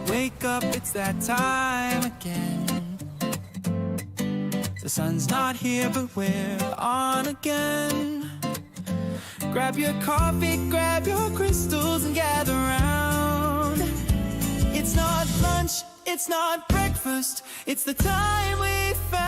Wake up, it's that time again. The sun's not here, but we're on again. Grab your coffee, grab your crystals and gather round. It's not lunch, it's not breakfast, it's the time we found.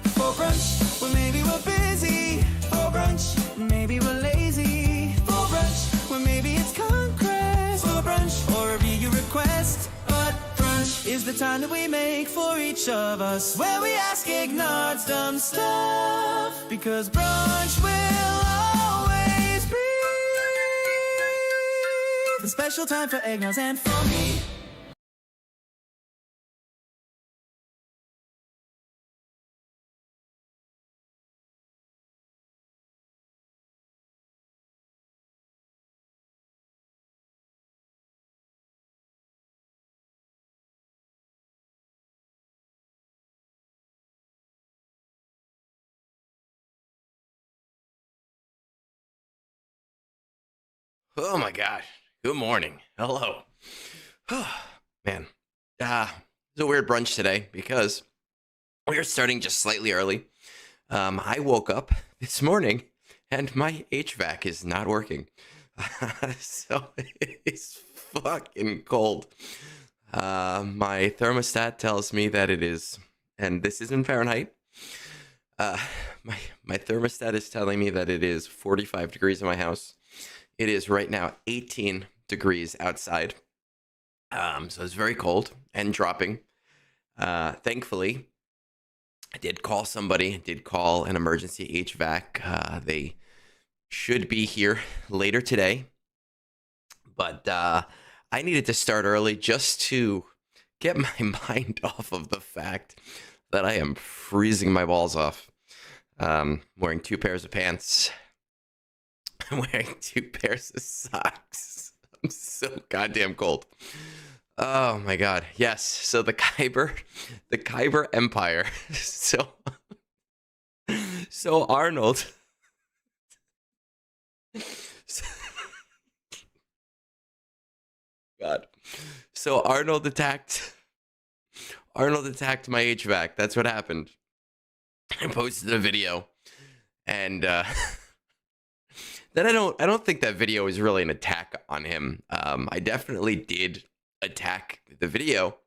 For brunch, well maybe we're busy. For brunch, maybe we're lazy. For brunch, well maybe it's Conquest. For brunch, or a real request. But brunch is the time that we make for each of us, where we ask Egnards dumb stuff, because brunch will always be the special time for Egnards and for me. Oh my God. Good morning. Hello. Man. It's a weird brunch today because we're starting just slightly early. I woke up this morning and my HVAC is not working. So it's fucking cold. My thermostat tells me that it is, and this is in Fahrenheit. My thermostat is telling me that it is 45 degrees in my house. It is right now 18 degrees outside. So it's very cold and dropping. Thankfully, I did call somebody, did call an emergency HVAC. They should be here later today. But I needed to start early just to get my mind off of the fact that I am freezing my balls off. Wearing 2 pairs of pants. I'm wearing 2 pairs of socks. I'm so goddamn cold. Oh my God. Yes. So the Khyber Empire. So Arnold. God. So Arnold attacked my HVAC. That's what happened. I posted a video, and then I don't think that video is really an attack on him. I definitely did attack the video.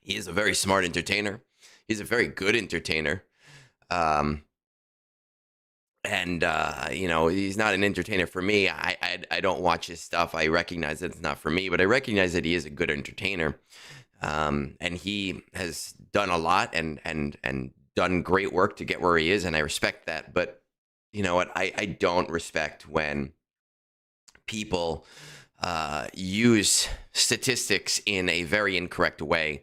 He is a very smart entertainer. He's a very good entertainer. And you know, he's not an entertainer for me. I don't watch his stuff. I recognize that it's not for me, but I recognize that he is a good entertainer. And he has done a lot and done great work to get where he is, and I respect that. But you know what? I don't respect when people use statistics in a very incorrect way.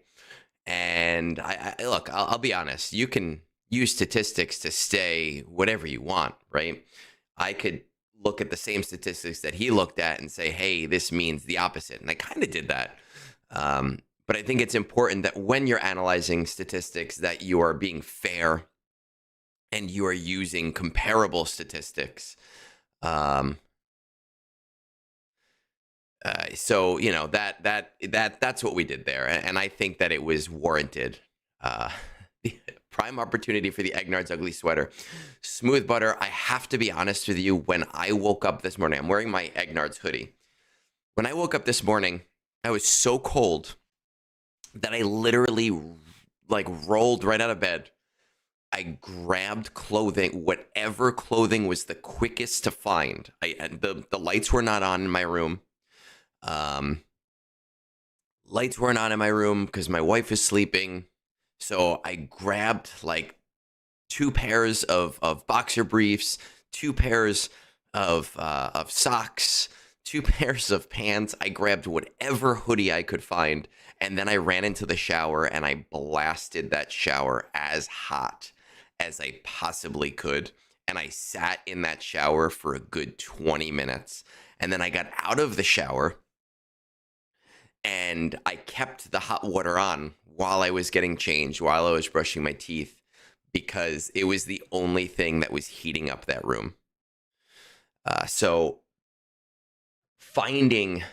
And look, I'll be honest. You can use statistics to say whatever you want, right? I could look at the same statistics that he looked at and say, hey, this means the opposite. And I kind of did that. But I think it's important that when you're analyzing statistics that you are being fair and you are using comparable statistics. So, you know, that's what we did there. And I think that it was warranted. The prime opportunity for the Egnards ugly sweater. Smooth butter. I have to be honest with you. When I woke up this morning, I'm wearing my Egnards hoodie. When I woke up this morning, I was so cold that I literally like rolled right out of bed. I grabbed clothing, whatever clothing was the quickest to find. The lights were not on in my room. Lights weren't on in my room because my wife is sleeping. So I grabbed like 2 pairs of boxer briefs, 2 pairs of socks, 2 pairs of pants. I grabbed whatever hoodie I could find, and then I ran into the shower and I blasted that shower as hot as I possibly could. And I sat in that shower for a good 20 minutes. And then I got out of the shower and I kept the hot water on while I was getting changed, while I was brushing my teeth, because it was the only thing that was heating up that room. So finding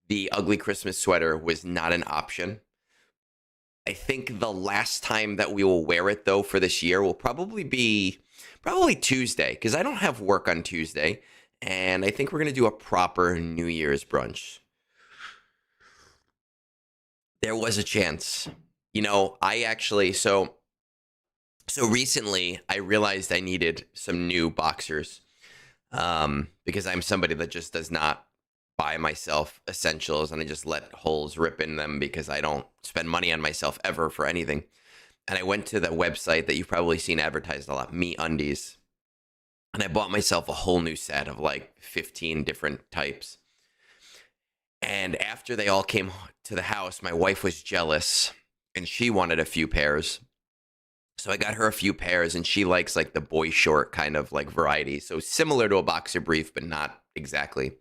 the ugly Christmas sweater was not an option. I think the last time that we will wear it though for this year will probably be Tuesday because I don't have work on Tuesday, and I think we're gonna do a proper New Year's brunch. There was a chance, I actually so recently I realized I needed some new boxers, because I'm somebody that just does not buy myself essentials and I just let holes rip in them because I don't spend money on myself ever for anything. And I went to the website that you've probably seen advertised a lot, Me Undies, and I bought myself a whole new set of like 15 different types. And after they all came to the house, my wife was jealous and she wanted a few pairs. So I got her a few pairs, and she likes like the boy short kind of like variety. So similar to a boxer brief, but not exactly.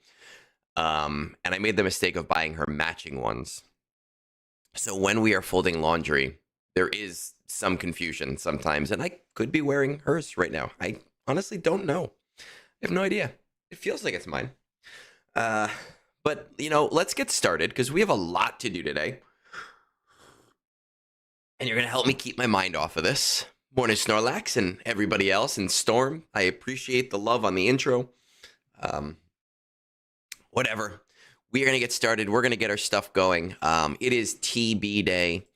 And I made the mistake of buying her matching ones. So when we are folding laundry, there is some confusion sometimes, and I could be wearing hers right now. I honestly don't know. I have no idea. It feels like it's mine. But let's get started because we have a lot to do today. And you're going to help me keep my mind off of this. Morning, Snorlax, and everybody else, and Storm. I appreciate the love on the intro. Whatever. We are going to get started. We're going to get our stuff going. It is TB day.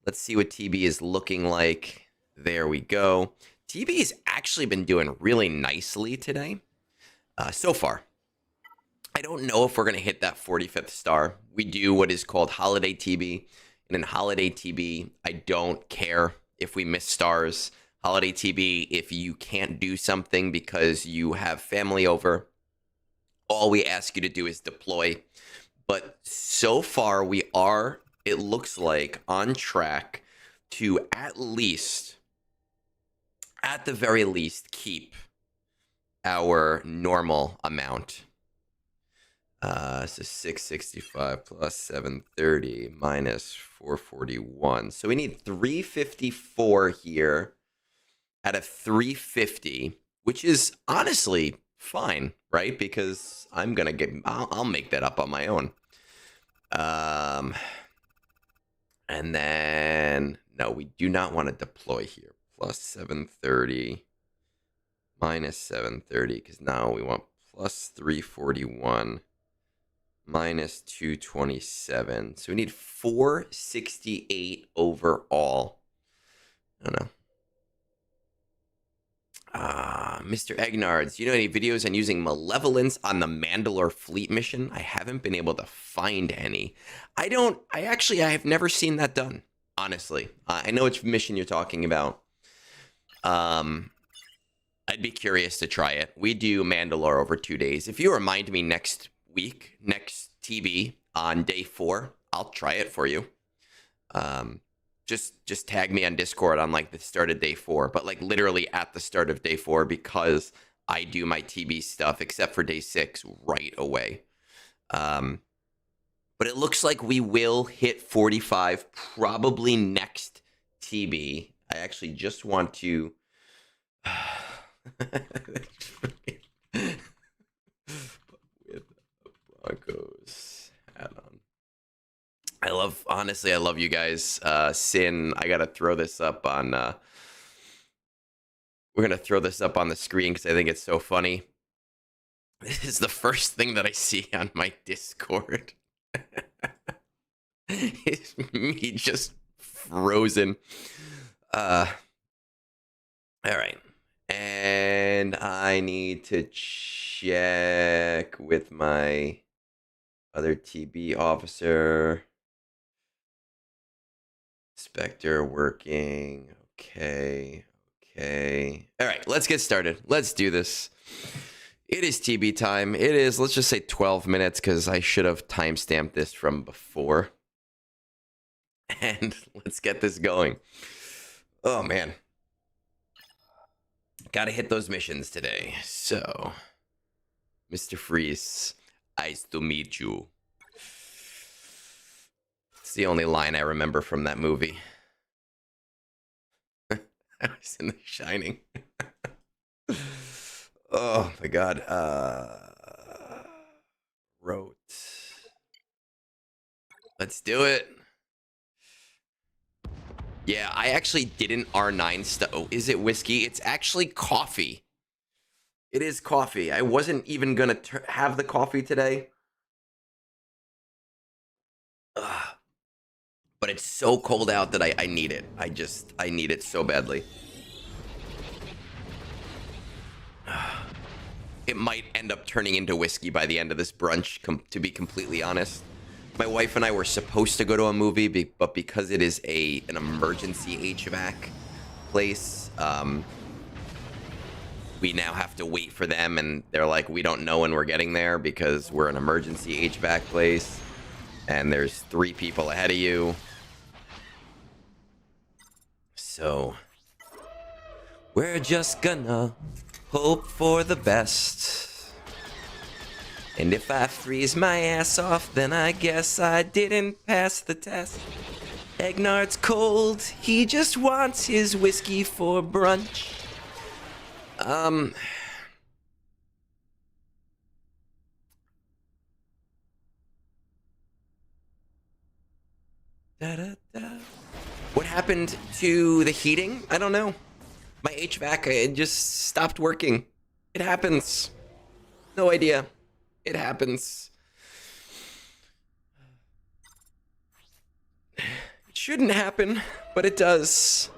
Let's see what TB is looking like. There we go. TB has actually been doing really nicely today, so far. I don't know if we're going to hit that 45th star. We do what is called Holiday TB. And in Holiday TB, I don't care if we miss stars. Holiday TB, if you can't do something because you have family over, all we ask you to do is deploy. But so far, we are, it looks like, on track to at the very least, keep our normal amount. So 665 plus 730 minus 441. So we need 354 here out of 350, which is honestly fine, right? Because I'll make that up on my own. And then, no, we do not want to deploy here. Plus 730 minus 730, because now we want plus 341 minus 227. So we need 468 overall. I don't know. Mr. Egnards, you know any videos on using malevolence on the Mandalore fleet mission? I haven't been able to find any. I have never seen that done, honestly. I know which mission you're talking about. I'd be curious to try it. We do Mandalore over 2 days. If you remind me next TB on day 4, I'll try it for you. Just tag me on Discord on like the start of day 4, but like literally at the start of day 4, because I do my TB stuff except for day 6 right away. But it looks like we will hit 45 probably next TB. I actually just want to with Broncos hat on. I love you guys. Sin, I gotta throw this up on we're gonna throw this up on the screen because I think it's so funny. This is the first thing that I see on my Discord. It's me just frozen. All right. And I need to check with my other TB officer. Spectre working. Okay. All right, let's get started. Let's do this. It is TB time. It is, let's just say 12 minutes because I should have timestamped this from before. And let's get this going. Oh, man. Gotta hit those missions today. So, Mr. Freeze, nice to meet you. It's the only line I remember from that movie. I was in The Shining. Oh my god. Wrote Let's do it. Yeah, I actually didn't R9 stuff. Oh, is it whiskey? It's actually coffee. It is coffee. I wasn't even going to have the coffee today. Ugh. But it's so cold out that I need it. I need it so badly. It might end up turning into whiskey by the end of this brunch, to be completely honest. My wife and I were supposed to go to a movie, but because it is an emergency HVAC place, we now have to wait for them, and they're like, we don't know when we're getting there because we're an emergency HVAC place, and there's 3 people ahead of you. So, we're just gonna hope for the best. And if I freeze my ass off, then I guess I didn't pass the test. Egnards cold, he just wants his whiskey for brunch. What happened to the heating? I don't know. My HVAC, it just stopped working. It happens. No idea. It happens. It shouldn't happen, but it does.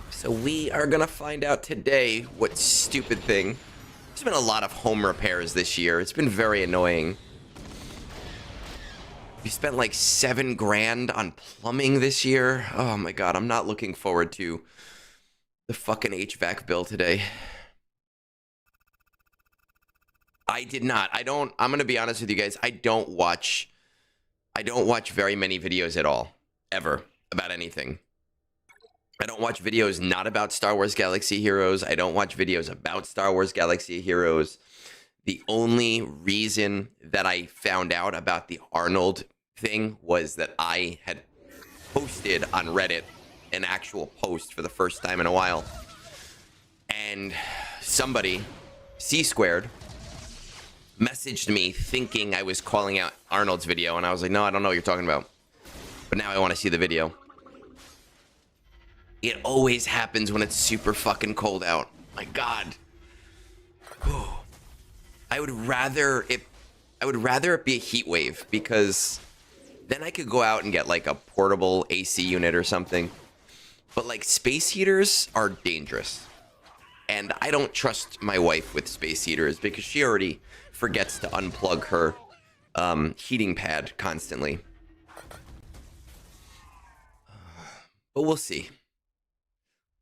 So we are gonna find out today what stupid thing. There's been a lot of home repairs this year. It's been very annoying. We spent like $7 grand on plumbing this year. Oh my god, I'm not looking forward to the fucking HVAC bill today. I did not. I'm gonna be honest with you guys. I don't watch very many videos at all, ever, about anything. I don't watch videos not about Star Wars Galaxy Heroes. I don't watch videos about Star Wars Galaxy Heroes. The only reason that I found out about the Arnold thing was that I had posted on Reddit an actual post for the first time in a while. And somebody, C-squared, messaged me thinking I was calling out Arnold's video. And I was like, no, I don't know what you're talking about. But now I want to see the video. It always happens when it's super fucking cold out. My god. Whew. I would rather it be a heat wave, because then I could go out and get like a portable AC unit or something. But like space heaters are dangerous. And I don't trust my wife with space heaters because she already forgets to unplug her heating pad constantly. But we'll see.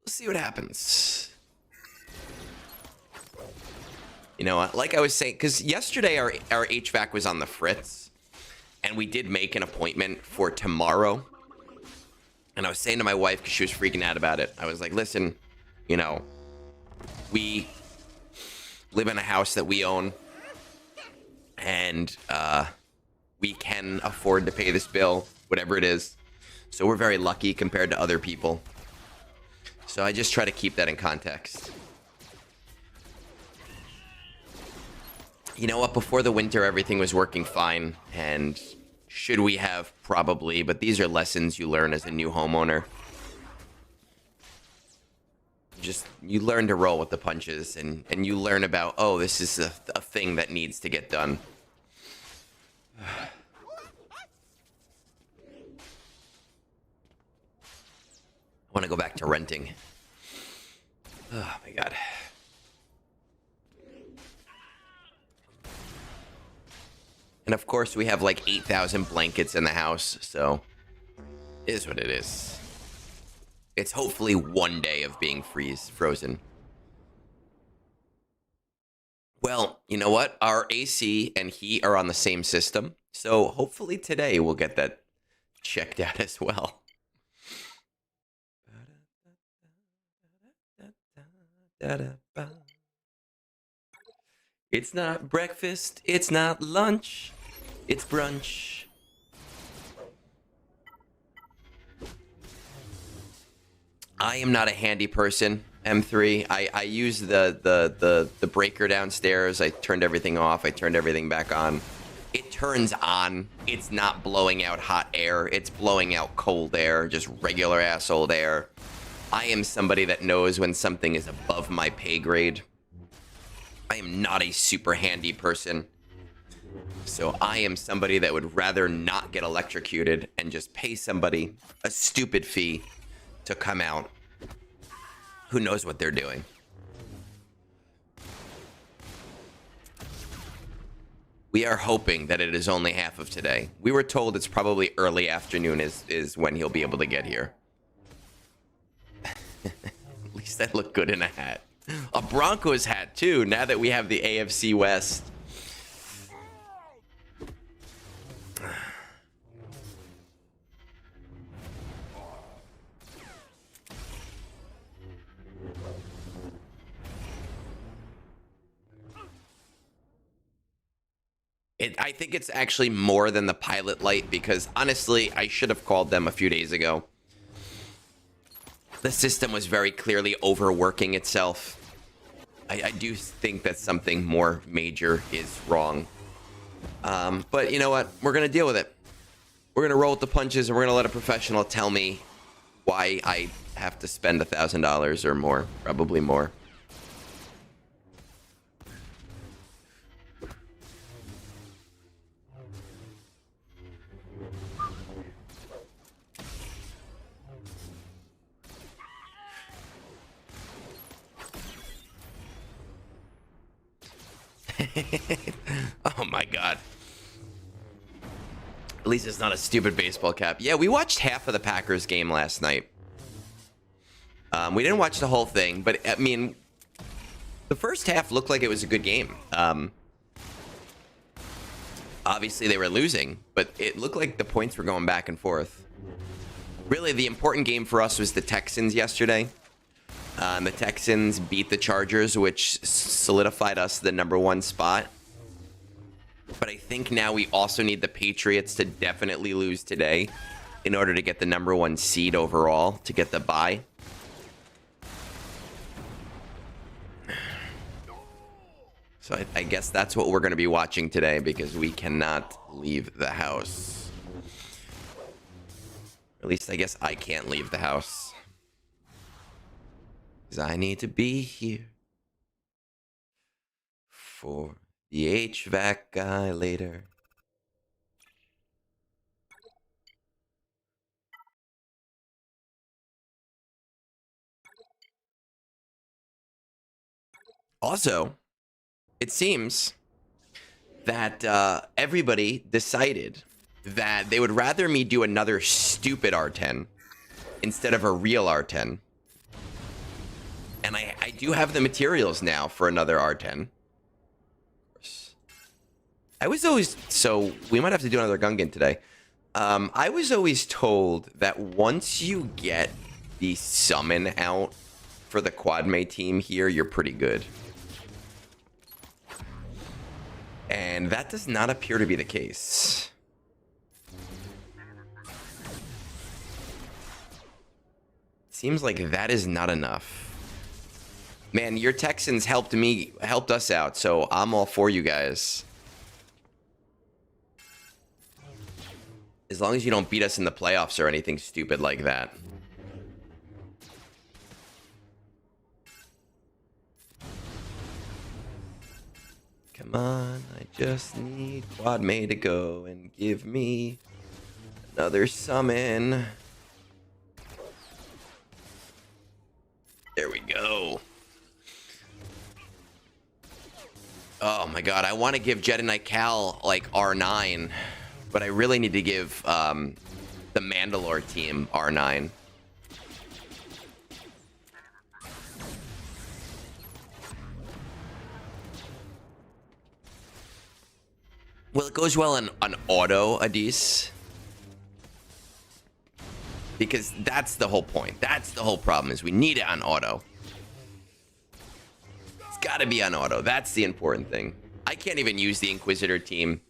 We'll see what happens. You know, like I was saying, because yesterday our HVAC was on the fritz, and we did make an appointment for tomorrow. And I was saying to my wife, because she was freaking out about it, I was like, listen, you know, we live in a house that we own, and we can afford to pay this bill, whatever it is. So we're very lucky compared to other people. So I just try to keep that in context. You know what? Before the winter, everything was working fine. And should we have? Probably. But these are lessons you learn as a new homeowner. You learn to roll with the punches. And you learn about, oh, this is a thing that needs to get done. I want to go back to renting. Oh, my God. And of course, we have like 8,000 blankets in the house, so it is what it is. It's hopefully one day of being frozen. Well, you know what? Our AC and heat are on the same system, so hopefully today we'll get that checked out as well. It's not breakfast, it's not lunch, it's brunch. I am not a handy person, M3. I use the breaker downstairs. I turned everything off, I turned everything back on. It turns on, it's not blowing out hot air. It's blowing out cold air, just regular ass old air. I am somebody that knows when something is above my pay grade. I am not a super handy person. So I am somebody that would rather not get electrocuted and just pay somebody a stupid fee to come out who knows what they're doing. We are hoping that it is only half of today. We were told it's probably early afternoon is when he'll be able to get here. At least that looked good in a hat. A Broncos hat, too, now that we have the AFC West. I think it's actually more than the pilot light because, honestly, I should have called them a few days ago. The system was very clearly overworking itself. I do think that something more major is wrong. But you know what? We're going to deal with it. We're going to roll with the punches, and we're going to let a professional tell me why I have to spend $1,000 or more. Probably more. Oh my god. At least it's not a stupid baseball cap. Yeah, we watched half of the Packers game last night. We didn't watch the whole thing, but I mean, the first half looked like it was a good game. Obviously they were losing, but it looked like the points were going back and forth. Really, the important game for us was the Texans yesterday. The Texans beat the Chargers, which solidified us the #1 spot. But I think now we also need the Patriots to definitely lose today in order to get the #1 seed overall, to get the bye. So I guess that's what we're going to be watching today because we cannot leave the house. At least I guess I can't leave the house. Because I need to be here for the HVAC guy later. Also, it seems that everybody decided that they would rather me do another stupid R10 instead of a real R10. And I do have the materials now for another R10. I was always... So, we might have to do another Gungan today. I was always told that once you get the summon out for the Quadme team here, you're pretty good. And that does not appear to be the case. Seems like that is not enough. Man, your Texans helped us out, so I'm all for you guys. As long as you don't beat us in the playoffs or anything stupid like that. Come on, I just need Quadme to go and give me another summon. There we go. Oh my god, I want to give Jedi Knight Cal like R9, but I really need to give the Mandalore team R9. Well, it goes well on auto, Adis. Because that's the whole point. That's the whole problem, is we need it on auto. It's got to be on auto. That's the important thing. I can't even use the Inquisitor team.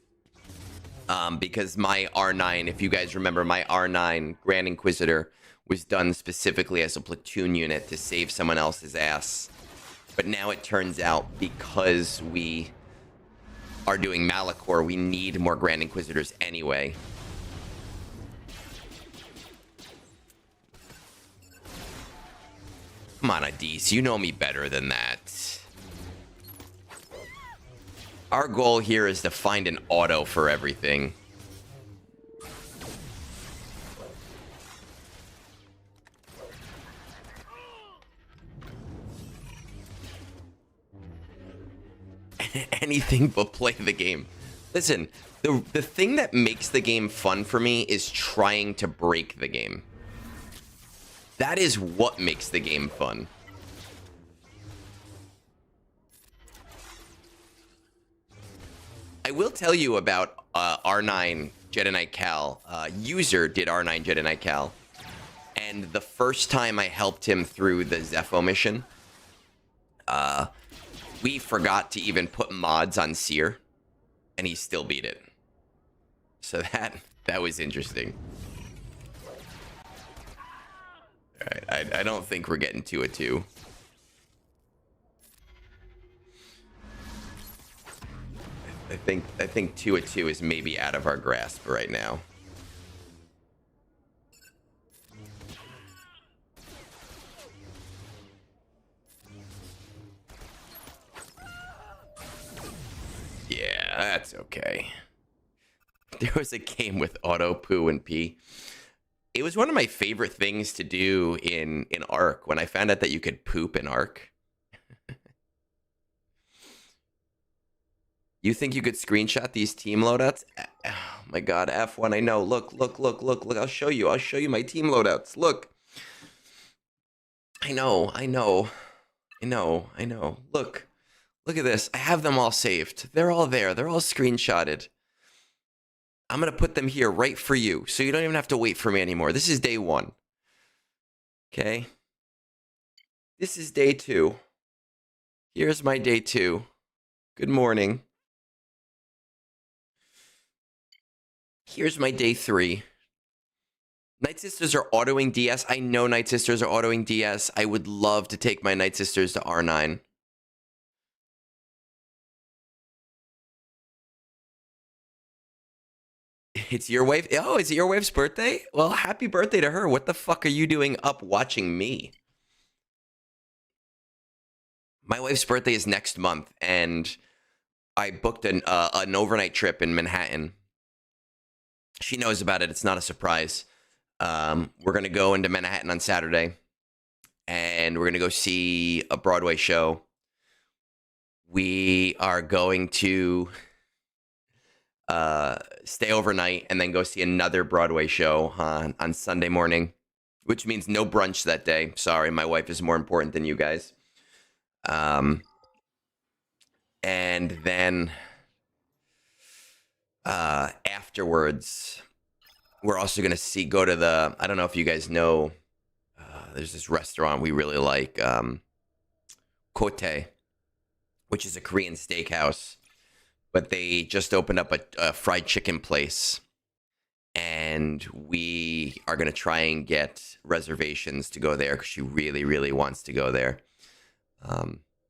Because my R9, if you guys remember, my R9 Grand Inquisitor was done specifically as a platoon unit to save someone else's ass. But now it turns out, because we are doing Malachor, we need more Grand Inquisitors anyway. Come on, Adis, you know me better than that. Our goal here is to find an auto for everything. Anything but play the game. Listen, the thing that makes the game fun for me is trying to break the game. That is what makes the game fun. I will tell you about R9 Jedi Knight Cal. User did R9 Jedi Knight Cal. And the first time I helped him through the Zepho mission, we forgot to even put mods on Seer, and he still beat it. So that was interesting. All right, I don't think we're getting 2-2. I think 2-2 is maybe out of our grasp right now. Yeah, that's okay. There was a game with auto poo and pee. It was one of my favorite things to do in Arc when I found out that you could poop in Arc. You think you could screenshot these team loadouts? Oh my god, F1, I know. Look. I'll show you my team loadouts. Look. I know. Look at this. I have them all saved. They're all there. They're all screenshotted. I'm going to put them here right for you, so you don't even have to wait for me anymore. This is day 1. Okay? This is day 2. Here's my day 2. Good morning. Here's my day 3. Night Sisters are autoing DS. I know Night Sisters are autoing DS. I would love to take my Night Sisters to R9. It's your wife. Oh, is it your wife's birthday? Well, happy birthday to her. What the fuck are you doing up watching me? My wife's birthday is next month, and I booked an overnight trip in Manhattan. She knows about it. It's not a surprise. We're going to go into Manhattan on Saturday, and we're going to go see a Broadway show. We are going to stay overnight and then go see another Broadway show on Sunday morning, which means no brunch that day. Sorry, my wife is more important than you guys. And then afterwards, we're also going to go to the, I don't know if you guys know, there's this restaurant we really like, Kote, which is a Korean steakhouse. But they just opened up a fried chicken place, and we are going to try and get reservations to go there because she really, really wants to go there.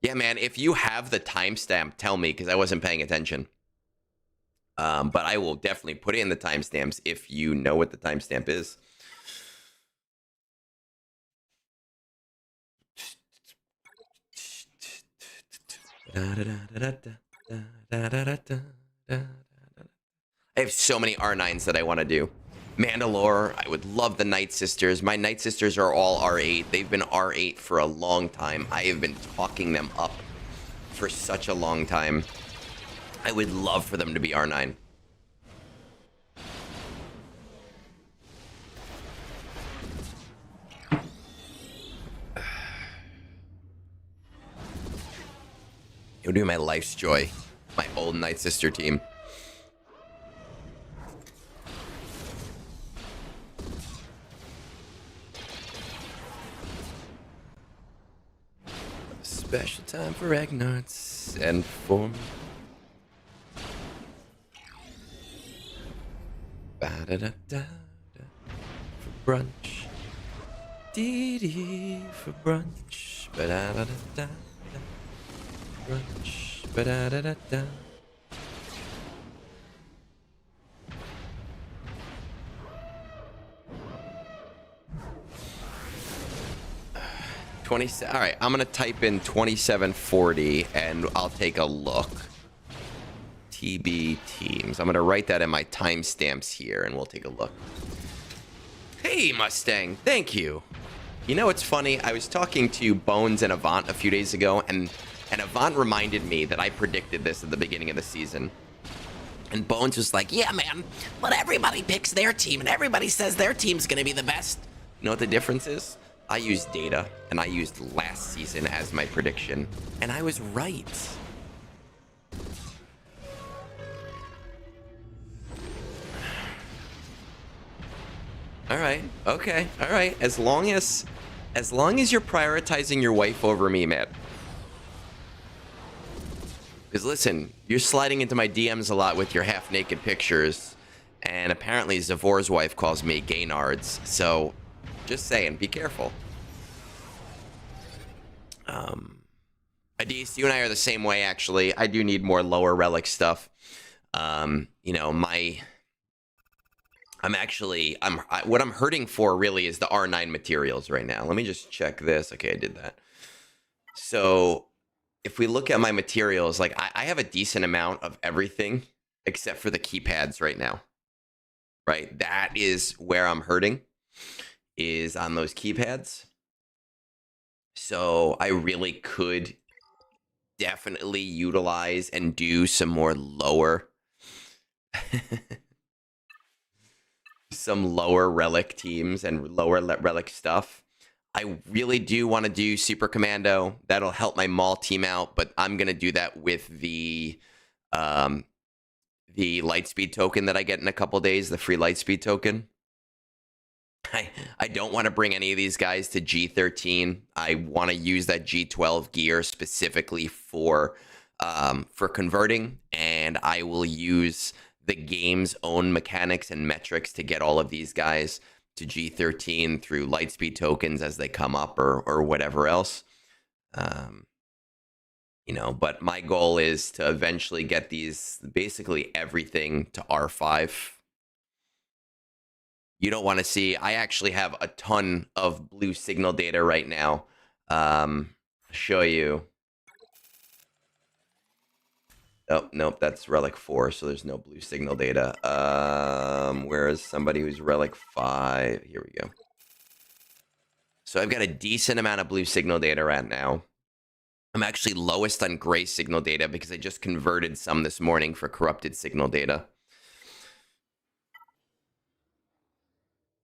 Yeah, man, if you have the timestamp, tell me, because I wasn't paying attention. But I will definitely put it in the timestamps if you know what the timestamp is. I have so many R9s that I want to do. Mandalore, I would love the Night Sisters. My Night Sisters are all R8. They've been R8 for a long time. I have been talking them up for such a long time. I would love for them to be R9. It would be my life's joy. My old Night Sister team. Special time for Egnards and for ba-da-da-da-da for brunch. Dee-dee for brunch. Ba-da-da-da-da. Brunch, ba-da-da-da-da. 20. All right, I'm gonna type in 2740, and I'll take a look. TB teams. I'm gonna write that in my timestamps here, and we'll take a look. Hey, Mustang. Thank you. You know, it's funny. I was talking to Bones and Avant a few days ago, and Avant reminded me that I predicted this at the beginning of the season. And Bones was like, yeah, man, but everybody picks their team, and everybody says their team's gonna be the best. You know what the difference is? I used data, and I used last season as my prediction, and I was right. All right, okay, all right. As long as you're prioritizing your wife over me, Matt. Because listen, you're sliding into my DMs a lot with your half-naked pictures, and apparently Zavor's wife calls me Egnards, so just saying, be careful. Adis, you and I are the same way, actually. I do need more lower relic stuff. You know, what I'm hurting for really is the R9 materials right now. Let me just check this. Okay, I did that. So if we look at my materials, like I have a decent amount of everything except for the keypads right now. Right? That is where I'm hurting, is on those keypads. So I really could definitely utilize and do some more lower some lower relic teams and lower relic stuff. I really do want to do Super Commando. That'll help my Maul team out, but I'm gonna do that with the Lightspeed token that I get in a couple days, the free Lightspeed token. I don't want to bring any of these guys to G13. I want to use that G12 gear specifically for converting, and I will use the game's own mechanics and metrics to get all of these guys to G13 through Lightspeed tokens as they come up, or whatever else. You know, but my goal is to eventually get these, basically everything, to R5. You don't want to see, I actually have a ton of blue signal data right now. Show you. Oh, nope, that's Relic 4, so there's no blue signal data. Where is somebody who's Relic 5? Here we go. So I've got a decent amount of blue signal data right now. I'm actually lowest on gray signal data because I just converted some this morning for corrupted signal data.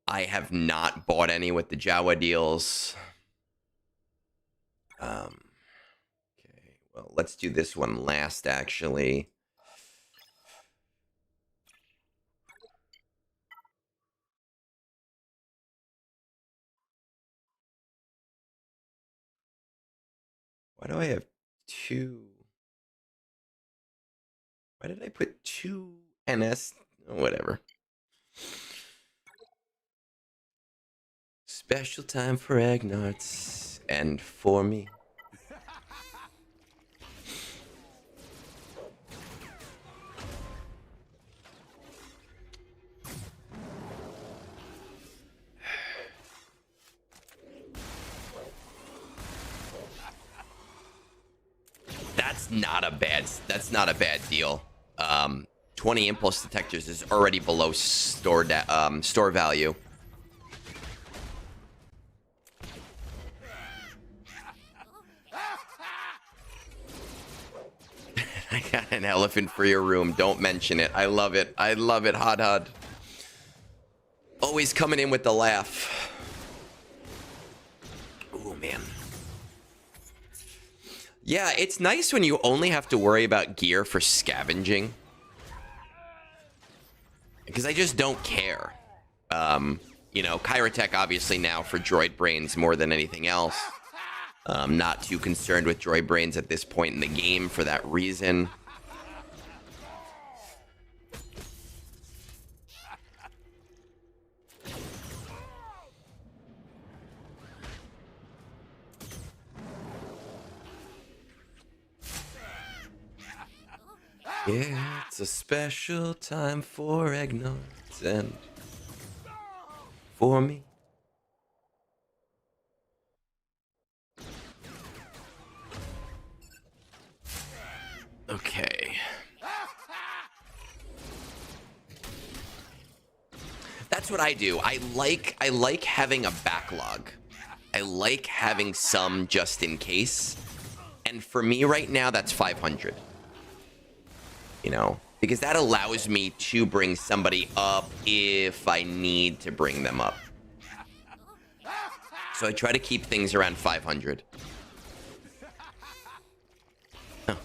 I have not bought any with the Jawa deals. Okay, well, let's do this one last, actually. Why do I have two? Why did I put two NS? Oh, whatever. Special time for Egnards and for me. That's not a bad deal. 20 impulse detectors is already below store value. I got an elephant for your room. Don't mention it. I love it. I love it, Hod Hod. Always coming in with the laugh. Oh, man. Yeah, it's nice when you only have to worry about gear for scavenging. Because I just don't care. You know, Kyrotech obviously now for droid brains more than anything else. Not too concerned with droid brains at this point in the game for that reason. Yeah, it's a special time for Egnards and for me. Okay. That's what I do. I like having a backlog. I like having some just in case. And for me right now, that's 500. You know, because that allows me to bring somebody up if I need to bring them up. So I try to keep things around 500. Huh.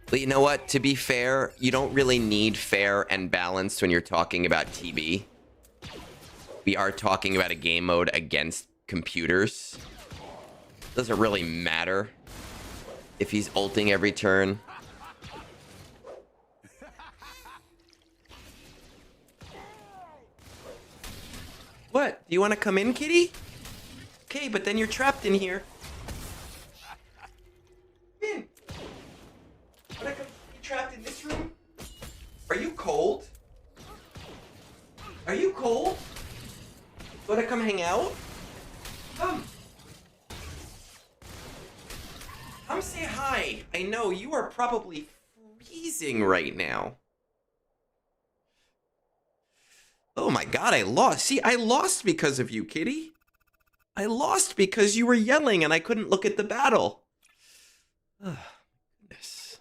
But you know what? To be fair, you don't really need fair and balanced when you're talking about TB. We are talking about a game mode against computers. Doesn't really matter if he's ulting every turn. What? Do you want to come in, kitty? Okay, but then you're trapped in here. Come in. Want to come be trapped in this room? Are you cold? Are you cold? Want to come hang out? Come. Come say hi. I know you are probably freezing right now. Oh my god, I lost. See, I lost because of you, kitty. I lost because you were yelling and I couldn't look at the battle. Oh, goodness.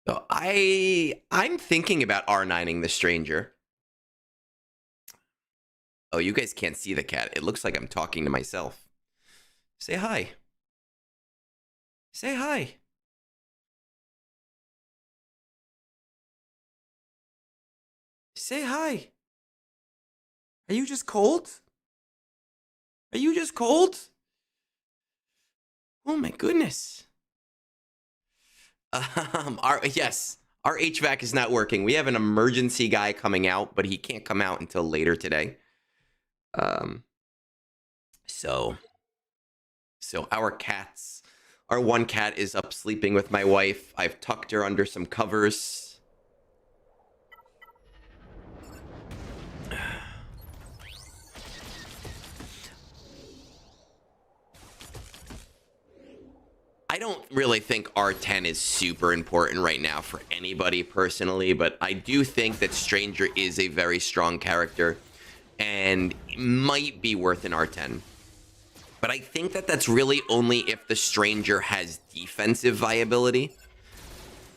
So I'm thinking about R9ing the stranger. Oh, you guys can't see the cat. It looks like I'm talking to myself. Say hi. Say hi. Say hi. Are you just cold? Are you just cold? Oh my goodness. Yes, our HVAC is not working. We have an emergency guy coming out, but he can't come out until later today. So our cats, our one cat is up sleeping with my wife. I've tucked her under some covers. I don't really think R10 is super important right now for anybody personally, but I do think that Stranger is a very strong character and might be worth an R10. But I think that that's really only if the Stranger has defensive viability.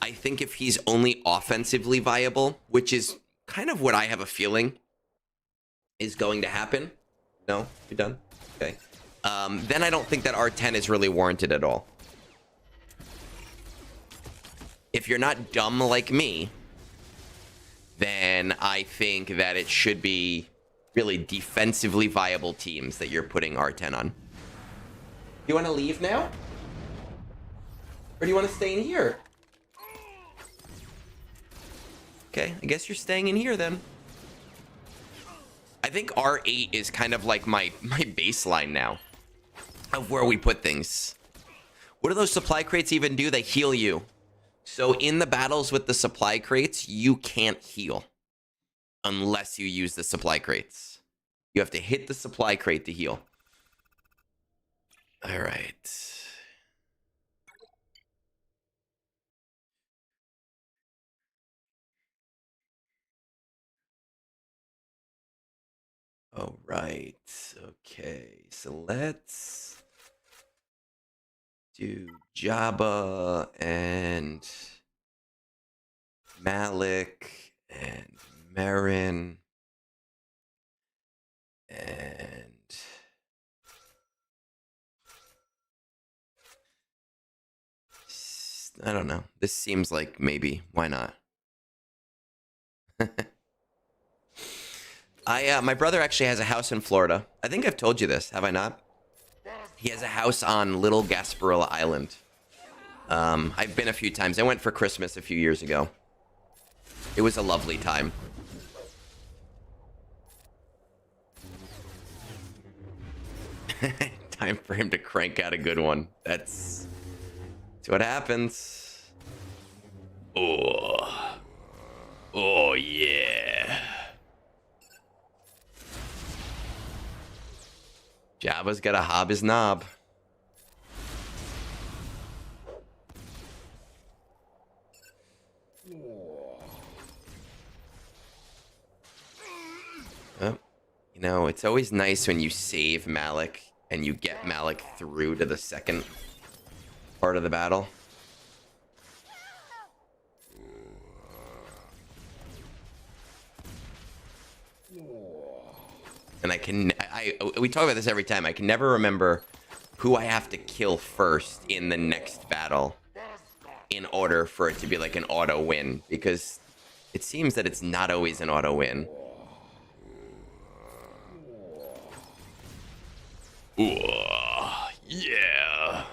I think if he's only offensively viable, which is kind of what I have a feeling is going to happen. No? You done? Okay. Then I don't think that R10 is really warranted at all. If you're not dumb like me, then I think that it should be really defensively viable teams that you're putting R10 on. You want to leave now? Or do you want to stay in here? Okay, I guess you're staying in here then. I think R8 is kind of like my baseline now of where we put things. What do those supply crates even do? They heal you. So in the battles with the supply crates, you can't heal unless you use the supply crates. You have to hit the supply crate to heal. All right. All right. Okay. So let's do Jabba and Malik and Marin and I don't know. This seems like maybe. Why not? My brother actually has a house in Florida. I think I've told you this, have I not? He has a house on Little Gasparilla Island. I've been a few times. I went for Christmas a few years ago. It was a lovely time. Time for him to crank out a good one. That's what happens. Oh. Oh, yeah. Jabba's got to hob his knob. Oh, you know, it's always nice when you save Malik and you get Malik through to the second part of the battle. And we talk about this every time. I can never remember who I have to kill first in the next battle in order for it to be like an auto win, because it seems that it's not always an auto win. Ooh, yeah.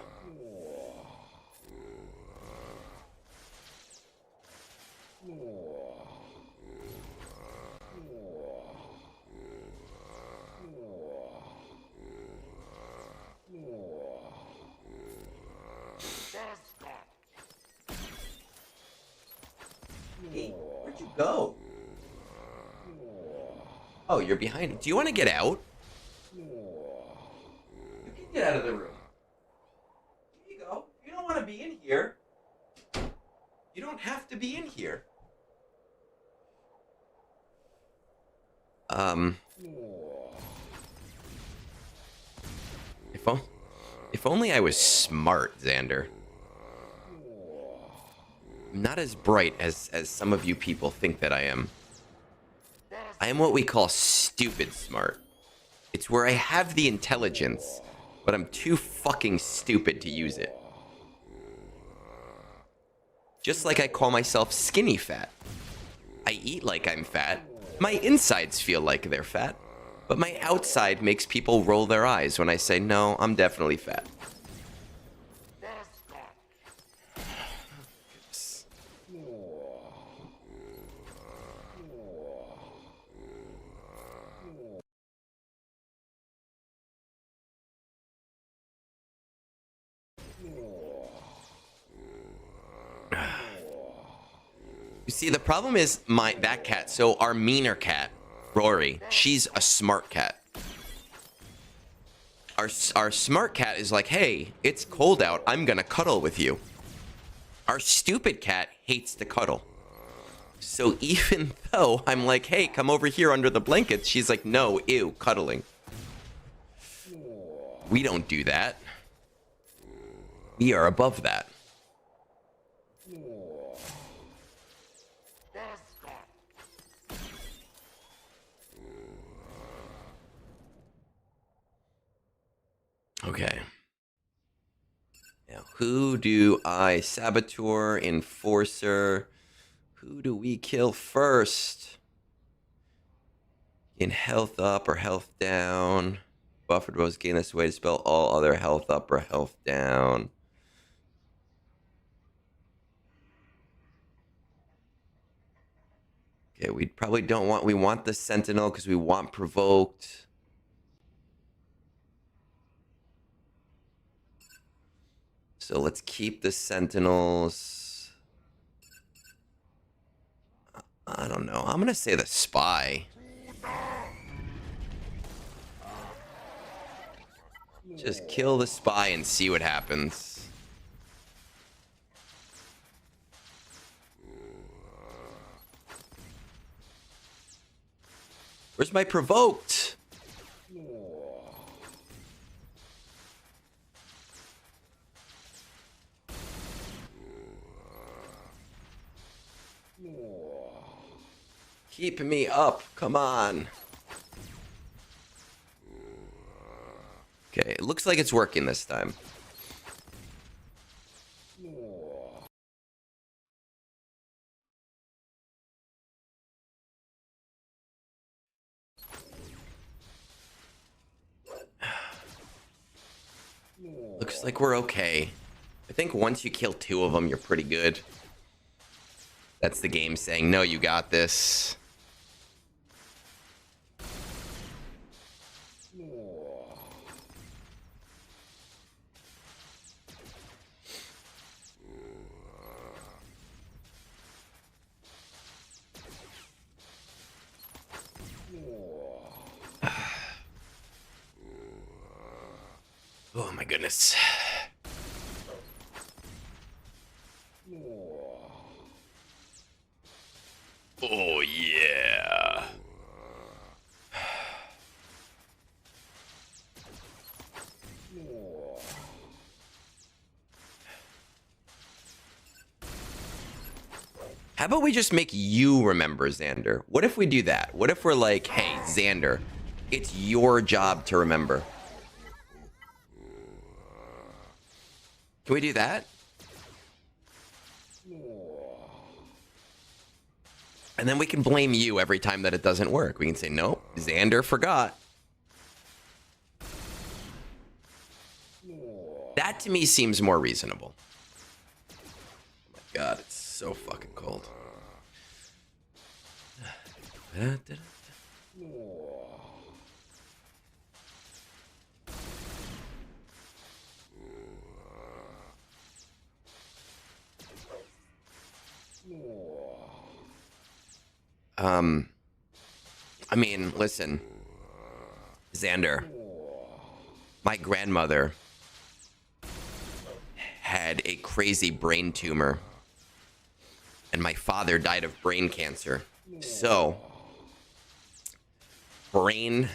Hey, where'd you go? Oh, you're behind him. Do you want to get out? You can get out of the room. Here you go. You don't want to be in here. You don't have to be in here. If only I was smart, Xander. I'm not as bright as some of you people think that I am. I am what we call stupid smart. It's where I have the intelligence, but I'm too fucking stupid to use it. Just like I call myself skinny fat. I eat like I'm fat. My insides feel like they're fat. But my outside makes people roll their eyes when I say, no, I'm definitely fat. You see, the problem is that cat. So our meaner cat, Rory, she's a smart cat. Our smart cat is like, hey, it's cold out. I'm gonna cuddle with you. Our stupid cat hates to cuddle. So even though I'm like, hey, come over here under the blankets, she's like, no, ew, cuddling. We don't do that. We are above that. Okay. Now, who do I saboteur, enforcer? Who do we kill first? In health up or health down? Buffered woes gain this way to spell all other health up or health down. Okay, we probably don't want, we want the sentinel because we want provoked. So let's keep the sentinels. I don't know. I'm going to say the spy. Just kill the spy and see what happens. Where's my provoked? Keep me up. Come on. Okay, it looks like it's working this time. Looks like we're okay. I think once you kill 2 of them, you're pretty good. That's the game saying, no, you got this. Oh my goodness. Oh yeah. How about we just make you remember Xander? What if we do that? What if we're like, hey, Xander, it's your job to remember? Can we do that? And then we can blame you every time that it doesn't work. We can say, nope, Xander forgot. That to me seems more reasonable. Oh my God, it's so fucking cold. I mean, listen, Xander, my grandmother had a crazy brain tumor, and my father died of brain cancer. So, brain-based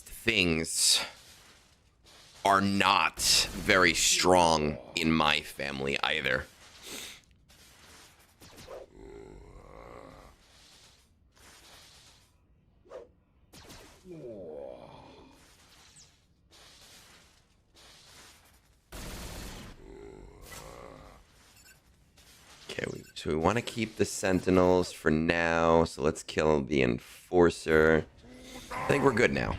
things are not very strong in my family either. Okay, so we want to keep the Sentinels for now. So let's kill the Enforcer. I think we're good now.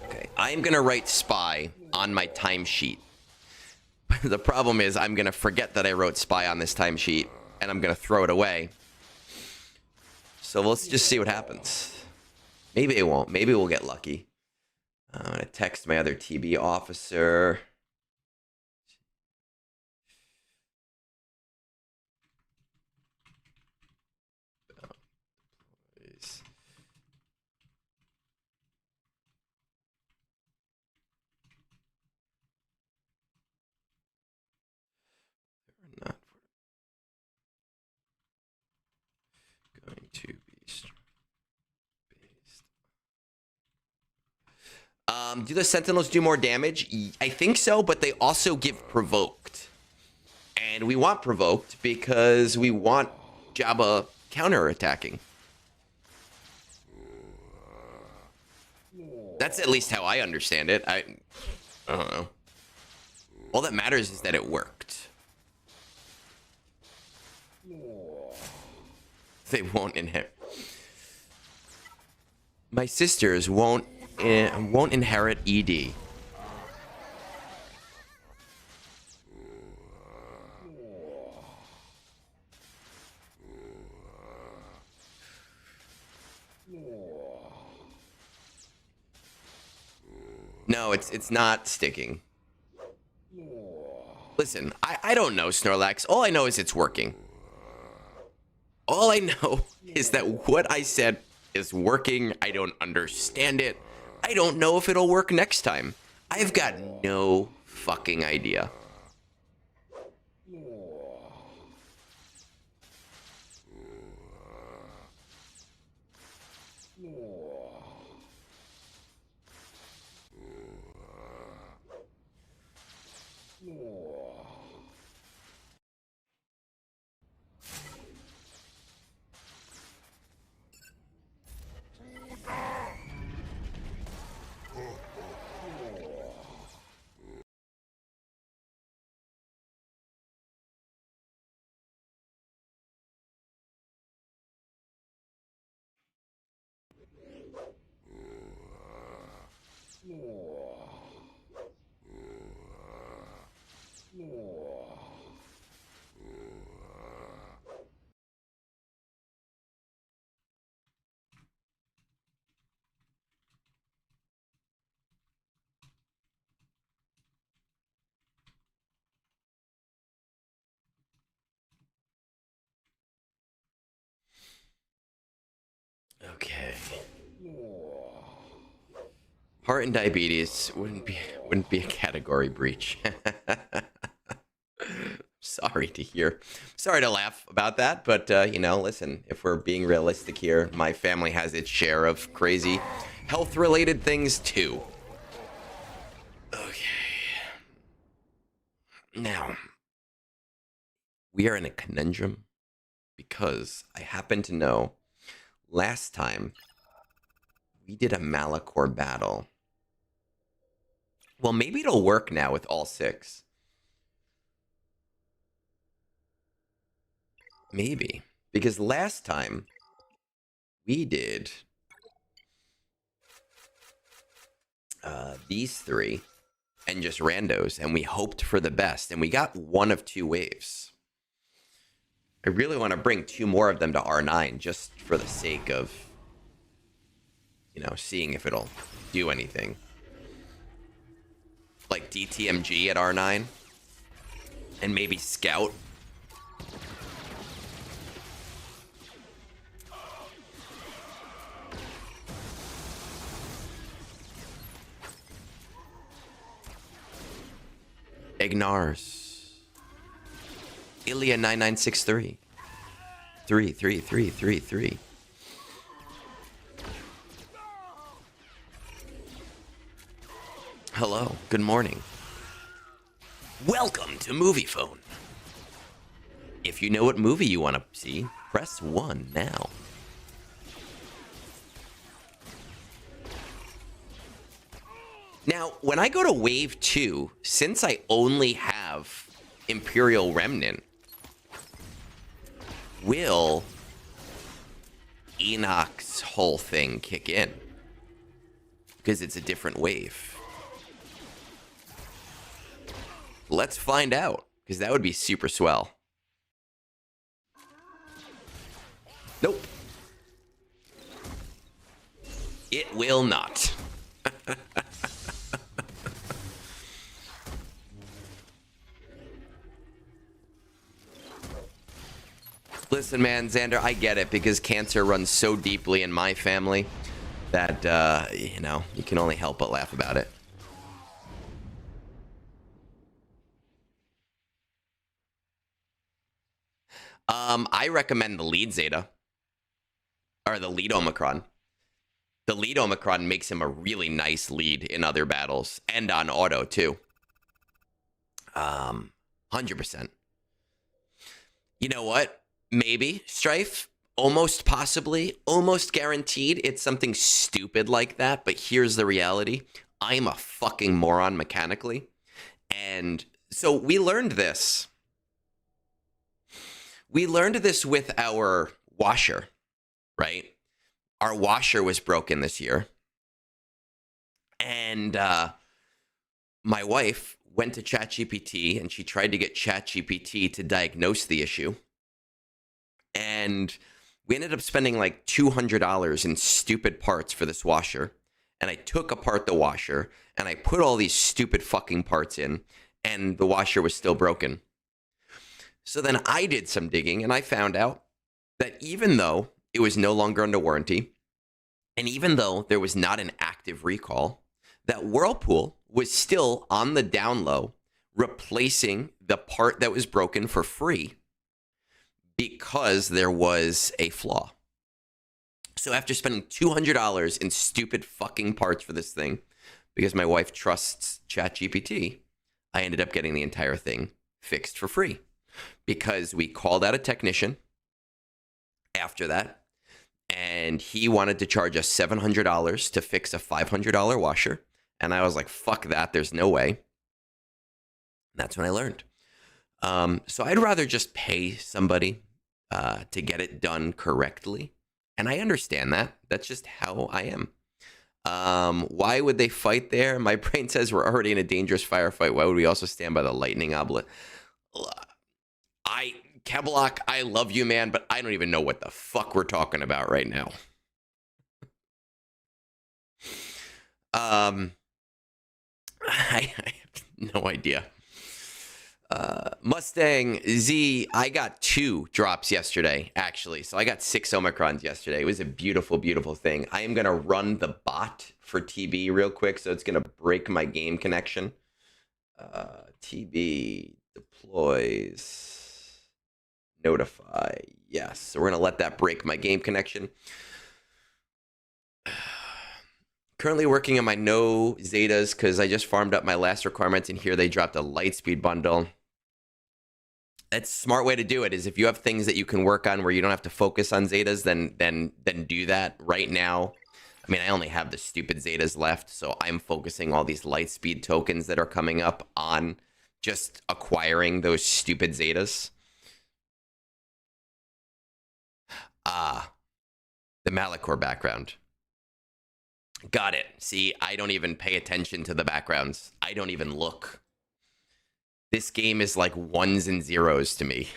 Okay, I'm going to write Spy on my timesheet. The problem is I'm going to forget that I wrote Spy on this timesheet, and I'm going to throw it away. So let's just see what happens. Maybe it won't. Maybe we'll get lucky. I'm going to text my other TB officer. Not going to be based. Do the Sentinels do more damage? I think so, but they also give Provoked. And we want Provoked because we want Jabba counter-attacking. That's at least how I understand it. I don't know. All that matters is that it worked. They won't inherit. My sisters won't inherit ED. No, it's not sticking. Listen, I don't know, Snorlax. All I know is it's working. All I know is that what I said is working. I don't understand it. I don't know if it'll work next time. I've got no fucking idea. Okay. Heart and diabetes wouldn't be a category breach. Sorry to hear. Sorry to laugh about that, but you know, listen, if we're being realistic here, my family has its share of crazy health-related things too. Okay. Now, we are in a conundrum because I happen to know last time we did a Malachor battle. Well, maybe it'll work now with all 6. Maybe. Because last time we did these 3 and just randos, and we hoped for the best, and we got 1 of 2 waves. I really want to bring 2 more of them to R9 just for the sake of, you know, seeing if it'll do anything. Like DTMG at R9 and maybe Scout. Egnards. Ilya 9963. 33333. Hello, good morning. Welcome to Movie Phone. If you know what movie you want to see, press 1 now. Now, when I go to Wave 2, since I only have Imperial Remnant, will Enoch's whole thing kick in? Because it's a different wave. Let's find out, because that would be super swell. Nope. It will not. Listen, man, Xander, I get it, because cancer runs so deeply in my family that, you know, you can only help but laugh about it. I recommend the lead Zeta. Or the lead Omicron. The lead Omicron makes him a really nice lead in other battles. And on auto, too. 100%. You know what? Maybe, Strife. Almost possibly. Almost guaranteed it's something stupid like that. But here's the reality. I'm a fucking moron mechanically. And so we learned this. We learned this with our washer, right? Our washer was broken this year. And my wife went to ChatGPT and she tried to get ChatGPT to diagnose the issue. And we ended up spending like $200 in stupid parts for this washer. And I took apart the washer and I put all these stupid fucking parts in, and the washer was still broken. So then I did some digging and I found out that even though it was no longer under warranty, and even though there was not an active recall, that Whirlpool was still on the down low, replacing the part that was broken for free because there was a flaw. So after spending $200 in stupid fucking parts for this thing, because my wife trusts ChatGPT, I ended up getting the entire thing fixed for free. Because we called out a technician after that, and he wanted to charge us $700 to fix a $500 washer. And I was like, fuck that, there's no way. And that's when I learned. So I'd rather just pay somebody to get it done correctly. And I understand that. That's just how I am. Why would they fight there? My brain says we're already in a dangerous firefight. Why would we also stand by the lightning oblet? Keblock, I love you, man, but I don't even know what the fuck we're talking about right now. I have no idea. Mustang Z, I got 2 drops yesterday, actually. So I got 6 Omicrons yesterday. It was a beautiful, beautiful thing. I am going to run the bot for TB real quick, so it's going to break my game connection. TB deploys, notify. Yes, so we're going to let that break my game connection. Currently working on my no Zetas because I just farmed up my last requirements, and here they dropped a Lightspeed bundle. That's a smart way to do it, is if you have things that you can work on where you don't have to focus on Zetas, then do that right now. I mean, I only have the stupid Zetas left, so I'm focusing all these Lightspeed tokens that are coming up on just acquiring those stupid Zetas. The Malachor background. Got it. See, I don't even pay attention to the backgrounds. I don't even look. This game is like 1s and 0s to me.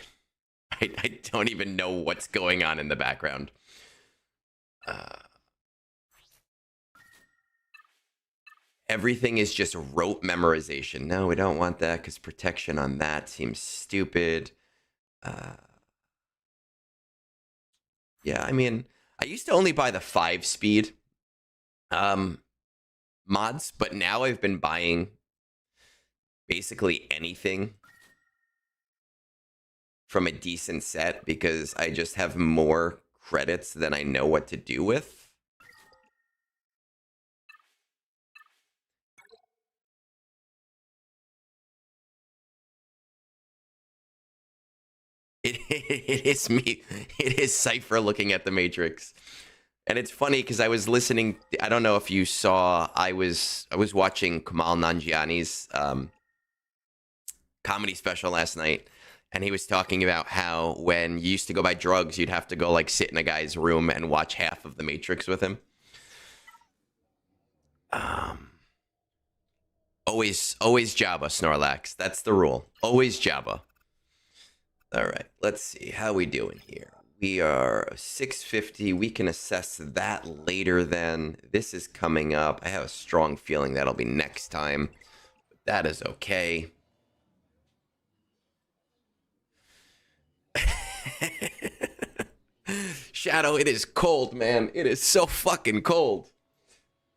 I don't even know what's going on in the background. Everything is just rote memorization. No, we don't want that because protection on that seems stupid. Yeah, I mean, I used to only buy the 5-speed mods, but now I've been buying basically anything from a decent set because I just have more credits than I know what to do with. It is me. It is Cypher looking at the Matrix. And it's funny because I was listening. I don't know if you saw. I was watching Kamal Nanjiani's comedy special last night, and he was talking about how when you used to go buy drugs, you'd have to go like sit in a guy's room and watch half of the Matrix with him. Always Jabba, Snorlax. That's the rule. Always Jabba. All right, let's see how we doing here. We are 650. We can assess that later then. This is coming up. I have a strong feeling that'll be next time. But that is okay. Shadow, it is cold, man. It is so fucking cold.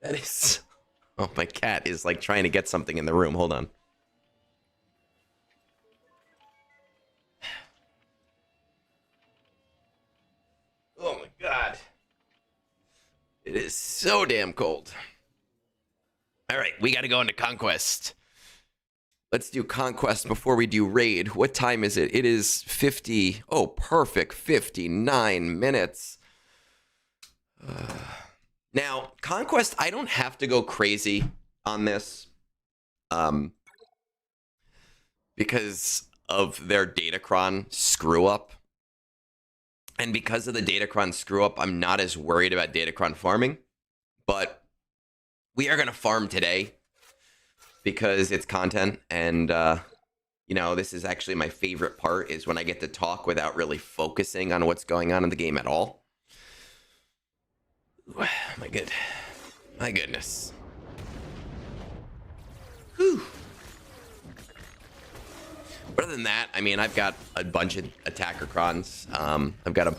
That is... Oh, my cat is like trying to get something in the room. Hold on. Oh my god. It is so damn cold. All right, we got to go into Conquest. Let's do Conquest before we do Raid. What time is it? It is 50. Oh, perfect. 59 minutes. Now, Conquest, I don't have to go crazy on this. Because of their Datacron screw up. And because of the Datacron screw up, I'm not as worried about Datacron farming. But we are going to farm today because it's content. And, you know, this is actually my favorite part is when I get to talk without really focusing on what's going on in the game at all. My goodness. Whew. But other than that, I mean, I've got a bunch of attacker crons. I've got a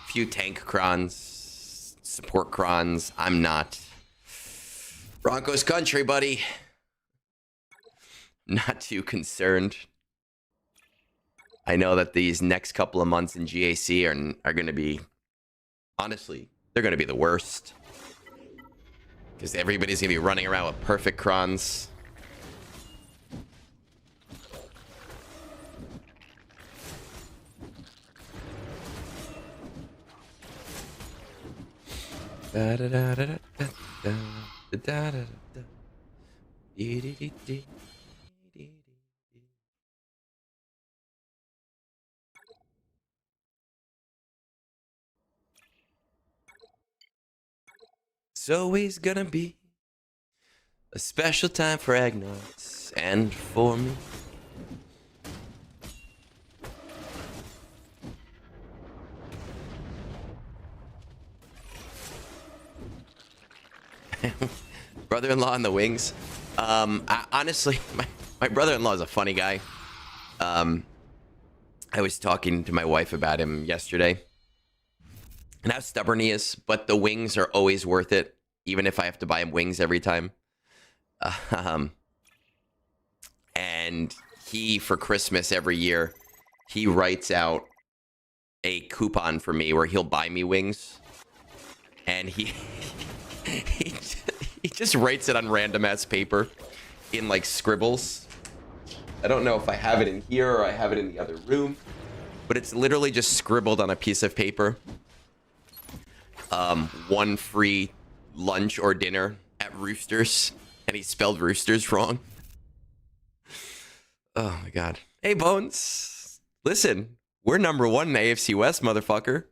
few tank crons, support crons. I'm not Broncos country, buddy. Not too concerned. I know that these next couple of months in GAC are going to be, honestly, they're going to be the worst. Because everybody's going to be running around with perfect crons. Da da da da da da da da da da. Dee dee dee dee. It's always gonna be a special time for Egnards and for me. Brother-in-law in the wings. Honestly, my brother-in-law is a funny guy. I was talking to my wife about him yesterday and how stubborn he is, but the wings are always worth it, even if I have to buy him wings every time. And he, for Christmas every year, he writes out a coupon for me where he'll buy me wings. And he just writes it on random ass paper in like scribbles. I don't know if I have it in here or I have it in the other room, but it's literally just scribbled on a piece of paper. 1 free lunch or dinner at Roosters, and he spelled Roosters wrong. Oh my god. Hey Bones, listen, we're number 1 in AFC West, motherfucker.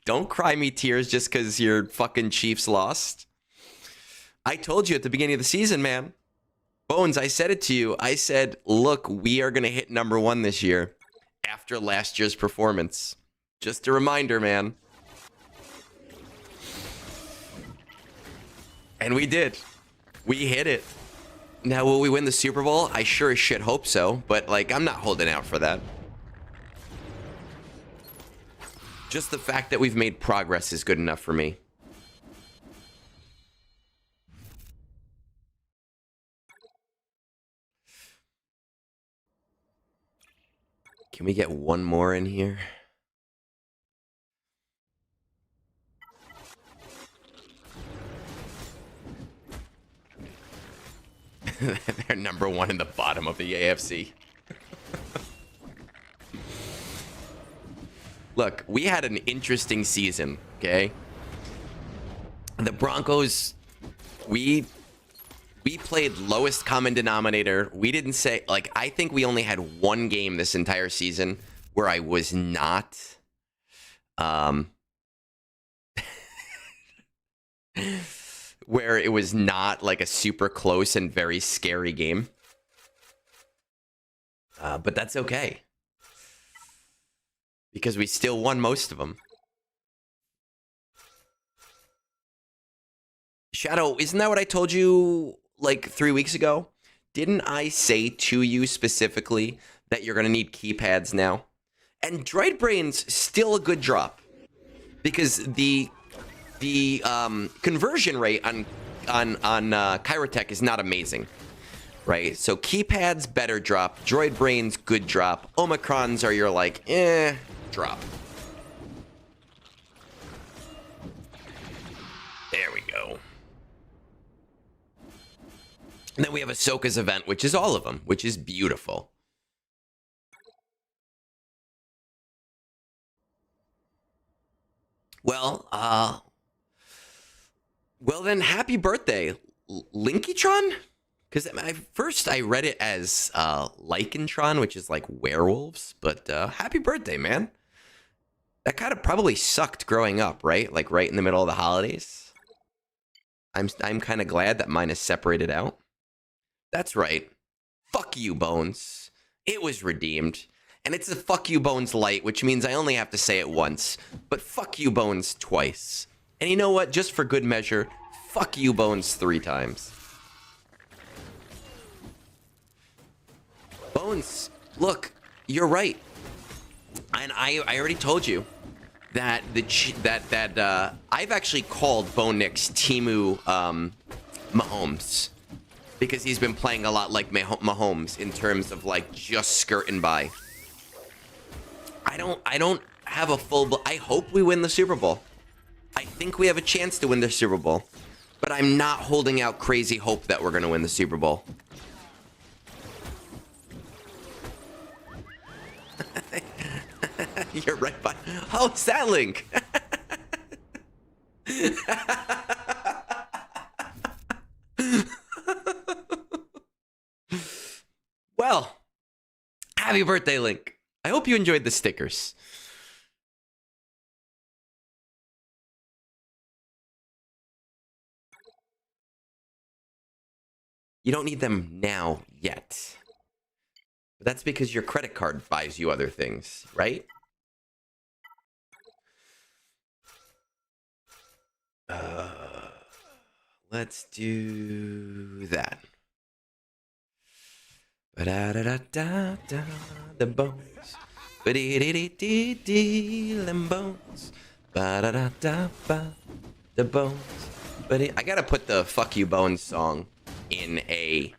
Don't cry me tears just because your fucking Chiefs lost. I told you at the beginning of the season, man. Bones, I said it to you. I said, look, we are going to hit number 1 this year after last year's performance. Just a reminder, man. And we did. We hit it. Now, will we win the Super Bowl? I sure as shit hope so, but, like, I'm not holding out for that. Just the fact that we've made progress is good enough for me. Can we get one more in here? They're number 1 in the bottom of the AFC. Look, we had an interesting season, okay? The Broncos, we played lowest common denominator. We didn't say, like, I think we only had 1 game this entire season where I was not, where it was not like a super close and very scary game. But that's okay, because we still won most of them. Shadow, isn't that what I told you like 3 weeks ago? Didn't I say to you specifically that you're going to need keypads now? And Droid Brain's still a good drop, because the conversion rate on Kyrotech is not amazing, right? So keypads, better drop. Droid Brains, good drop. Omicrons are your like, drop. There we go. And then we have Ahsoka's event, which is all of them, which is beautiful. Well, then happy birthday, Linkytron? Because first I read it as Lycantron, which is like werewolves, but happy birthday, man. That kind of probably sucked growing up, right? Like right in the middle of the holidays. I'm kind of glad that mine is separated out. That's right. Fuck you, Bones. It was redeemed. And it's a fuck you, Bones light, which means I only have to say it once. But fuck you, Bones twice. And you know what? Just for good measure, fuck you, Bones 3 times. Bones, look, you're right. And I already told you that I've actually called Bo Nix Timu Mahomes, because he's been playing a lot like Mahomes in terms of like just skirting by. I don't have a full. I hope we win the Super Bowl. I think we have a chance to win the Super Bowl, but I'm not holding out crazy hope that we're going to win the Super Bowl. You're right by. Oh, it's that link. Well, happy birthday, Link. I hope you enjoyed the stickers. You don't need them now yet. But that's because your credit card buys you other things, right? Let's do that. Ba-da-da-da-da-da, the bones. Ba-dee-dee-dee-dee-dee, them bones. Ba-da-da-da-ba, the bones. I gotta put the "Fuck You Bones" song in a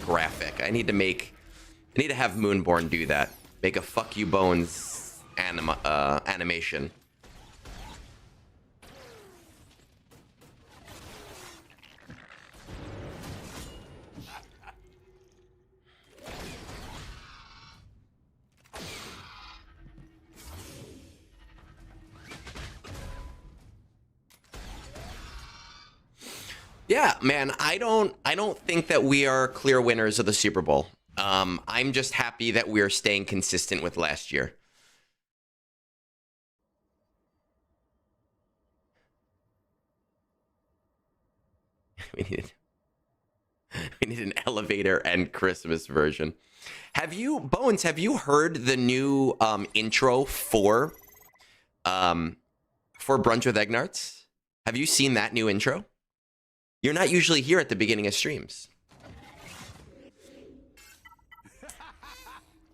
graphic. I need to have Moonborn do that. Make a "Fuck You Bones" animation. Yeah, man, I don't think that we are clear winners of the Super Bowl. I'm just happy that we're staying consistent with last year. We need an elevator and Christmas version. Have you heard the new intro for Brunch with Egnards? Have you seen that new intro? You're not usually here at the beginning of streams.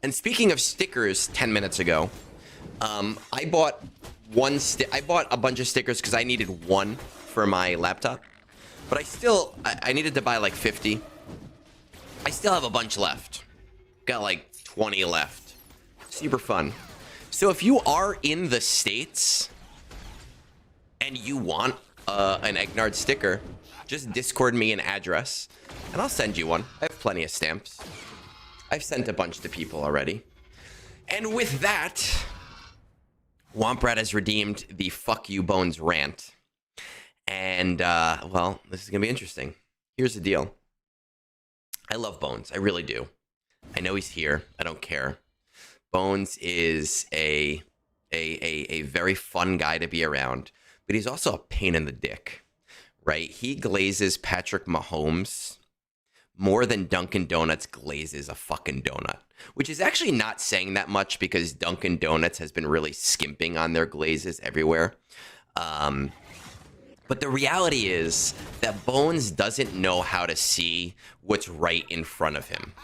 And speaking of stickers, 10 minutes ago, I bought a bunch of stickers because I needed one for my laptop. But I needed to buy like 50. I still have a bunch left. Got like 20 left. Super fun. So if you are in the States and you want an Egnard sticker, just Discord me an address, and I'll send you one. I have plenty of stamps. I've sent a bunch to people already. And with that, Womprat has redeemed the "Fuck You Bones" rant. And, well, this is going to be interesting. Here's the deal. I love Bones. I really do. I know he's here. I don't care. Bones is a very fun guy to be around, but he's also a pain in the dick. Right? He glazes Patrick Mahomes more than Dunkin' Donuts glazes a fucking donut, which is actually not saying that much because Dunkin' Donuts has been really skimping on their glazes everywhere. But the reality is that Bones doesn't know how to see what's right in front of him.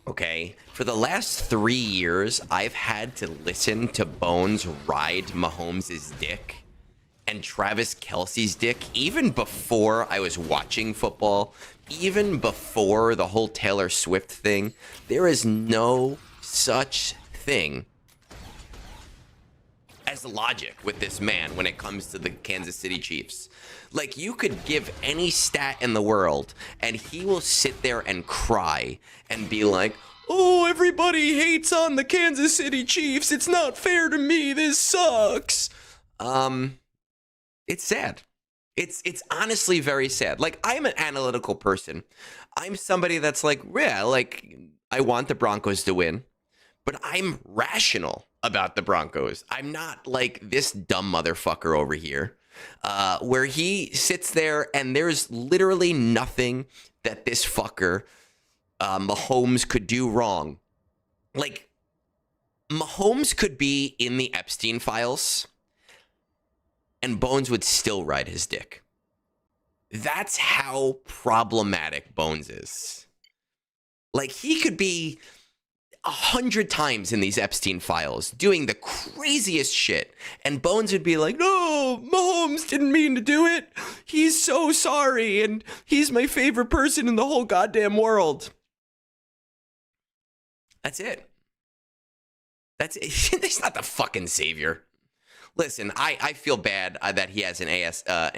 Okay? For the last 3 years, I've had to listen to Bones ride Mahomes' dick and Travis Kelce's dick, even before I was watching football, even before the whole Taylor Swift thing. There is no such thing as logic with this man when it comes to the Kansas City Chiefs. Like, you could give any stat in the world, and he will sit there and cry and be like, "Oh, everybody hates on the Kansas City Chiefs. It's not fair to me. This sucks." It's sad. It's honestly very sad. Like, I'm an analytical person. I'm somebody that's like, yeah, like, I want the Broncos to win, but I'm rational about the Broncos. I'm not like this dumb motherfucker over here, where he sits there and there's literally nothing that this fucker, Mahomes, could do wrong. Like, Mahomes could be in the Epstein files and Bones would still ride his dick. That's how problematic Bones is. Like, he could be 100 times in these Epstein files doing the craziest shit, and Bones would be like, "No, Mahomes didn't mean to do it. He's so sorry, and he's my favorite person in the whole goddamn world." That's it. That's it. He's not the fucking savior. Listen, I feel bad that he has an ASL.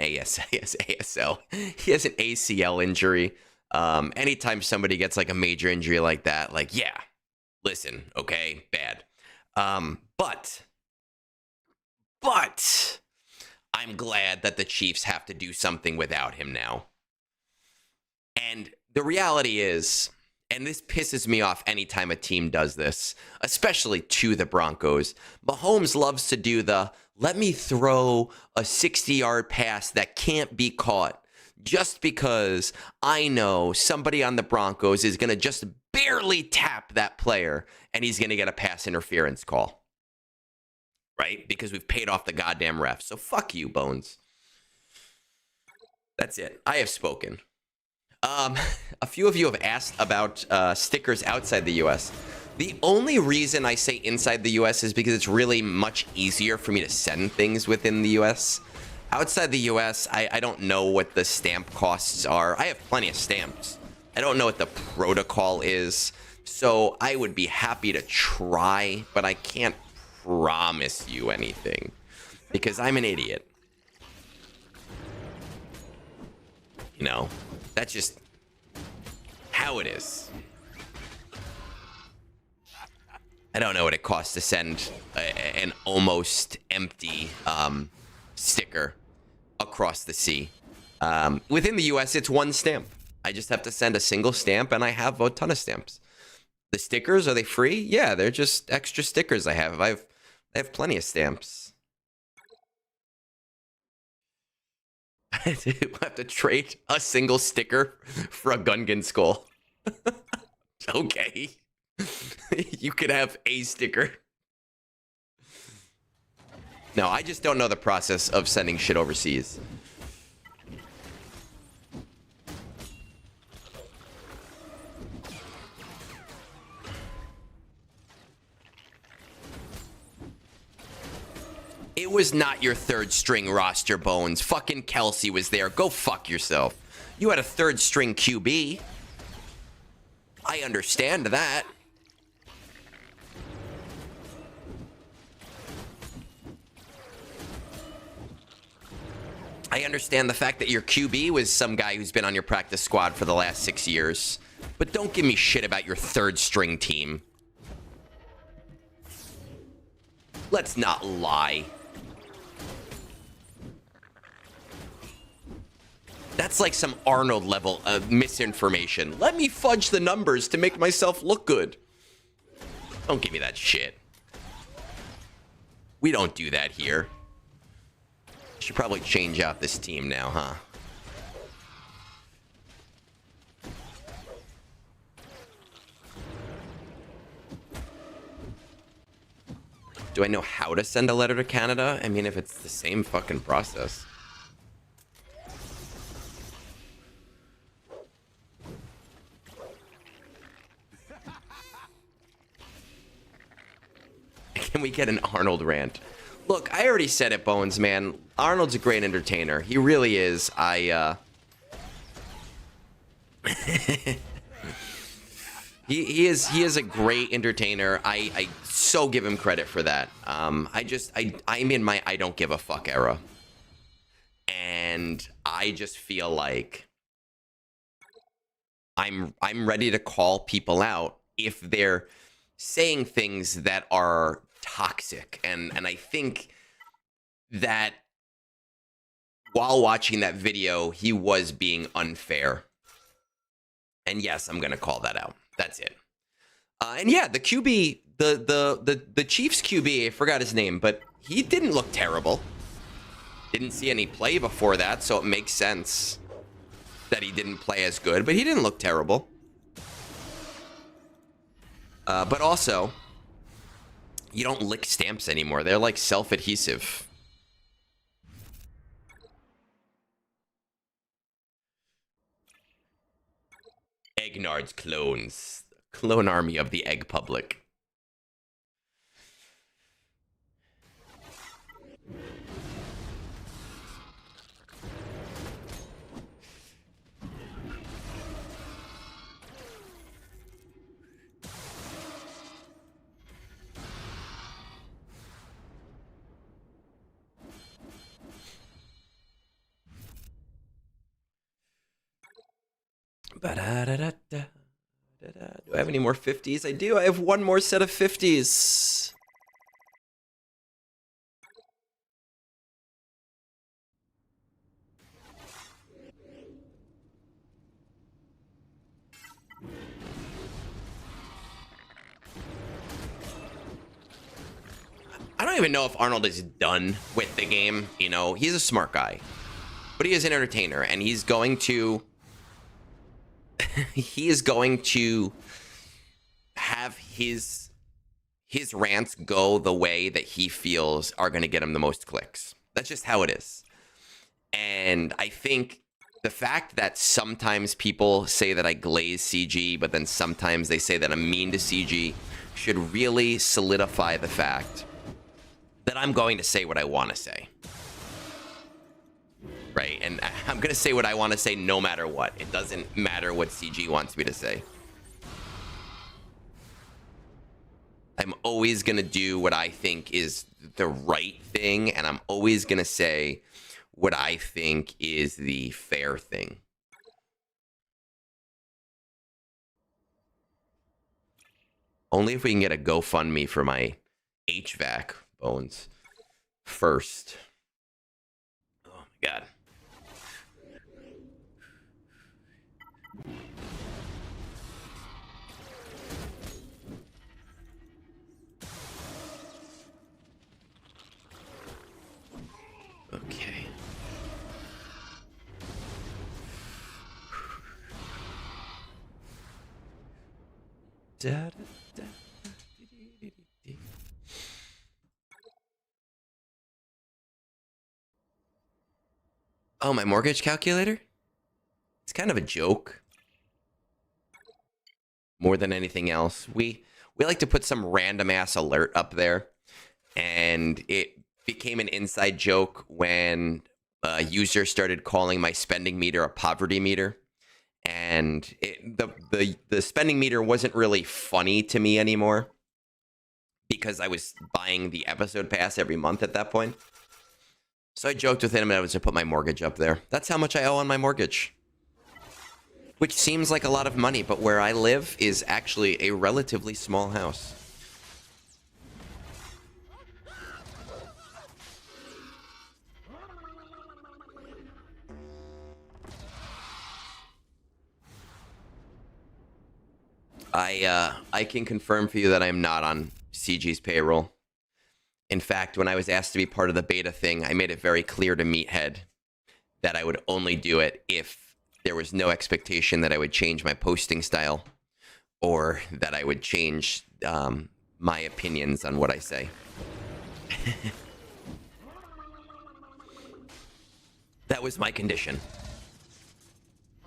He has an ACL injury. Anytime somebody gets like a major injury like that, like, yeah, listen, okay, bad. But I'm glad that the Chiefs have to do something without him now. And the reality is, and this pisses me off anytime a team does this, especially to the Broncos, Mahomes loves to do the, "Let me throw a 60-yard pass that can't be caught just because I know somebody on the Broncos is going to just barely tap that player and he's going to get a pass interference call." Right? Because we've paid off the goddamn refs. So fuck you, Bones. That's it. I have spoken. A few of you have asked about stickers outside the U.S. The only reason I say inside the U.S. is because it's really much easier for me to send things within the U.S. Outside the U.S., I don't know what the stamp costs are. I have plenty of stamps. I don't know what the protocol is. So I would be happy to try, but I can't promise you anything because I'm an idiot. You know, that's just how it is. I don't know what it costs to send an almost empty sticker across the sea. Within the US, it's one stamp. I just have to send a single stamp, and I have a ton of stamps. The stickers, are they free? Yeah, they're just extra stickers I have. I have plenty of stamps. I have to trade a single sticker for a Gungan skull. Okay. You could have a sticker. No, I just don't know the process of sending shit overseas. It was not your third string roster, Bones. Fucking Kelsey was there. Go fuck yourself. You had a third string QB. I understand that. I understand the fact that your QB was some guy who's been on your practice squad for the last 6 years. But don't give me shit about your third string team. Let's not lie. That's like some Arnold level of misinformation. Let me fudge the numbers to make myself look good. Don't give me that shit. We don't do that here. Should probably change out this team now, huh? Do I know how to send a letter to Canada? I mean, if it's the same fucking process. Can we get an Arnold rant? Look, I already said it, Bones, man. Arnold's a great entertainer. He really is. He is a great entertainer. I so give him credit for that. I'm in my I don't give a fuck era. And I just feel like I'm ready to call people out if they're saying things that are toxic. And I think that while watching that video, he was being unfair. And yes, I'm going to call that out. That's it. And yeah, the QB, the Chiefs QB, I forgot his name, but he didn't look terrible. Didn't see any play before that, so it makes sense that he didn't play as good, but he didn't look terrible. But also, you don't lick stamps anymore. They're like self-adhesive. Egnards clones. Clone army of the Egg Public. Ba-da-da-da-da. Do I have any more 50s? I do. I have one more set of 50s. I don't even know if Arnold is done with the game. You know, he's a smart guy, but he is an entertainer, and he's going to he is going to have his rants go the way that he feels are going to get him the most clicks. That's just how it is. And I think the fact that sometimes people say that I glaze CG, but then sometimes they say that I'm mean to CG, should really solidify the fact that I'm going to say what I want to say. Right? And I'm going to say what I want to say no matter what. It doesn't matter what CG wants me to say. I'm always going to do what I think is the right thing, and I'm always going to say what I think is the fair thing. Only if we can get a GoFundMe for my HVAC bones first. Oh my god. Okay. Oh, my mortgage calculator? It's kind of a joke. More than anything else. We like to put some random ass alert up there. And it became an inside joke when a user started calling my spending meter a poverty meter. And the spending meter wasn't really funny to me anymore because I was buying the episode pass every month at that point. So I joked with him and I was to put my mortgage up there. That's how much I owe on my mortgage. Which seems like a lot of money, but where I live is actually a relatively small house. I can confirm for you that I am not on CG's payroll. In fact, when I was asked to be part of the beta thing, I made it very clear to Meathead that I would only do it if there was no expectation that I would change my posting style or that I would change my opinions on what I say. That was my condition.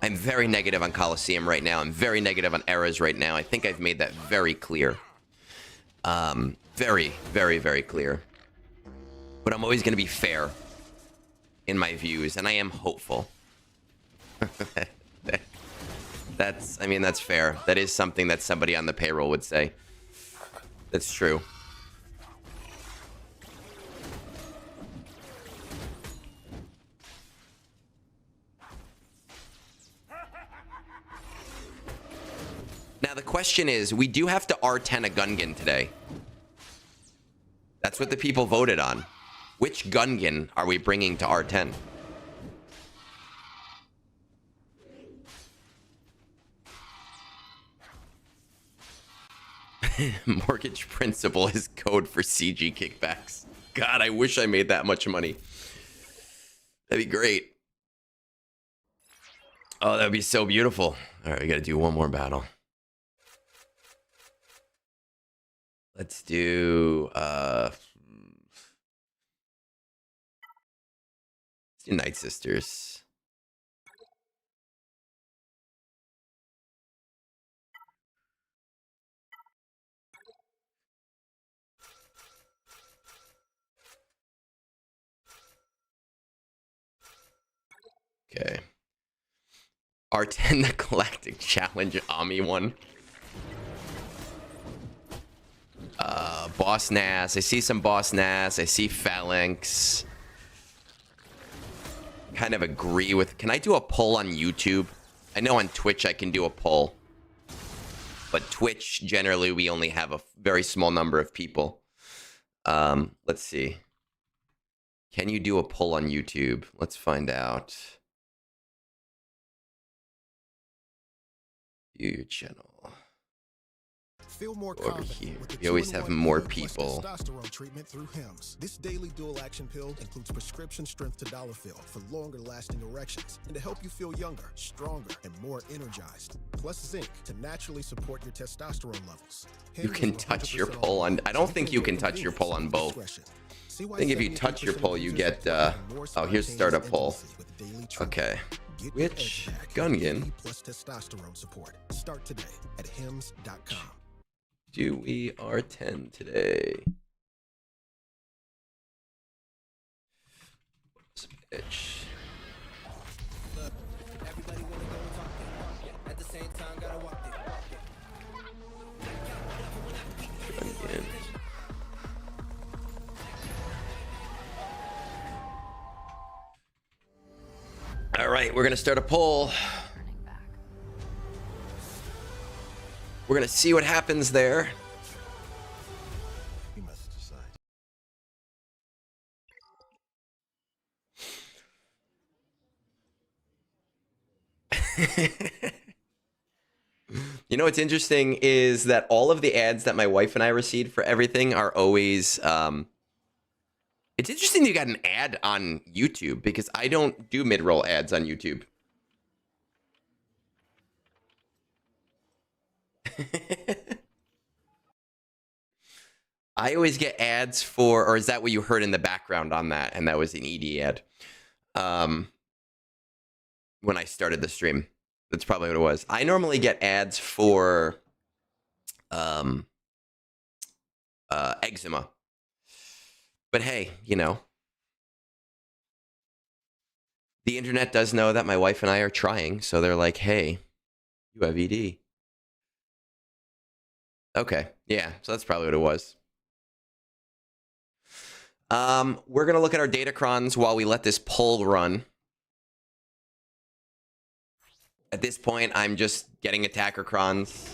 I'm very negative on Coliseum right now. I'm very negative on Eras right now. I think I've made that very clear. Very, very, very clear. But I'm always going to be fair in my views, and I am hopeful. I mean, that's fair. That is something that somebody on the payroll would say. That's true. Now, the question is, we do have to R10 a Gungan today. That's what the people voted on. Which Gungan are we bringing to R10? Mortgage principal is code for CG kickbacks. God, I wish I made that much money. That'd be great. Oh, that'd be so beautiful. All right, we gotta do one more battle. Let's do Night Sisters. Okay. R10 the Galactic Challenge Ami one. Boss Nass. I see some Boss Nass. I see Phalanx. Kind of agree with... Can I do a poll on YouTube? I know on Twitch I can do a poll. But Twitch, generally, we only have a very small number of people. Let's see. Can you do a poll on YouTube? Let's find out. View your channel. Feel more Over confident here. with the We always have 2-in-1 more Plus people. Testosterone treatment through Hims. This daily dual action pill includes prescription strength to dollar fill for longer lasting erections and to help you feel younger, stronger, and more energized. Plus zinc to naturally support your testosterone levels. You Hims can is touch your 100% poll on... organic, I don't so think you can enjoy touch your poll on convenience both. with discretion. See why I think if you touch your 73% poll, you users get... report having more oh, here's start a spontaneous poll. intimacy with daily treatment. Okay. Get Which your edge back Gungan? with plus testosterone support. Start today at hims.com. Do we R10 today? Bitch. Everybody wanna go and talk it. At the same time, gotta walk it. Gungan. All right, we're gonna start a poll. We're gonna see what happens there. We must decide. You know what's interesting is that all of the ads that my wife and I received for everything are always it's interesting you got an ad on YouTube because I don't do mid-roll ads on YouTube. I always get ads for, or is that what you heard in the background on that? And that was an ED ad. When I started the stream. That's probably what it was. I normally get ads for eczema. But hey, you know, the internet does know that my wife and I are trying, so they're like, hey, you have ED. Okay, yeah, so that's probably what it was. We're going to look at our datacrons while we let this poll run. At this point, I'm just getting attacker crons.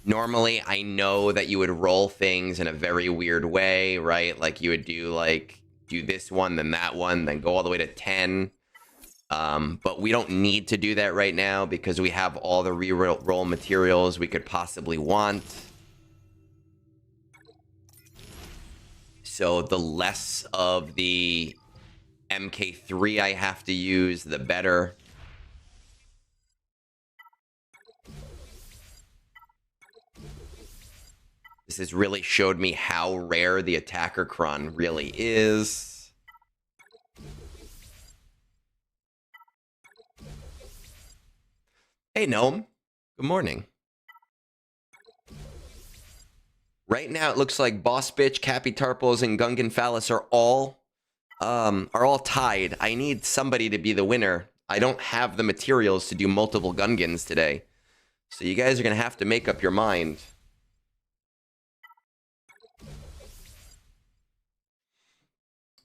Normally, I know that you would roll things in a very weird way, right? Like you would do this one, then that one, then go all the way to 10. But we don't need to do that right now because we have all the re-roll materials we could possibly want. So the less of the MK3 I have to use, the better. This has really showed me how rare the attacker cron really is. Hey, Gnome. Good morning. Right now, it looks like Boss Bitch, Cappy Tarples, and Gungan Phallus are all tied. I need somebody to be the winner. I don't have the materials to do multiple Gungans today. So you guys are going to have to make up your mind.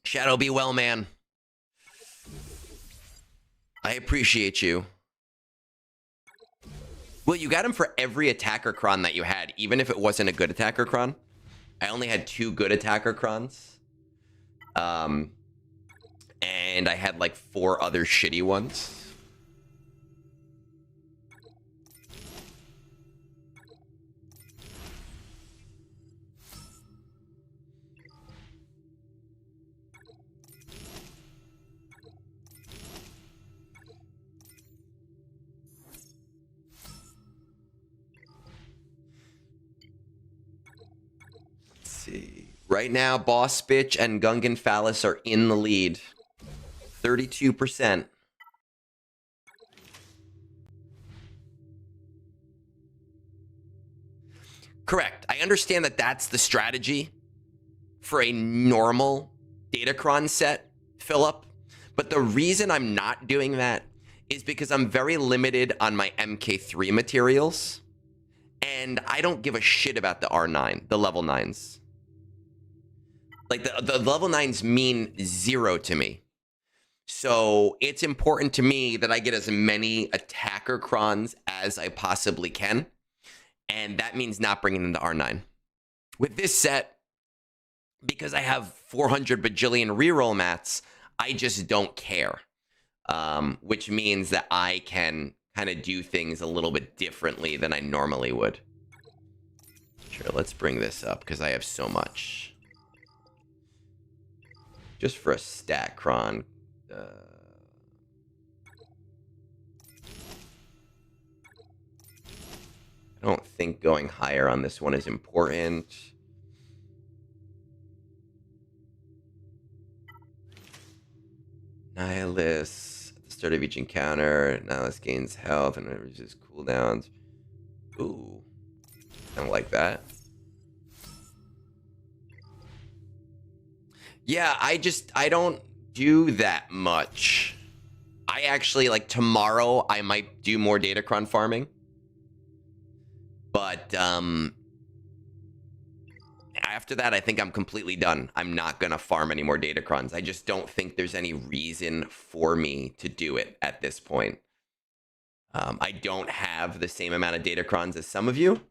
Shadow, be well, man. I appreciate you. Well, you got him for every attacker cron that you had, even if it wasn't a good attacker cron. I only had 2 good attacker crons. And I had like 4 other shitty ones. See. Right now, Boss Bitch and Gungan Phallus are in the lead. 32%. Correct. I understand that that's the strategy for a normal Datacron set, Philip. But the reason I'm not doing that is because I'm very limited on my MK3 materials. And I don't give a shit about the R9, the level 9s. Like, the level 9s mean 0 to me. So it's important to me that I get as many attacker crons as I possibly can. And that means not bringing in the R9. With this set, because I have 400 bajillion reroll mats, I just don't care. Which means that I can kind of do things a little bit differently than I normally would. Sure, let's bring this up because I have so much. Just for a stat cron. I don't think going higher on this one is important. Nihilus. At the start of each encounter, Nihilus gains health and reduces cooldowns. Ooh. I don't like that. Yeah, I don't do that much. I actually, like, tomorrow, I might do more Datacron farming. But, after that, I think I'm completely done. I'm not going to farm any more Datacrons. I just don't think there's any reason for me to do it at this point. I don't have the same amount of Datacrons as some of you.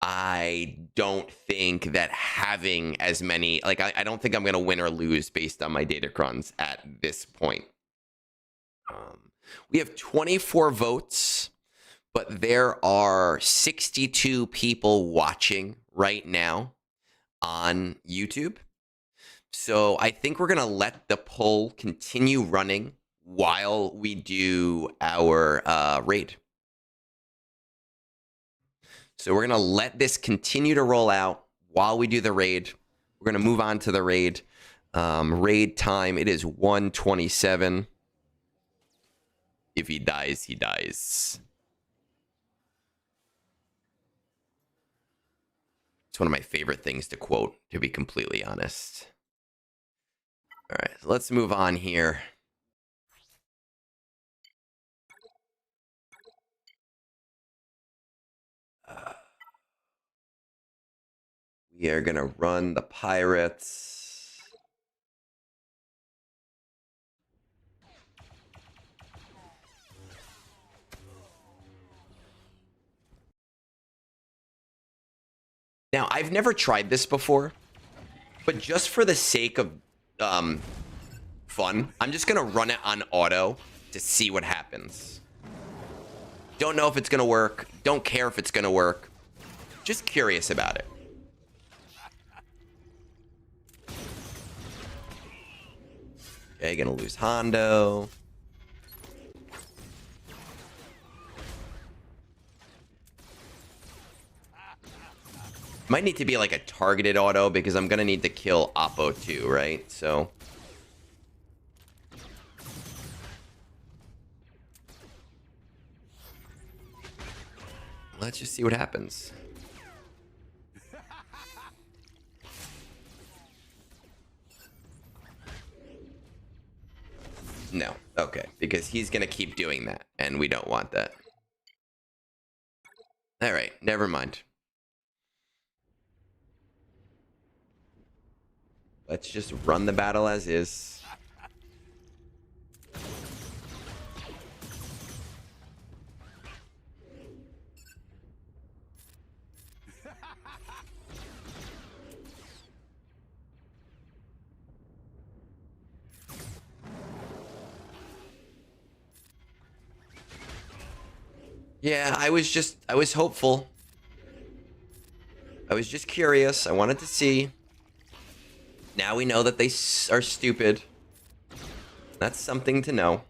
I don't think that having as many, like, I don't think I'm going to win or lose based on my Datacrons at this point. We have 24 votes, but there are 62 people watching right now on YouTube. So I think we're going to let the poll continue running while we do our raid. So we're going to let this continue to roll out while we do the raid. We're going to move on to the raid. Raid time, it is 1:27. If he dies, he dies. It's one of my favorite things to quote, to be completely honest. All right, so let's move on here. We are going to run the pirates. Now, I've never tried this before, but just for the sake of fun, I'm just going to run it on auto to see what happens. Don't know if it's going to work. Don't care if it's going to work. Just curious about it. Okay, going to lose Hondo. Might need to be like a targeted auto because I'm going to need to kill Oppo too, right? So let's just see what happens. No. Okay, because he's going to keep doing that and we don't want that. All right, never mind. Let's just run the battle as is. Yeah, I was hopeful. I was just curious. I wanted to see. Now we know that they are stupid. That's something to know.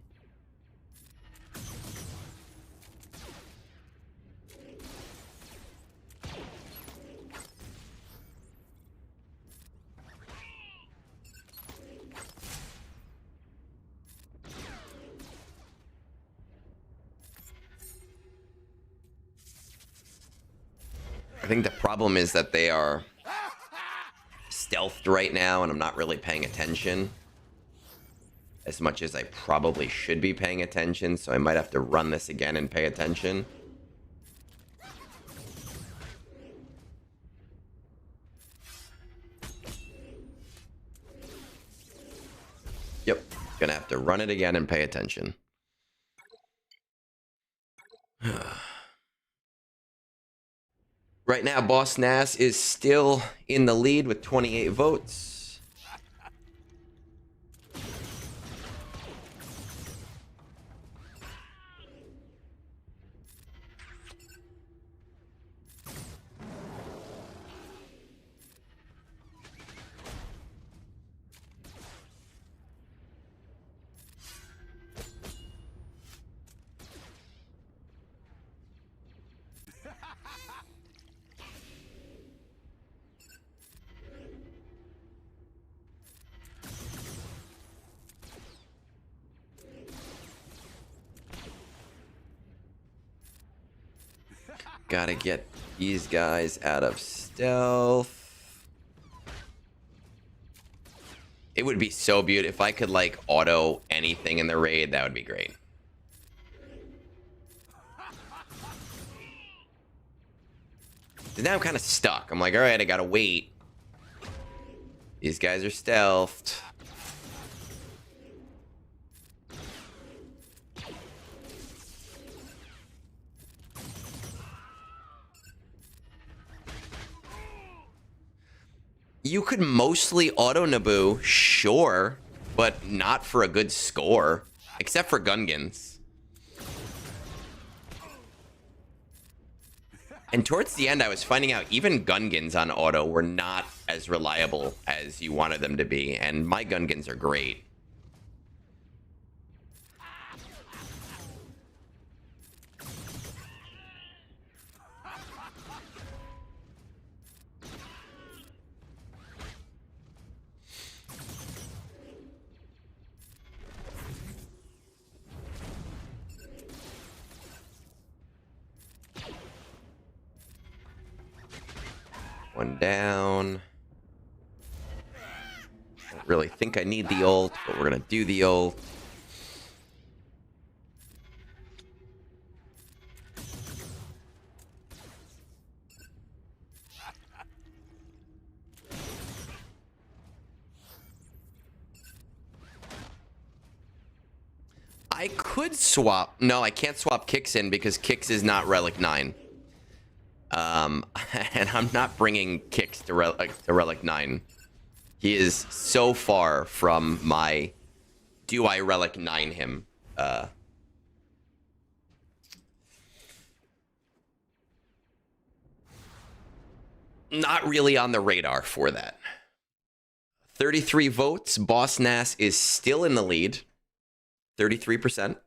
I think the problem is that they are stealthed right now, and I'm not really paying attention as much as I probably should be paying attention, so I might have to run this again and pay attention. Yep, gonna have to run it again and pay attention. Right now, Boss Nass is still in the lead with 28 votes. Gotta get these guys out of stealth. It would be so beautiful if I could like auto anything in the raid. That would be great. Now I'm kind of stuck. I'm like, all right, I gotta wait. These guys are stealthed. You could mostly auto Naboo, sure, but not for a good score, except for Gungans. And towards the end, I was finding out even Gungans on auto were not as reliable as you wanted them to be, and my Gungans are great. One down. Don't really think I need the ult, but we're gonna do the ult. I could swap. No, I can't swap Kix in because Kix is not Relic 9. And I'm not bringing Kix to Relic 9. He is so far from my do I Relic 9 him. Not really on the radar for that. 33 votes. Boss Nass is still in the lead. 33%.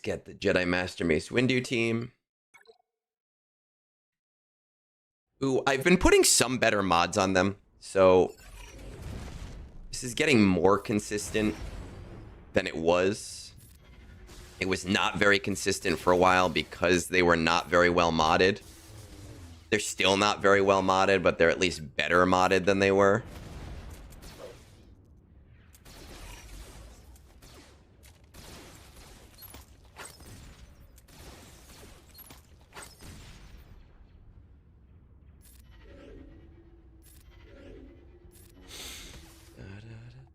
Get the Jedi Master Mace Windu team. Ooh, I've been putting some better mods on them, so this is getting more consistent than it was. It was not very consistent for a while because they were not very well modded. They're still not very well modded, but they're at least better modded than they were.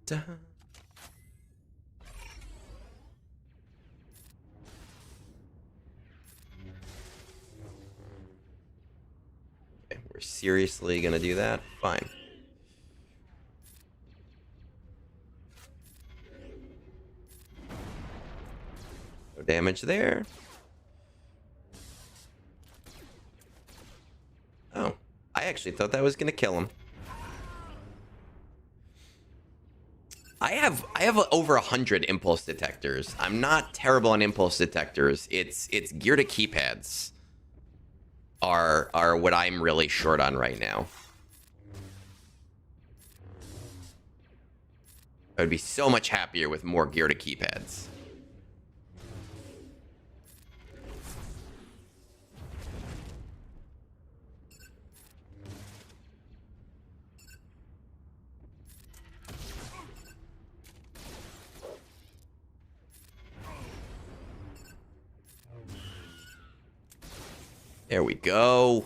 Okay, we're seriously gonna do that? Fine. No damage there. Oh, I actually thought that was gonna kill him. I have over 100 impulse detectors. I'm not terrible on impulse detectors. It's gear to keypads are what I'm really short on right now. I would be so much happier with more gear to keypads. There we go.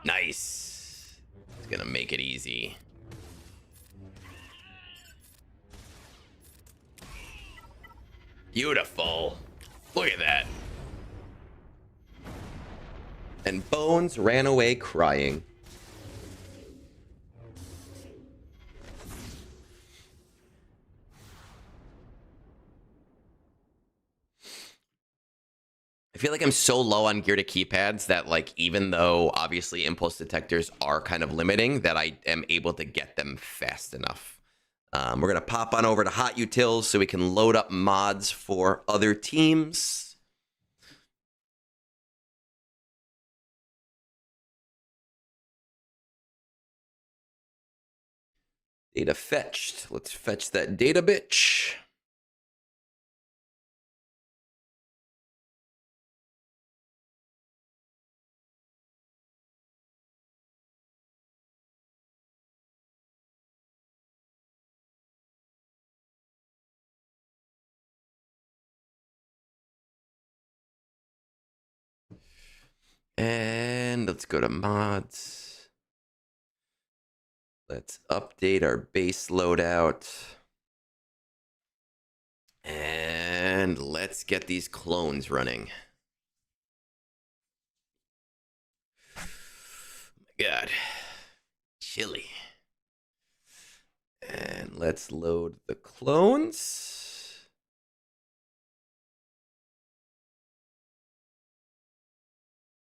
Nice. It's gonna make it easy. Beautiful. Look at that. And Bones ran away crying. I feel like I'm so low on gear to keypads that, like, even though obviously impulse detectors are kind of limiting, that I am able to get them fast enough. We're going to pop on over to Hot Utils so we can load up mods for other teams. Data fetched. Let's fetch that data, bitch. And let's go to mods. Let's update our base loadout. And let's get these clones running. Oh my God. Chilly. And let's load the clones.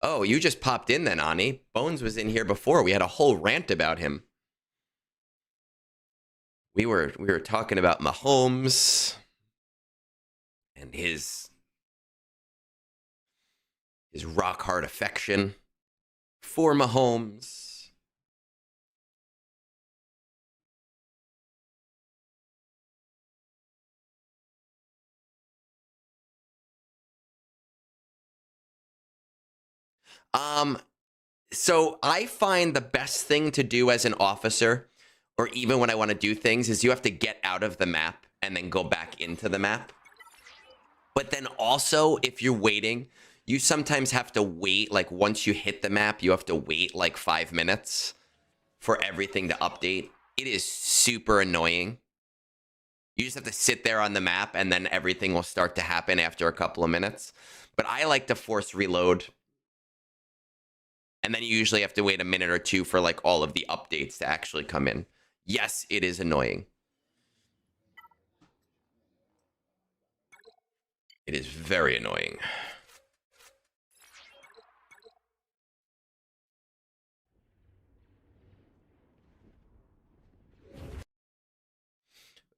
Oh, you just popped in then, Ani. Bones was in here before. We had a whole rant about him. We were talking about Mahomes and his rock hard affection for Mahomes. So I find the best thing to do as an officer, or even when I want to do things, is you have to get out of the map and then go back into the map. But then also, if you're waiting, you sometimes have to wait, like once you hit the map, you have to wait like 5 minutes for everything to update. It is super annoying. You just have to sit there on the map and then everything will start to happen after a couple of minutes. But I like to force reload. And then you usually have to wait a minute or two for like all of the updates to actually come in. Yes, it is annoying. It is very annoying.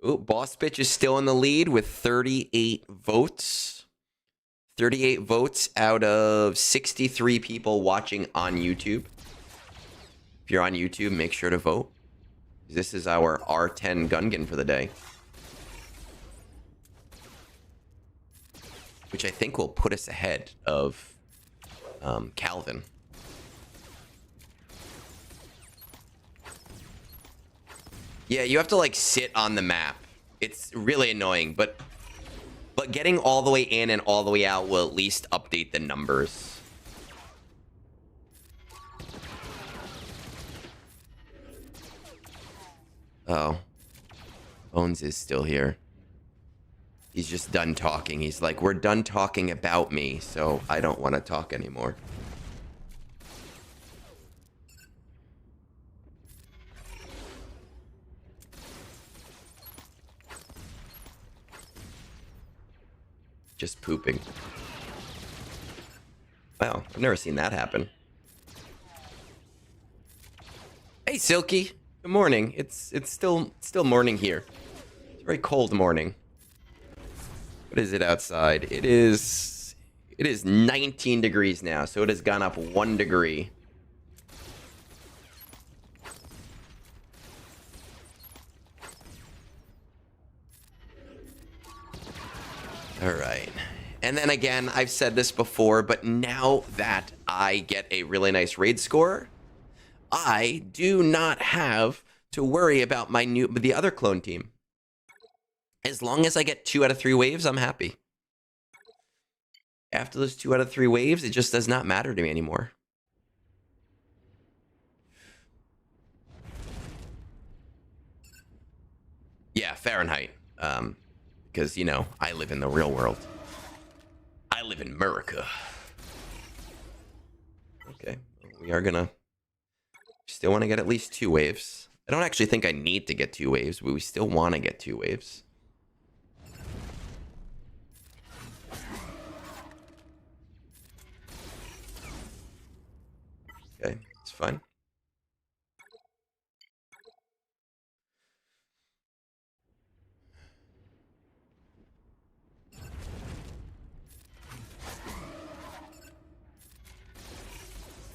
Ooh, Boss Bitch is still in the lead with 38 votes. 38 votes out of 63 people watching on YouTube. If you're on YouTube, make sure to vote. This is our R10 Gungan for the day. Which I think will put us ahead of Calvin. Yeah, you have to like sit on the map. It's really annoying, but getting all the way in and all the way out will at least update the numbers. Oh. Bones is still here. He's just done talking. He's like, we're done talking about me, so I don't want to talk anymore. Just pooping. Wow, I've never seen that happen. Hey, Silky. Good morning. It's still morning here. It's a very cold morning. What is it outside? It is 19 degrees now, so it has gone up 1 degree. All right. And then again, I've said this before, but now that I get a really nice raid score, I do not have to worry about the other clone team. As long as I get 2 out of 3 waves, I'm happy. After those 2 out of 3 waves, it just does not matter to me anymore. Yeah, Fahrenheit. Because, you know, I live in the real world. I live in America. Okay, we are gonna... Still want to get at least 2 waves. I don't actually think I need to get 2 waves, but we still want to get 2 waves. Okay, it's fine.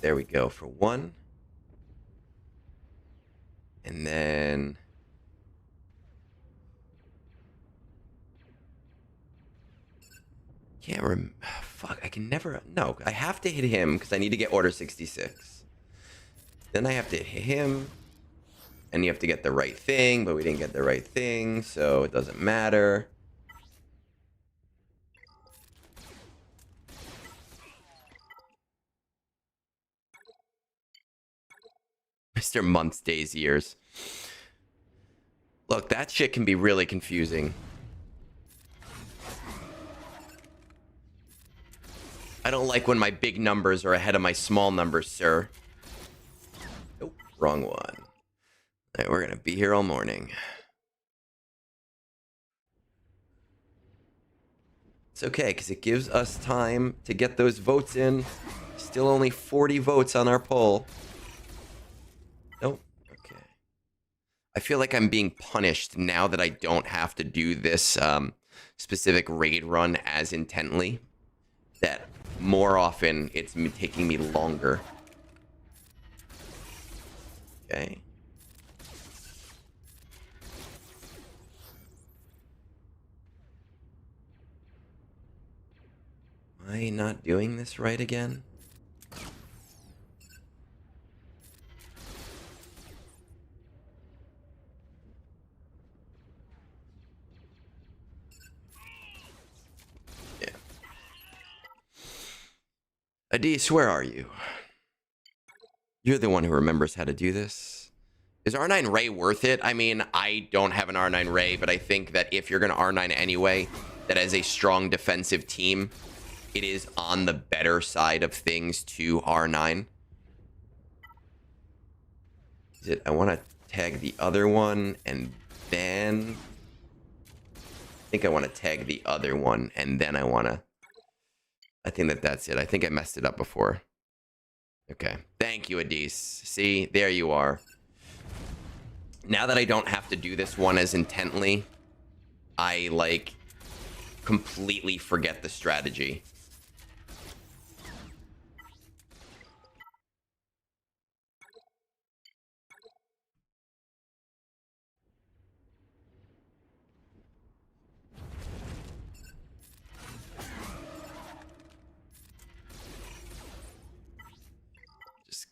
There we go for 1. And then... Can't fuck, I can never... No, I have to hit him because I need to get Order 66. Then I have to hit him. And you have to get the right thing, but we didn't get the right thing, so it doesn't matter. Mr. Months, Days, Years. Look, that shit can be really confusing. I don't like when my big numbers are ahead of my small numbers, sir. Nope, wrong one. All right, we're gonna be here all morning. It's okay, because it gives us time to get those votes in. Still only 40 votes on our poll. Nope. Okay. I feel like I'm being punished now that I don't have to do this specific raid run as intently. That more often it's taking me longer. Okay. Am I not doing this right again? Yeah. Adis, where are you? You're the one who remembers how to do this. Is R9 Ray worth it? I mean, I don't have an R9 Ray, but I think that if you're going to R9 anyway, that as a strong defensive team, it is on the better side of things to R9. Is it? I want to tag the other one, and then... I think I want to tag the other one, and then I want to... I think that's it. I think I messed it up before. Okay. Thank you, Adis. See? There you are. Now that I don't have to do this one as intently, I, like, completely forget the strategy. Just...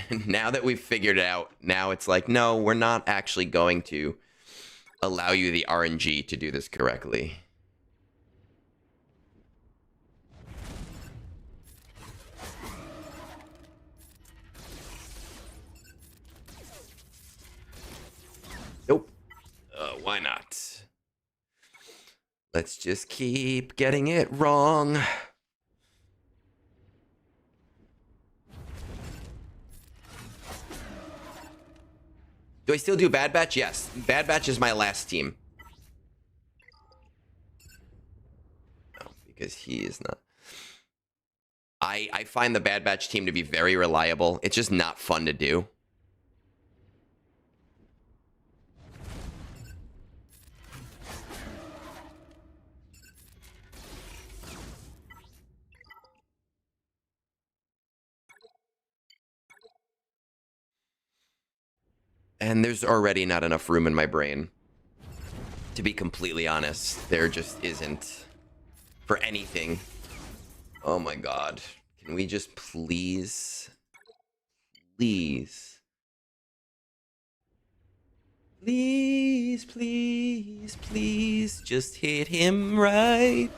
And now that we've figured it out, now it's like, no, we're not actually going to allow you the RNG to do this correctly. Nope. Why not? Let's just keep getting it wrong. Do I still do Bad Batch? Yes. Bad Batch is my last team. No, because he is not. I find the Bad Batch team to be very reliable. It's just not fun to do. And there's already not enough room in my brain. To be completely honest, there just isn't. For anything. Oh my god. Can we just please... Please... Please, please, please, just hit him right.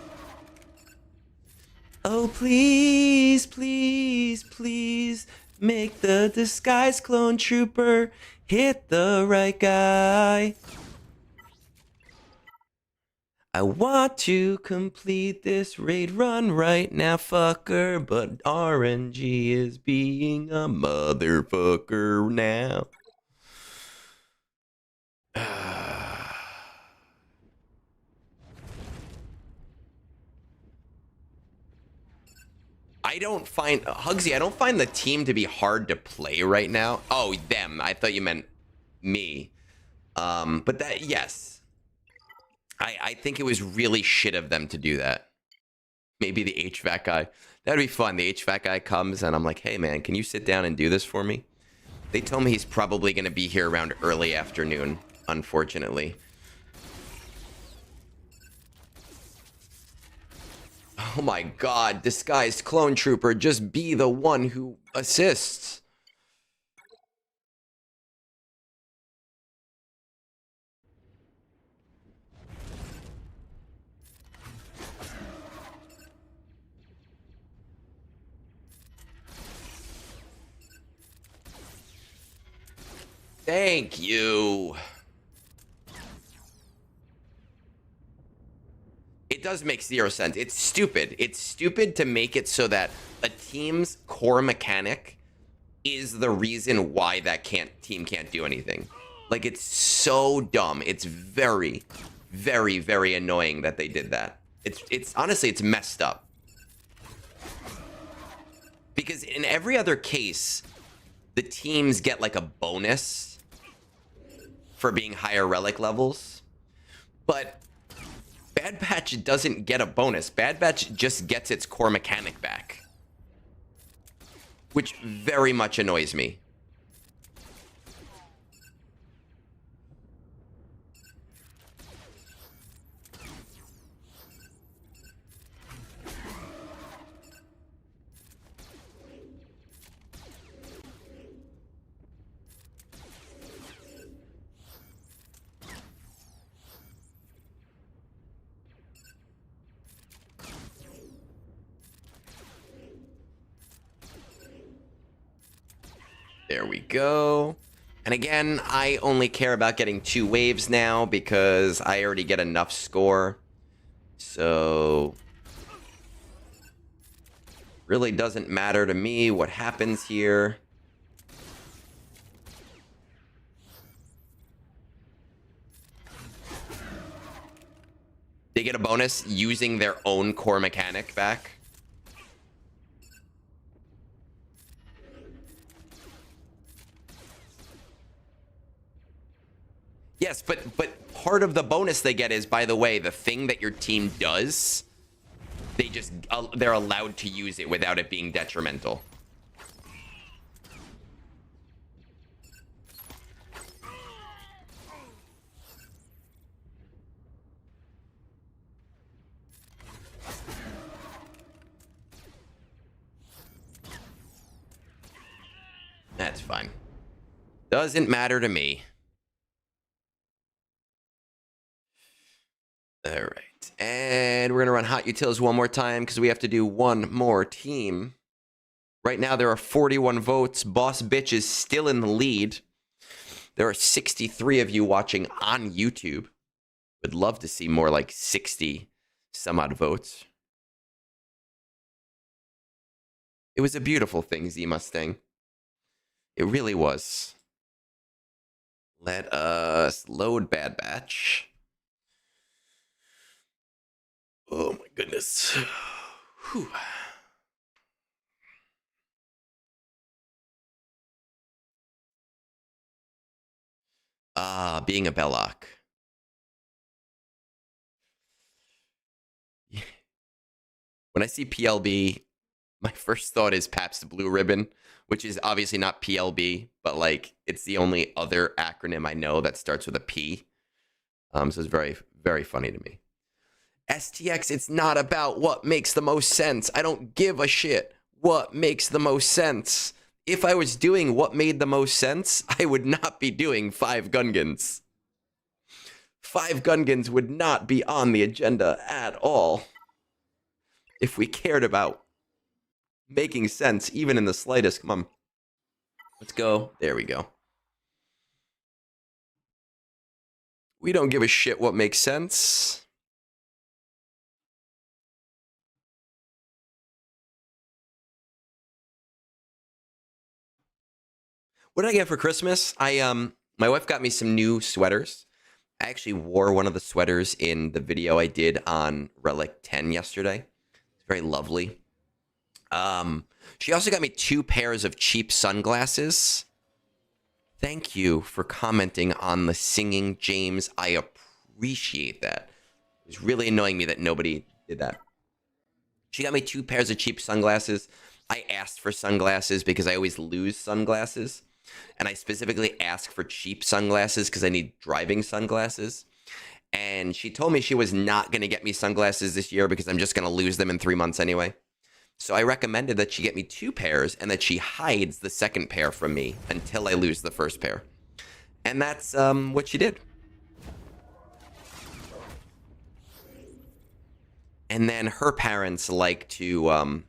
Oh, please, please, please, make the disguise clone trooper hit the right guy. I want to complete this raid run right now, fucker, but RNG is being a motherfucker now. I don't find Hugsy. I don't find the team to be hard to play right now. Oh, them. I thought you meant me. But that, yes. I think it was really shit of them to do that. Maybe the HVAC guy. That'd be fun. The HVAC guy comes and I'm like, hey man, can you sit down and do this for me? They told me he's probably going to be here around early afternoon, unfortunately. Oh my god, disguised clone trooper, just be the one who assists. Thank you. It does make zero sense. It's stupid. It's stupid to make it so that a team's core mechanic is the reason why that team can't do anything. Like, it's so dumb. It's very, very, very annoying that they did that. It's honestly, it's messed up. Because in every other case, the teams get like a bonus for being higher relic levels. But Bad Batch doesn't get a bonus. Bad Batch just gets its core mechanic back. Which very much annoys me. There we go. And again, I only care about getting 2 waves now because I already get enough score. So really doesn't matter to me what happens here. They get a bonus using their own core mechanic back. Yes, but part of the bonus they get is, by the way, the thing that your team does, they're allowed to use it without it being detrimental. That's fine. Doesn't matter to me. All right, and we're gonna run Hot Utils one more time because we have to do one more team. Right now there are 41 votes. Boss Bitch is still in the lead. There are 63 of you watching on YouTube. Would love to see more like 60 some odd votes. It was a beautiful thing, Z Mustang. It really was. Let us load Bad Batch. Oh my goodness. Whew. Being a Belloc. When I see PLB, my first thought is Pabst Blue Ribbon, which is obviously not PLB, but like it's the only other acronym I know that starts with a P. So it's very, very funny to me. STX, it's not about what makes the most sense. I don't give a shit what makes the most sense. If I was doing what made the most sense, I would not be doing 5 Gungans. 5 Gungans would not be on the agenda at all. If we cared about making sense, even in the slightest. Come on. Let's go. There we go. We don't give a shit what makes sense. What did I get for Christmas? My wife got me some new sweaters. I actually wore one of the sweaters in the video I did on Relic 10 yesterday. It's very lovely. She also got me 2 pairs of cheap sunglasses. Thank you for commenting on the singing, James. I appreciate that. It was really annoying me that nobody did that. She got me 2 pairs of cheap sunglasses. I asked for sunglasses because I always lose sunglasses. And I specifically asked for cheap sunglasses because I need driving sunglasses. And she told me she was not going to get me sunglasses this year because I'm just going to lose them in 3 months anyway. So I recommended that she get me 2 pairs and that she hides the second pair from me until I lose the first pair. And that's what she did. And then her parents like to...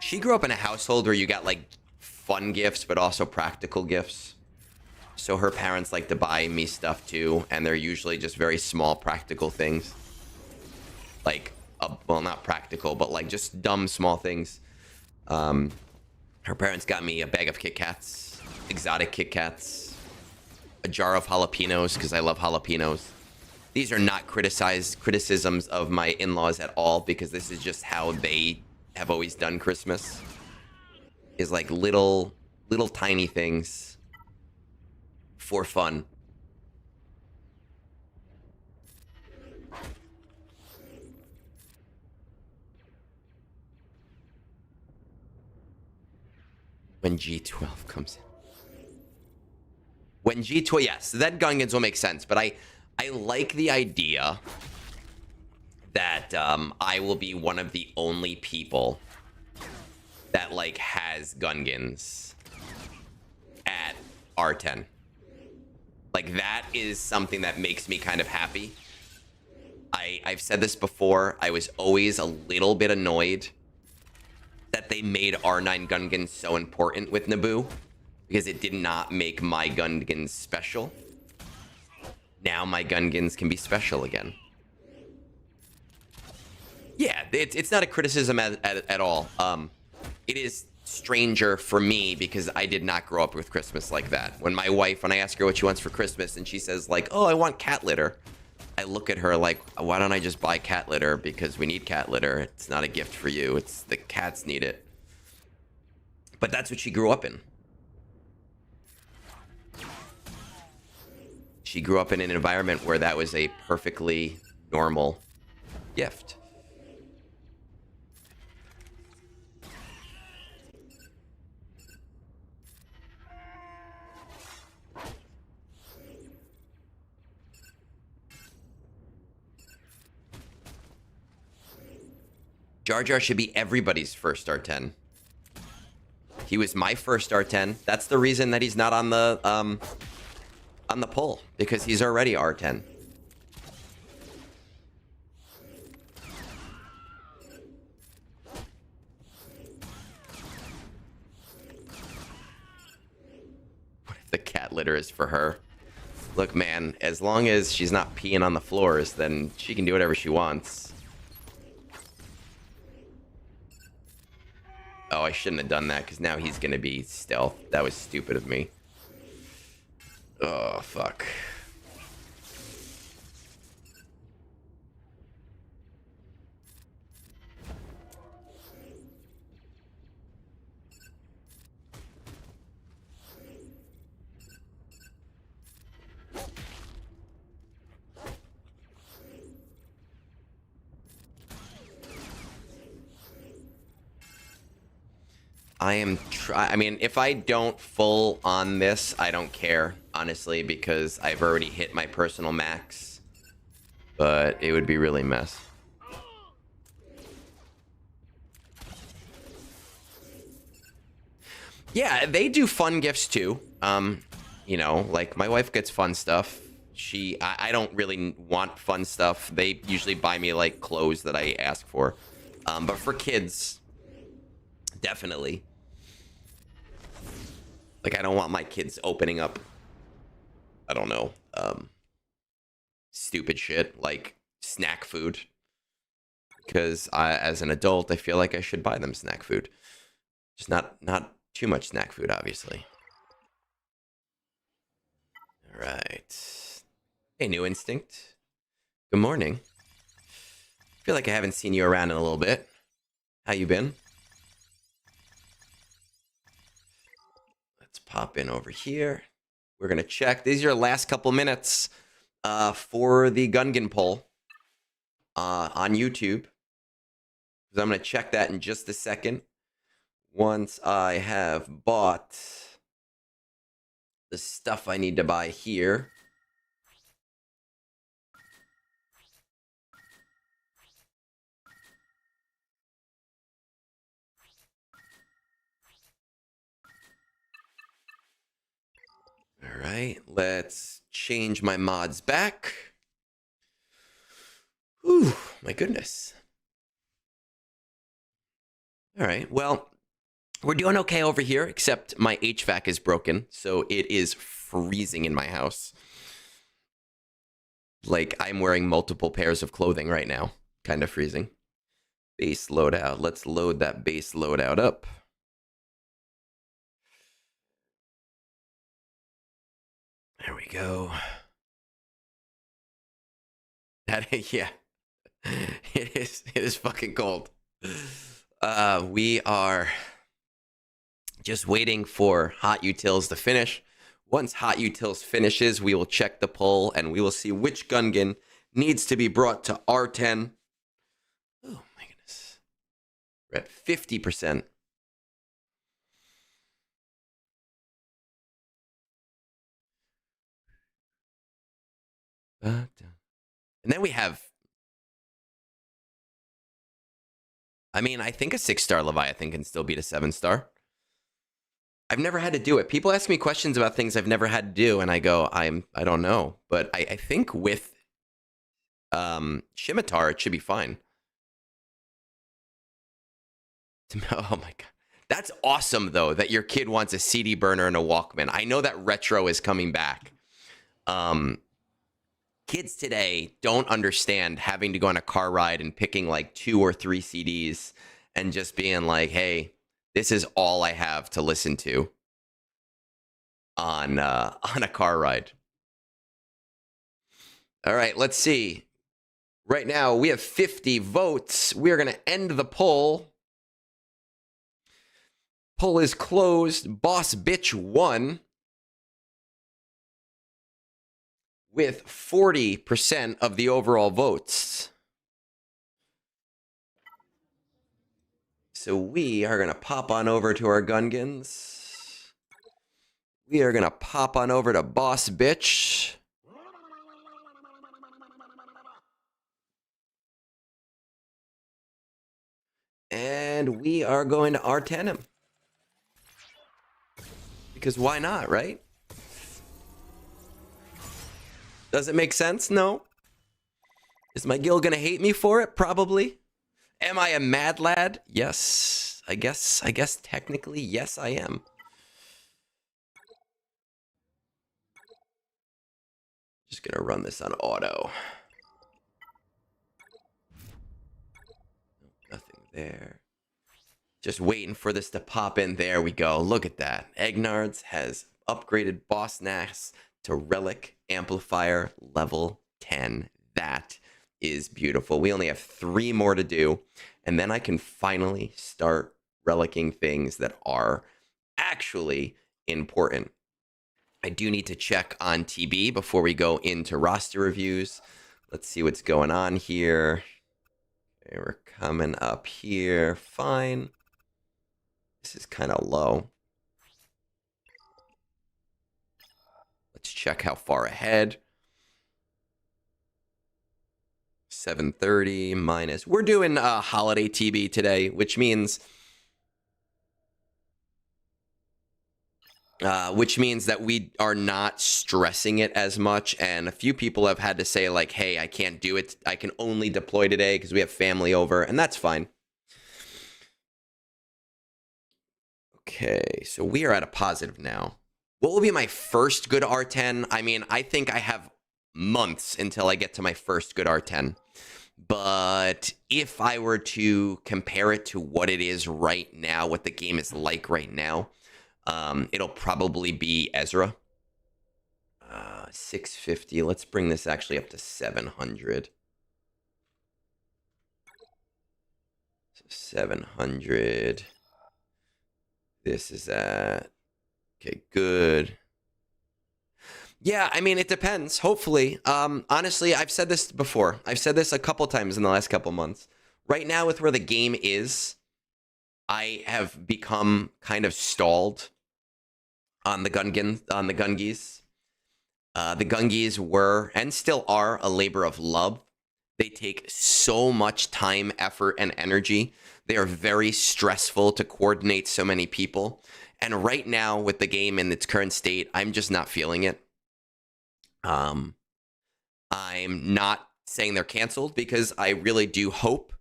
she grew up in a household where you got like fun gifts, but also practical gifts. So her parents like to buy me stuff too. And they're usually just very small practical things. Like... well, not practical, but like just dumb small things. Her parents got me a bag of Kit Kats, exotic Kit Kats, a jar of jalapenos because I love jalapenos. These are not criticisms of my in-laws at all because this is just how they have always done Christmas. Is like little tiny things for fun. When G12 comes in. When G12, yes, then Gungans will make sense. But I like the idea that I will be one of the only people that like has Gungans at R10. Like that is something that makes me kind of happy. I've said this before. I was always a little bit annoyed that they made R9 Gungans so important with Naboo because it did not make my Gungans special. Now my Gungans can be special again. Yeah, it's not a criticism at all. It is stranger for me because I did not grow up with Christmas like that. When I ask her what she wants for Christmas and she says like, oh, I want cat litter. I look at her like, why don't I just buy cat litter? Because we need cat litter. It's not a gift for you. It's the cats need it. But that's what she grew up in. She grew up in an environment where that was a perfectly normal gift. Jar Jar should be everybody's first R10. He was my first R10. That's the reason that he's not on the poll, because he's already R10. What if the cat litter is for her? Look, man, as long as she's not peeing on the floors, then she can do whatever she wants. Oh, I shouldn't have done that, because now he's going to be stealth. That was stupid of me. Oh, fuck. I mean, if I don't full on this, I don't care, honestly, because I've already hit my personal max. But it would be really mess. Yeah, they do fun gifts too. You know, like my wife gets fun stuff. I don't really want fun stuff. They usually buy me like clothes that I ask for. But for kids, definitely. Like, I don't want my kids opening up, I don't know, stupid shit like snack food. Because as an adult, I feel like I should buy them snack food. Just not too much snack food, obviously. All right. Hey, New Instinct. Good morning. Feel like I haven't seen you around in a little bit. How you been? pop in over here. We're going to check. These are your last couple minutes for the Gungan poll on YouTube. So I'm going to check that in just a second. Once I have bought the stuff I need to buy here. All right, let's change my mods back. Whew, my goodness. All right, well, we're doing okay over here, except my HVAC is broken, so it is freezing in my house. Like, I'm wearing multiple pairs of clothing right now. Kind of freezing. Base loadout. Let's load that base loadout up. There we go. That, yeah. It is fucking cold. We are just waiting for Hot Utils to finish. Once Hot Utils finishes, we will check the poll and we will see which Gungan needs to be brought to R10. Oh my goodness. We're at 50%. And then we have, I mean, I think a 6-star Leviathan can still beat a 7-star. I've never had to do it. People ask me questions about things I've never had to do, and I go, I don't know. But I think with Scimitar, it should be fine. Oh my god. That's awesome, though, that your kid wants a CD burner and a Walkman. I know that retro is coming back. Kids today don't understand having to go on a car ride and picking like 2 or 3 CDs and just being like, hey, this is all I have to listen to on a car ride. All right, let's see. Right now, we have 50 votes. We're going to end the poll. Poll is closed. Boss Bitch won with 40% of the overall votes. So we are going to pop on over to our Gungans. We are going to pop on over to Boss Bitch. And we are going to R10 him. Because why not, right? Does it make sense? No. Is my guild going to hate me for it? Probably. Am I a mad lad? Yes. I guess technically, yes, I am. Just going to run this on auto. Nothing there. Just waiting for this to pop in. There we go. Look at that. Egnards has upgraded Boss Nass to Relic Amplifier level 10. That is beautiful. We only have 3 more to do, and then I can finally start relicking things that are actually important. I do need to check on TB before we go into roster reviews. Let's see what's going on here. Okay, we're coming up here. Fine. This is kind of low. Let's check how far ahead. 730 minus. We're doing holiday TB today, which means that we are not stressing it as much. And a few people have had to say like, hey, I can't do it. I can only deploy today because we have family over, and that's fine. Okay, so we are at a positive now. What will be my first good R10? I mean, I think I have months until I get to my first good R10. But if I were to compare it to what it is right now, what the game is like right now, it'll probably be Ezra. 650. Let's bring this actually up to 700. So 700. This is at Okay, good. Yeah, I mean, it depends. Hopefully. Honestly, I've said this before. I've said this a couple times in the last couple months. Right now, with where the game is, I have become kind of stalled on the Gungans. The Gungans were and still are a labor of love. They take so much time, effort, and energy. They are very stressful to coordinate so many people. And right now, with the game in its current state, I'm just not feeling it. I'm not saying they're canceled because I really do hope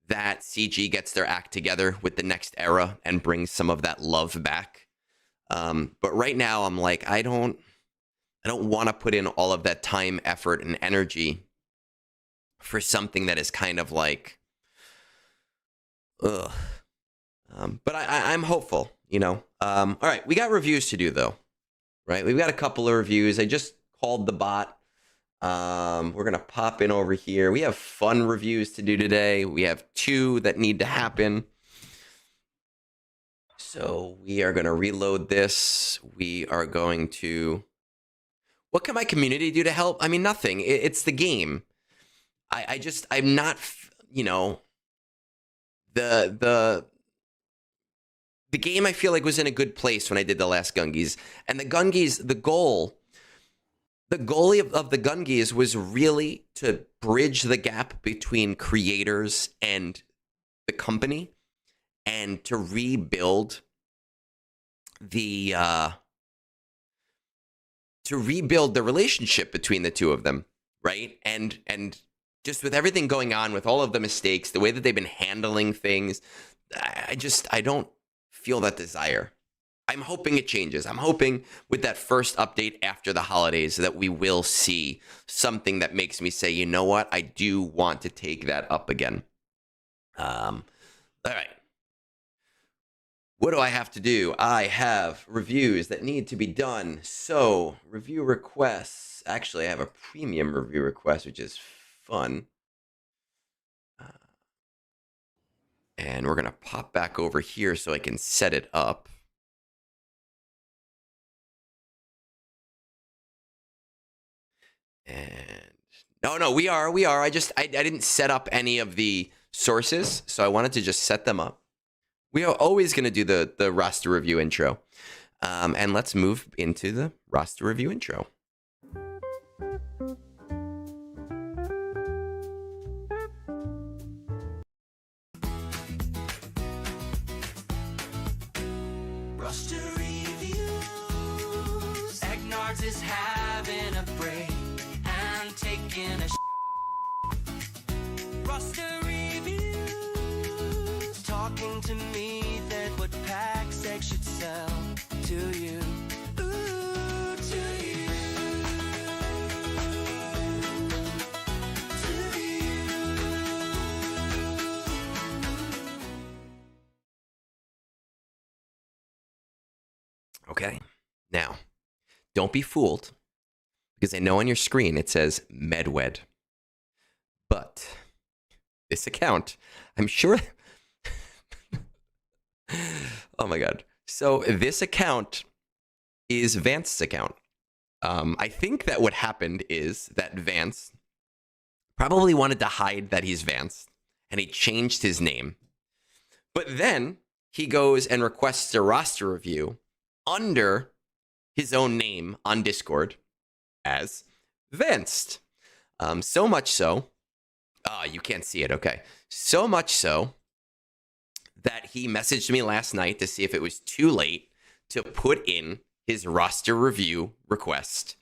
that CG gets their act together with the next era and brings some of that love back. But right now, I'm like, I don't want to put in all of that time, effort, and energy for something that is kind of like, ugh. But I'm hopeful, you know. All right, we got reviews to do though, right? We've got a couple of reviews. I just called the bot. We're gonna pop in over here. We have fun reviews to do today. We have 2 that need to happen. So we are gonna reload this. We are going to. What can my community do to help? I mean, nothing. It's the game. I'm not, you know, the game I feel like was in a good place when I did the last Gungans. And the Gungans, the goal of the Gungans was really to bridge the gap between creators and the company and to rebuild the relationship between the two of them, right? And just with everything going on, with all of the mistakes, the way that they've been handling things, I don't feel that desire. I'm hoping it changes. I'm hoping with that first update after the holidays that we will see something that makes me say, you know what, I do want to take that up again. All right. What do I have to do? I have reviews that need to be done. So, review requests. Actually, I have a premium review request, which is fun. And we're going to pop back over here so I can set it up. And no, we are. I didn't set up any of the sources, so I wanted to just set them up. We are always going to do the roster review intro. And let's move into the roster review intro. Roster reviews. Egnards is having a break and taking a roster reviews. Talking to me that what pack sex should sell to you. Ooh, to you. To you. Okay. Now, don't be fooled, because I know on your screen it says MedWed. But this account, I'm sure... Oh my god. So this account is Vaanced's account. I think that what happened is that Vaanced probably wanted to hide that he's Vaanced, and he changed his name. But then he goes and requests a roster review under his own name on Discord as Vaanced. So much so, you can't see it, okay. So much so that he messaged me last night to see if it was too late to put in his roster review request.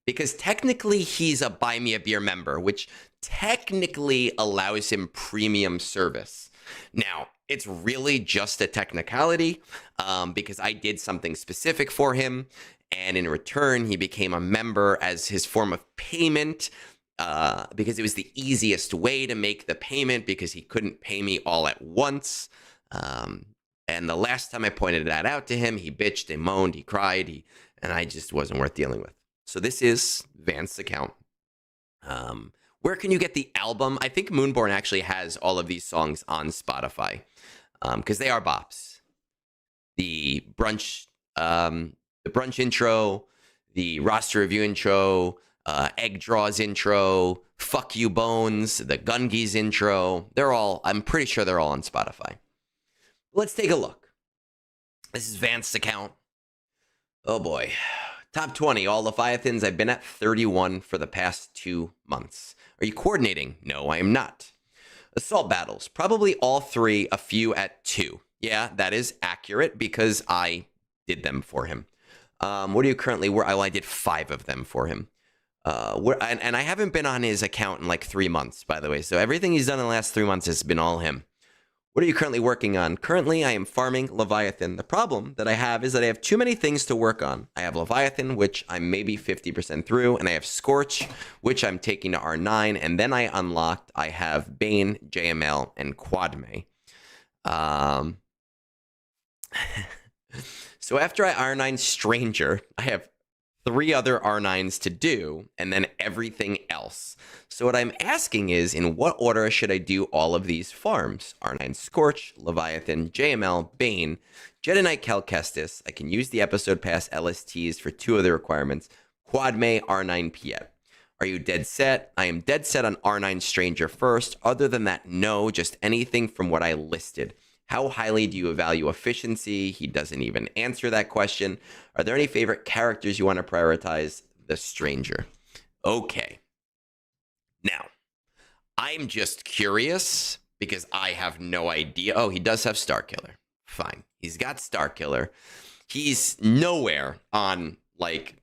Because technically he's a Buy Me a Beer member, which technically allows him premium service. Now, it's really just a technicality, because I did something specific for him, and in return, he became a member as his form of payment, because it was the easiest way to make the payment, because he couldn't pay me all at once. And the last time I pointed that out to him, he bitched and moaned, he cried, and I just wasn't worth dealing with. So this is Vaanced's account. Where can you get the album? I think Moonborn actually has all of these songs on Spotify, because they are bops. The Brunch The Brunch intro, the roster review intro, Egg Draws intro, Fuck You Bones, the Gungies intro. I'm pretty sure they're all on Spotify. Let's take a look. This is Vaanced's account. Oh boy. Top 20, all Leviathans. I've been at 31 for the past 2 months. Are you coordinating? No, I am not. Assault battles, probably all 3, a few at 2. Yeah, that is accurate because I did them for him. What do you currently work? I did 5 of them for him. And I haven't been on his account in like 3 months, by the way. So everything he's done in the last 3 months has been all him. What are you currently working on? Currently, I am farming Leviathan. The problem that I have is that I have too many things to work on. I have Leviathan, which I'm maybe 50% through, and I have Scorch, which I'm taking to R9, and then I unlocked, I have Bane, JML, and Quadme. So after I R9 Stranger, I have 3 other R9s to do, and then everything else. So what I'm asking is, in what order should I do all of these farms? R9 Scorch, Leviathan, JML, Bane, Jedi Knight Cal Kestis. I can use the episode pass LSTs for 2 of the requirements. Quadme, R9 Piet. Are you dead set? I am dead set on R9 Stranger first. Other than that, no, just anything from what I listed. How highly do you value efficiency? He doesn't even answer that question. Are there any favorite characters you want to prioritize? The Stranger. Okay. Now, I'm just curious because I have no idea. Oh, he does have Starkiller. Fine. He's got Starkiller. He's nowhere on, like,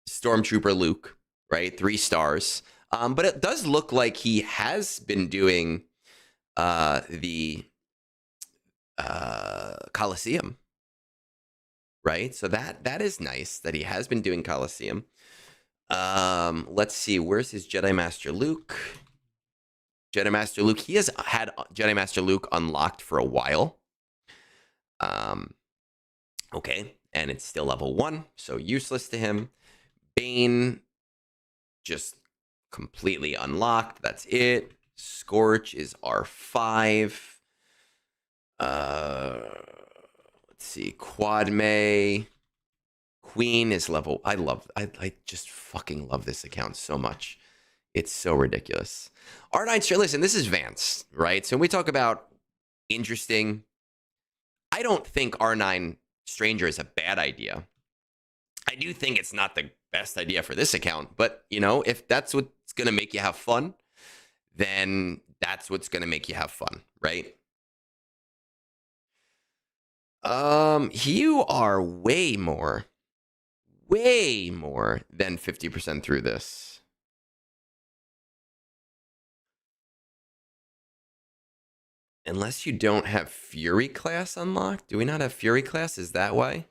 Stormtrooper Luke, right? 3 stars. But it does look like he has been doing the Coliseum, right? So that is nice that he has been doing Coliseum. Let's see, where's his Jedi Master Luke? Jedi Master Luke, he has had Jedi Master Luke unlocked for a while. Okay, and it's still level 1, so useless to him. Bane, just completely unlocked, that's it. Scorch is R5. Let's see, Quadme. Queen is level. I just fucking love this account so much. It's so ridiculous. R9, listen, this is Vaanced, right? So when we talk about interesting, I don't think R9 Stranger is a bad idea. I do think it's not the best idea for this account, but, you know, if that's what's going to make you have fun, then that's what's going to make you have fun, right? You are way more than 50% through this. Unless you don't have Fury class unlocked. Do we not have Fury class? Is that why?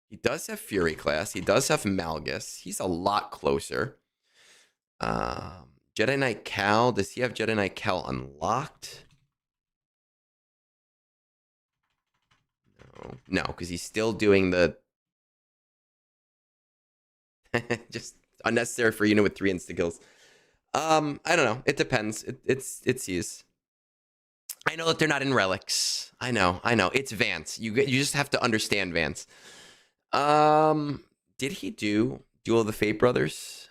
He does have Fury class. He does have Malgus. He's a lot closer. Jedi Knight Cal. Does he have Jedi Knight Cal unlocked? No, because he's still doing the just unnecessary for a unit with 3 insta-kills. I don't know. It depends. It sees. I know that they're not in relics. I know. It's Vance. You just have to understand Vance. Did he do Duel of the Fate Brothers?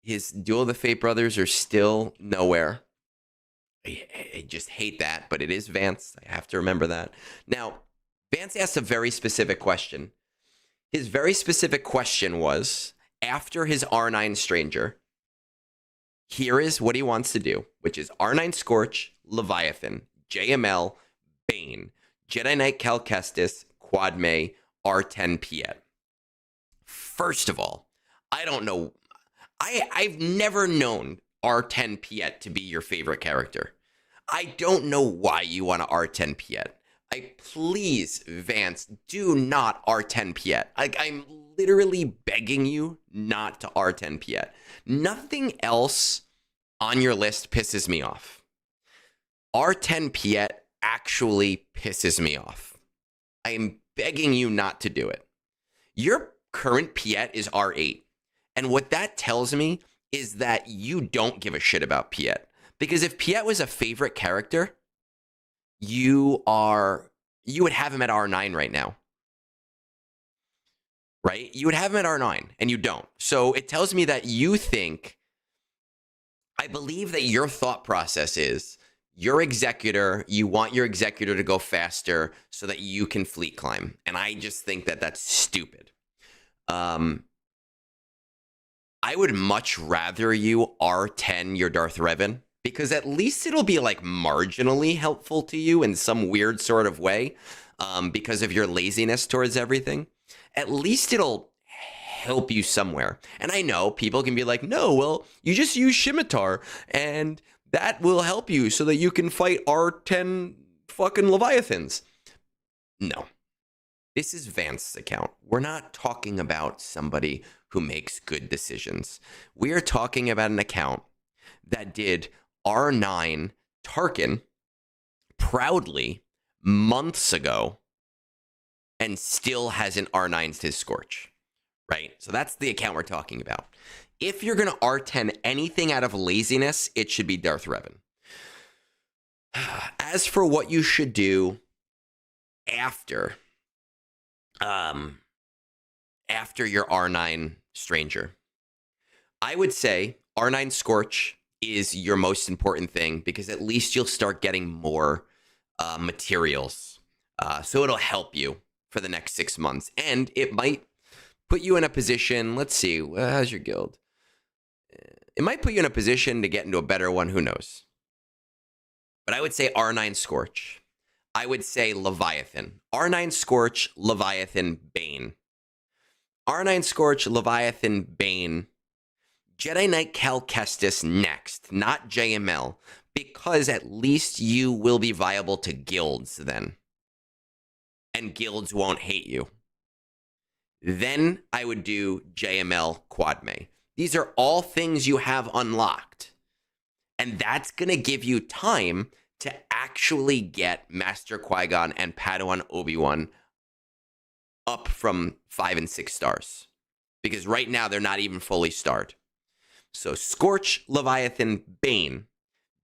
His Duel of the Fate Brothers are still nowhere. I just hate that, but it is Vance. I have to remember that. Now, Vance asked a very specific question. His very specific question was, after his R9 Stranger, here is what he wants to do, which is R9 Scorch, Leviathan, JML, Bane, Jedi Knight Cal Kestis, Quadme, R10 Piet. First of all, I don't know. I've never known R10 Piet to be your favorite character. I don't know why you want to R10 Piet. Please, Vance, do not R10 Piet. I'm literally begging you not to R10 Piet. Nothing else on your list pisses me off. R10 Piet actually pisses me off. I am begging you not to do it. Your current Piet is R8. And what that tells me is that you don't give a shit about Piet. Because if Piet was a favorite character, you would have him at R9 right now. Right? You would have him at R9, and you don't. So it tells me that you think, I believe that your thought process is, your executor, you want your executor to go faster so that you can fleet climb. And I just think that that's stupid. I would much rather you R10 your Darth Revan, because at least it'll be like marginally helpful to you in some weird sort of way, because of your laziness towards everything. At least it'll help you somewhere. And I know people can be like, no, well, you just use Scimitar and that will help you so that you can fight R10 fucking Leviathans. No. This is Vaanced's account. We're not talking about somebody who makes good decisions. We are talking about an account that did R9 Tarkin proudly months ago and still hasn't R9'd his Scorch, right? So that's the account we're talking about. If you're going to R10 anything out of laziness, it should be Darth Revan. As for what you should do after your R9 Stranger, I would say R9 Scorch is your most important thing, because at least you'll start getting more materials. So it'll help you for the next 6 months. And it might put you in a position, let's see, how's your guild? It might put you in a position to get into a better one, who knows? But I would say R9 Scorch. I would say Leviathan. R9 Scorch, Leviathan, Bane. R9 Scorch, Leviathan, Bane. Jedi Knight Cal Kestis next, not JML, because at least you will be viable to guilds then. And guilds won't hate you. Then I would do JML Quadme. These are all things you have unlocked. And that's going to give you time to actually get Master Qui-Gon and Padawan Obi-Wan up from 5 and 6 stars. Because right now they're not even fully starred. So Scorch, Leviathan, Bane,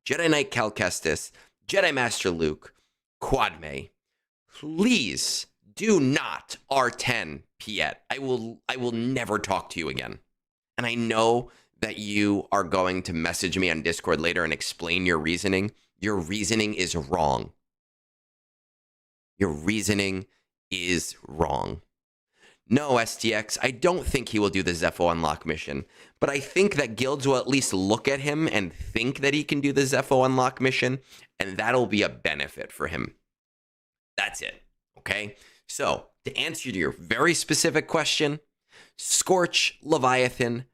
Jedi Knight Cal Kestis, Jedi Master Luke, Quadme. Please do not R10 Piet. I will never talk to you again. And I know that you are going to message me on Discord later and explain your reasoning. Your reasoning is wrong. Your reasoning is wrong. No, STX, I don't think he will do the Zepho Unlock mission, but I think that guilds will at least look at him and think that he can do the Zepho Unlock mission, and that'll be a benefit for him. That's it, okay? So, to answer your very specific question, Scorch, Leviathan,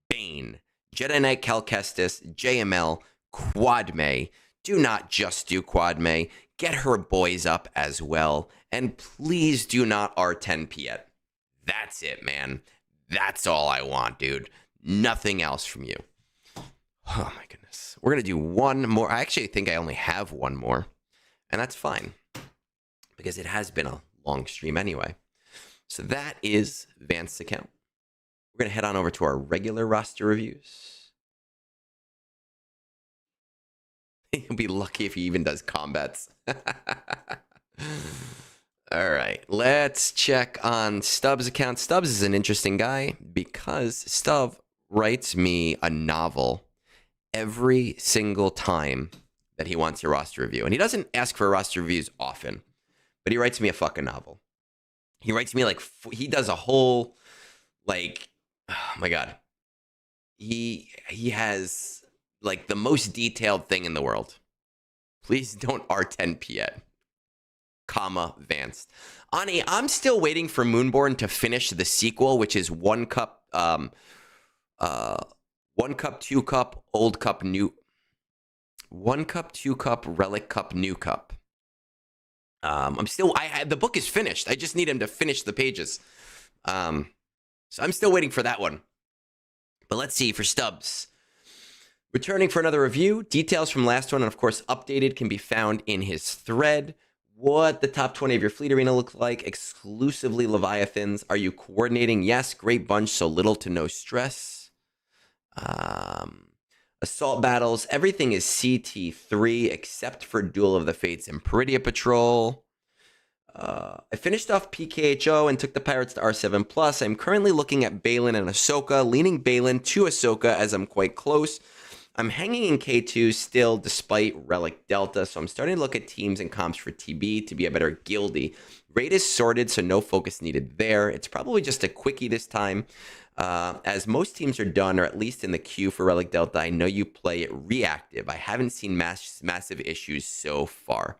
Bane, Jedi Knight Cal Kestis, JML, Quadme. Do not just do Quadme. Get her boys up as well. And please do not R10 Piet. That's it, man. That's all I want, dude. Nothing else from you. Oh, my goodness. We're going to do one more. I actually think I only have one more. And that's fine, because it has been a long stream anyway. So that is Vaanced's account. We're going to head on over to our regular roster reviews. He'll be lucky if he even does combats. All right, let's check on Stubbs' account. Stubbs is an interesting guy because Stubbs writes me a novel every single time that he wants a roster review. And he doesn't ask for roster reviews often, but he writes me a fucking novel. He writes me like, he does a whole, like, oh my God. He has like the most detailed thing in the world. Please don't R10 Piet. Comma, Vaanced. Ani, I'm still waiting for Moonborn to finish the sequel, which is 1 cup, 1 cup, 2 cup, old cup, new. 1 cup, 2 cup, relic cup, new cup. The book is finished. I just need him to finish the pages. So I'm still waiting for that one. But let's see for Stubbs. Returning for another review. Details from last one, and of course, updated, can be found in his thread. What the top 20 of your fleet arena look like. Exclusively Leviathans. Are you coordinating? Yes. Great bunch, so little to no stress. Assault battles, everything is CT3 except for Duel of the Fates and Peridia Patrol. I finished off PKHO and took the Pirates to R7+. I'm currently looking at Balin and Ahsoka, leaning Balin to Ahsoka as I'm quite close. I'm hanging in K2 still despite Relic Delta, so I'm starting to look at teams and comps for TB to be a better guildie. Raid is sorted, so no focus needed there. It's probably just a quickie this time. As most teams are done, or at least in the queue for Relic Delta, I know you play it reactive. I haven't seen massive issues so far.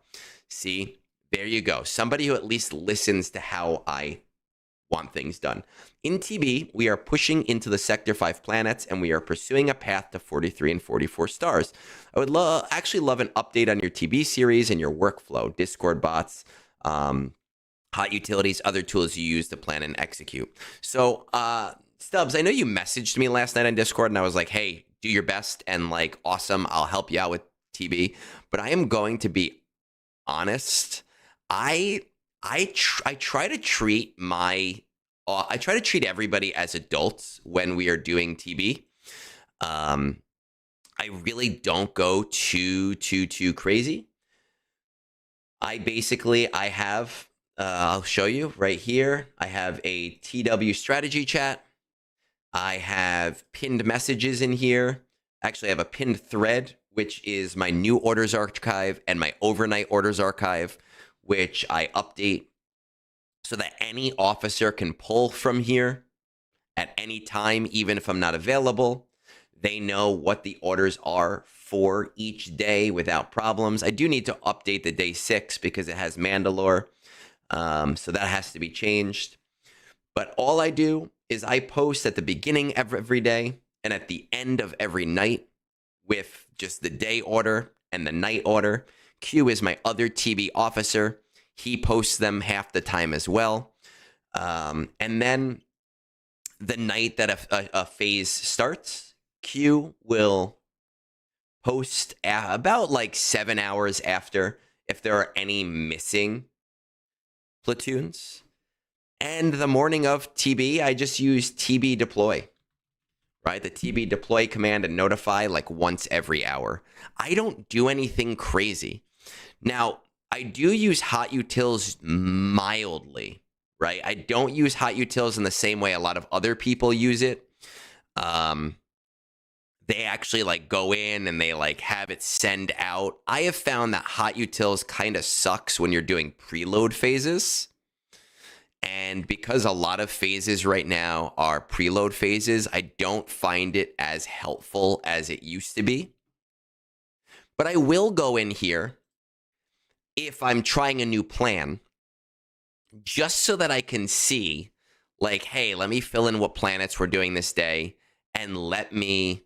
See, there you go. Somebody who at least listens to how I want things done. In TB, we are pushing into the Sector 5 planets, and we are pursuing a path to 43 and 44 stars. I would actually love an update on your TB series and your workflow, Discord bots, hot utilities, other tools you use to plan and execute. So, Stubbs, I know you messaged me last night on Discord, and I was like, hey, do your best, and like, awesome, I'll help you out with TB. But I am going to be honest. I try to treat everybody as adults when we are doing TB. I really don't go too crazy. I have, I'll show you right here. I have a TW strategy chat. I have pinned messages in here. Actually, I have a pinned thread, which is my new orders archive and my overnight orders archive, which I update so that any officer can pull from here at any time, even if I'm not available. They know what the orders are for each day without problems. I do need to update the day 6 because it has Mandalore, so that has to be changed. But all I do is I post at the beginning of every day and at the end of every night with just the day order and the night order. Q is my other TB officer. He posts them half the time as well. And then the night that a phase starts, Q will post about like 7 hours after if there are any missing platoons. And the morning of TB, I just use TB deploy, right? The TB deploy command and notify like once every hour. I don't do anything crazy. Now, I do use hot utils mildly, right? I don't use hot utils in the same way a lot of other people use it. They actually like go in and they like have it send out. I have found that hot utils kind of sucks when you're doing preload phases. And because a lot of phases right now are preload phases, I don't find it as helpful as it used to be. But I will go in here if I'm trying a new plan, just so that I can see, like, hey, let me fill in what planets we're doing this day, and let me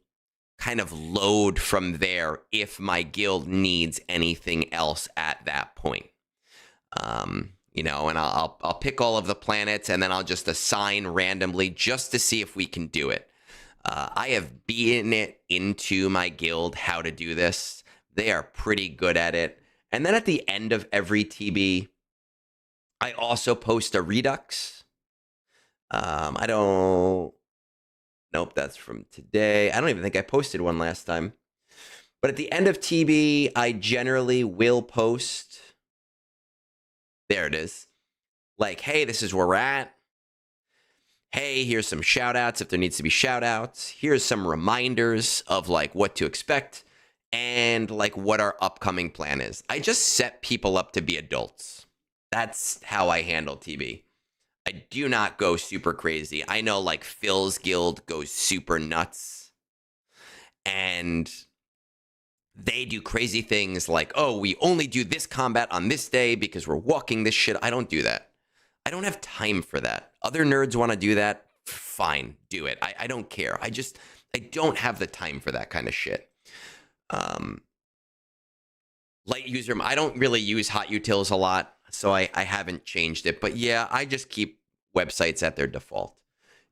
kind of load from there if my guild needs anything else at that point. You know, and I'll pick all of the planets, and then I'll just assign randomly just to see if we can do it. I have beaten it into my guild how to do this. They are pretty good at it. And then at the end of every TB, I also post a redux. Nope, that's from today. I don't even think I posted one last time. But at the end of TB, I generally will post. There it is. Like, hey, this is where we're at. Hey, here's some shout outs if there needs to be shout outs. Here's some reminders of like what to expect and like what our upcoming plan is. I just set people up to be adults. That's how I handle TB. I do not go super crazy. I know like Phil's guild goes super nuts. And they do crazy things like, oh, we only do this combat on this day because we're walking this shit. I don't do that. I don't have time for that. Other nerds want to do that. Fine, do it. I don't care. I don't have the time for that kind of shit. Light user, I don't really use hot utils a lot, so I haven't changed it. But yeah, I just keep websites at their default.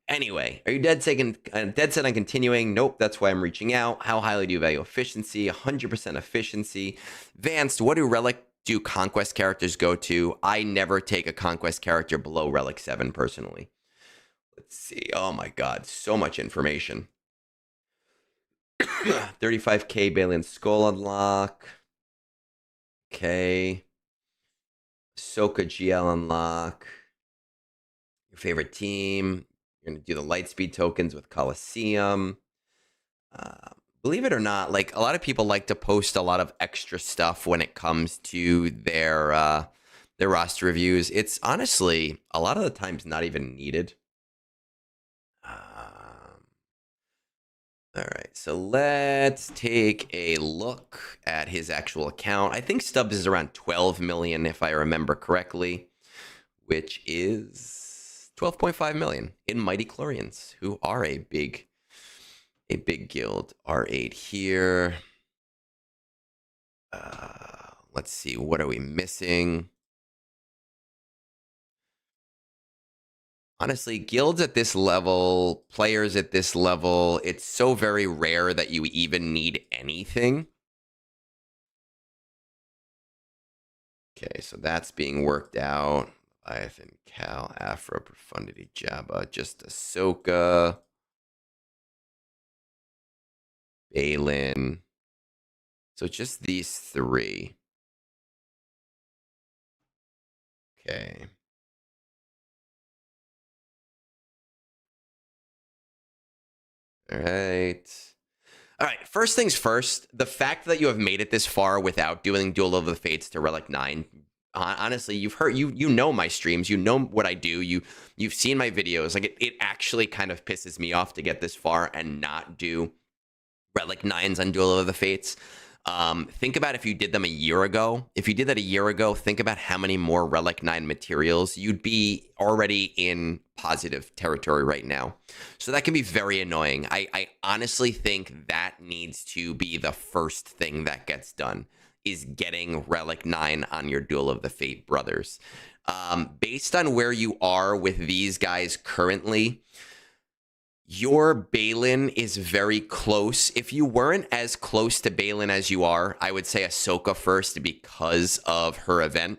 Anyway, are you dead set on continuing? Nope, that's why I'm reaching out. How highly do you value efficiency? 100% efficiency. Vaanced, what do Conquest characters go to? I never take a Conquest character below Relic 7 personally. Let's see. Oh my god, so much information. 35k Balin Skull unlock. Okay. Ahsoka GL unlock. Your favorite team. You're going to do the Lightspeed tokens with Coliseum. Believe it or not, like a lot of people like to post a lot of extra stuff when it comes to their roster reviews. It's honestly a lot of the times not even needed. All right, so let's take a look at his actual account. I think Stubbs is around 12 million, if I remember correctly, which is 12.5 million in Mighty Chlorians, who are a big guild. R8 here. Let's see, what are we missing? Honestly, guilds at this level, players at this level, it's so very rare that you even need anything. Okay, so that's being worked out. Leviathan, Cal, Afro, Profundity, Jabba, just Ahsoka, Balin. So just these three. Okay. All right. All right, first things first, the fact that you have made it this far without doing Duel of the Fates to Relic 9, honestly, you've heard, you know my streams, you know what I do, you've seen my videos. Like, it actually kind of pisses me off to get this far and not do Relic 9s on Duel of the Fates. Think about if you did them a year ago. If you did that a year ago, think about how many more Relic 9 materials. You'd be already in positive territory right now. So that can be very annoying. I honestly think that needs to be the first thing that gets done, is getting Relic 9 on your Duel of the Fate brothers. Based on where you are with these guys currently, your Balin is very close. If you weren't as close to Balin as you are, I would say Ahsoka first because of her event.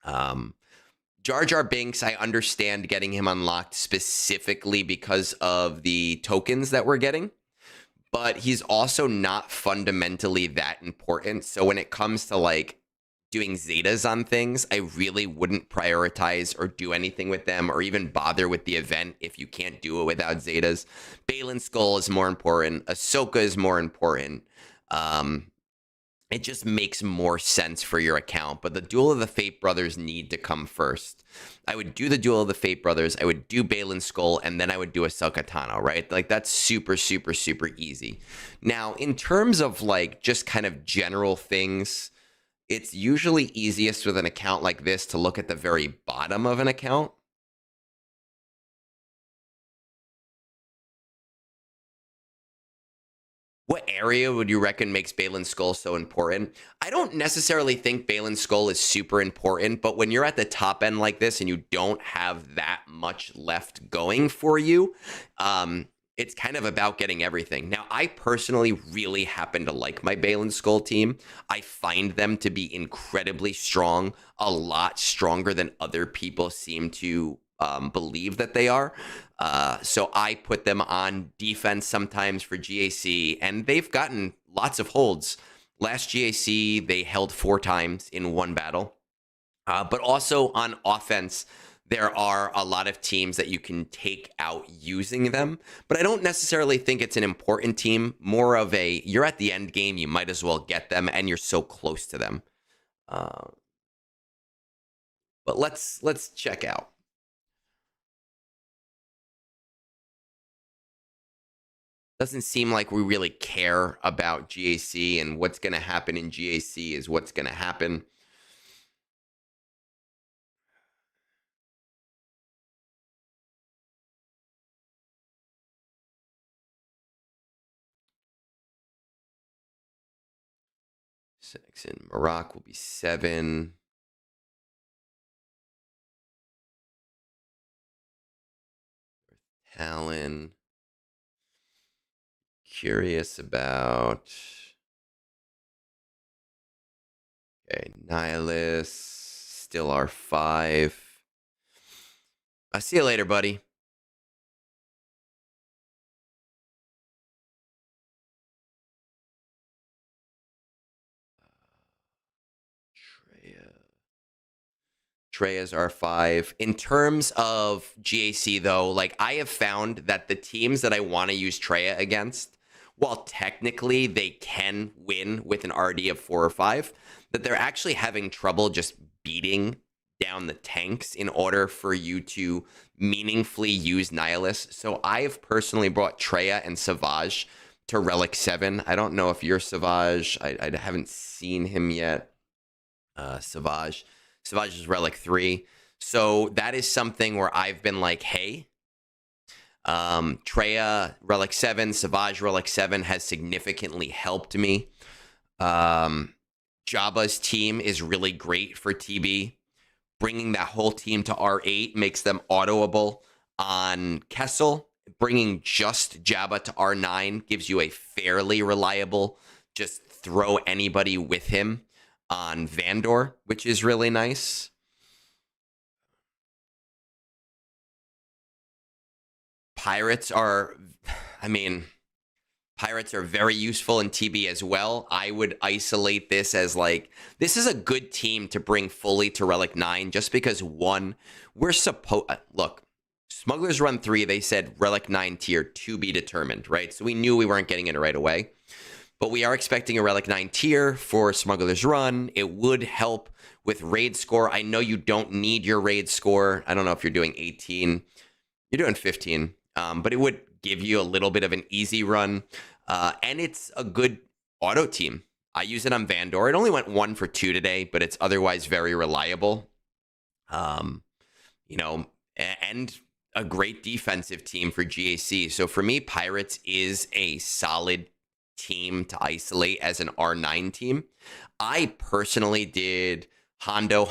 Jar Jar Binks, I understand getting him unlocked specifically because of the tokens that we're getting, but he's also not fundamentally that important. So when it comes to like doing Zetas on things, I really wouldn't prioritize or do anything with them or even bother with the event if you can't do it without Zetas. Balin Skull is more important. Ahsoka is more important. It just makes more sense for your account, but the Duel of the Fate Brothers need to come first. I would do the Duel of the Fate Brothers, I would do Balin Skull, and then I would do Ahsoka Tano, right? Like, that's super, super, super easy. Now, in terms of, like, just kind of general things, it's usually easiest with an account like this to look at the very bottom of an account. What area would you reckon makes Balin Skull so important? I don't necessarily think Balin Skull is super important, but when you're at the top end like this and you don't have that much left going for you, it's kind of about getting everything. Now, I personally really happen to like my Balin Skull team. I find them to be incredibly strong, a lot stronger than other people seem to believe that they are. So I put them on defense sometimes for GAC, and they've gotten lots of holds. Last GAC, they held 4 times in one battle. But also on offense, there are a lot of teams that you can take out using them. But I don't necessarily think it's an important team. More of a, you're at the end game, you might as well get them, and you're so close to them. But let's check out. Doesn't seem like we really care about GAC, and what's going to happen in GAC is what's going to happen. Six in Morocco will be 7. Talon. Curious about. Okay, Nihilus. Still R5. I'll see you later, buddy. Treya's R5. In terms of GAC, though, like I have found that the teams that I want to use Treya against, while technically they can win with an RD of 4 or 5, that they're actually having trouble just beating down the tanks in order for you to meaningfully use Nihilus. So I've personally brought Treya and Savage to Relic 7. I don't know if you're Savage. I haven't seen him yet. Savage is Relic 3. So that is something where I've been like, hey, Treya Relic 7, Savage Relic 7 has significantly helped me. Jabba's team is really great for TB. Bringing that whole team to R8 makes them autoable on Kessel. Bringing just Jabba to R9 gives you a fairly reliable, just throw anybody with him on Vandor, which is really nice. Pirates are very useful in TB as well. I would isolate this as like, this is a good team to bring fully to Relic 9 just because, one, look, Smugglers Run 3, they said Relic 9 tier to be determined, right? So we knew we weren't getting it right away. But we are expecting a Relic 9 tier for Smugglers Run. It would help with raid score. I know you don't need your raid score. I don't know if you're doing 18. You're doing 15. But it would give you a little bit of an easy run. And it's a good auto team. I use it on Vandor. It only went 1 for 2 today, but it's otherwise very reliable. And a great defensive team for GAC. So for me, Pirates is a solid team to isolate as an R9 team. I personally did Hondo,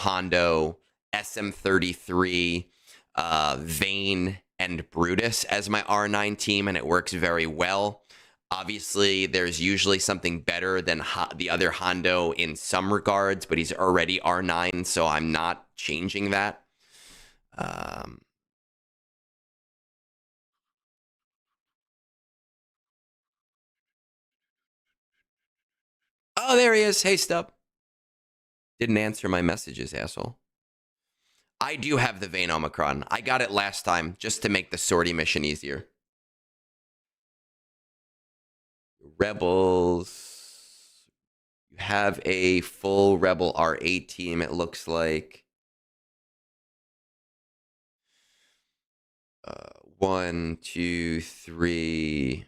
SM33, Vane, and Brutus as my R9 team, and it works very well. Obviously, there's usually something better than the other Hondo in some regards, but he's already R9, so I'm not changing that. Oh, there he is. Hey, Stubb. Didn't answer my messages, asshole. I do have the Vane Omicron. I got it last time just to make the sortie mission easier. Rebels. You have a full Rebel R8 team, it looks like. 1, 2, 3.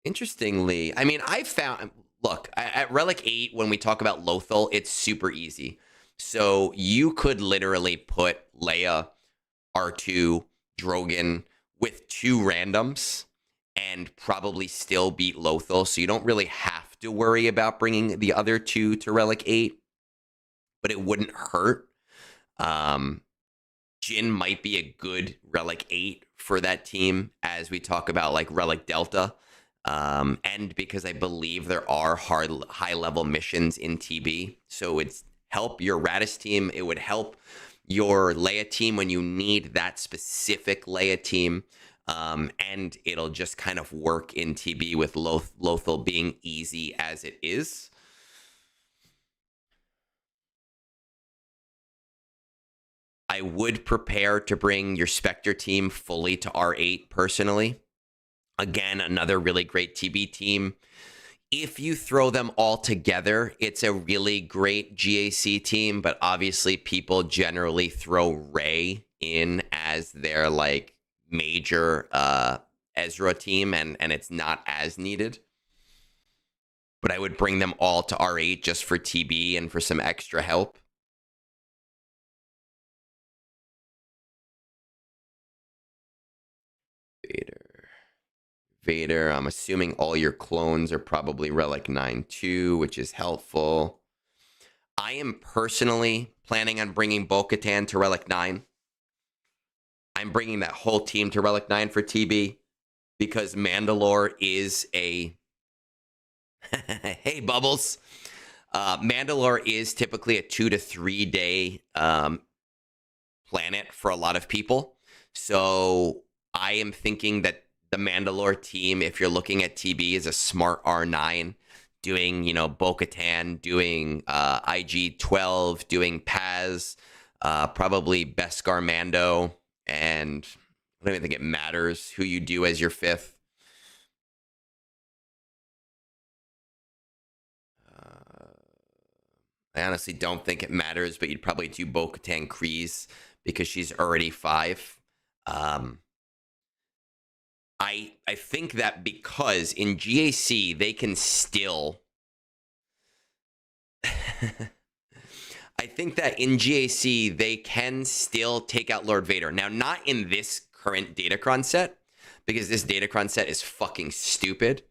Interestingly, I mean, I found... Look, at Relic 8, when we talk about Lothal, it's super easy. So you could literally put Leia, R2, Drogon with 2 randoms and probably still beat Lothal. So you don't really have to worry about bringing the other 2 to Relic 8, but it wouldn't hurt. Jin might be a good Relic 8 for that team as we talk about like Relic Delta. And because I believe there are high-level missions in TB. So it's help your Radis team. It would help your Leia team when you need that specific Leia team. And it'll just kind of work in TB with Lothal being easy as it is. I would prepare to bring your Spectre team fully to R8 personally. Again, another really great TB team. If you throw them all together, it's a really great GAC team, but obviously people generally throw Rey in as their like major Ezra team, and it's not as needed. But I would bring them all to R8 just for TB and for some extra help. Vader. I'm assuming all your clones are probably Relic 9 too, which is helpful. I am personally planning on bringing Bo-Katan to Relic 9. I'm bringing that whole team to Relic 9 for TB because Mandalore is a... Hey, Bubbles. Mandalore is typically a 2 to 3 day planet for a lot of people. So I am thinking that the Mandalore team, if you're looking at TB, is a smart R9 doing, Bo-Katan, doing IG-12, doing Paz, probably Beskar Mando, and I don't even think it matters who you do as your fifth. I honestly don't think it matters, but you'd probably do Bo-Katan Kryze because she's already 5. I think that because in GAC they can still I think that in GAC they can still take out Lord Vader. Now, not in this current Datacron set, because this Datacron set is fucking stupid,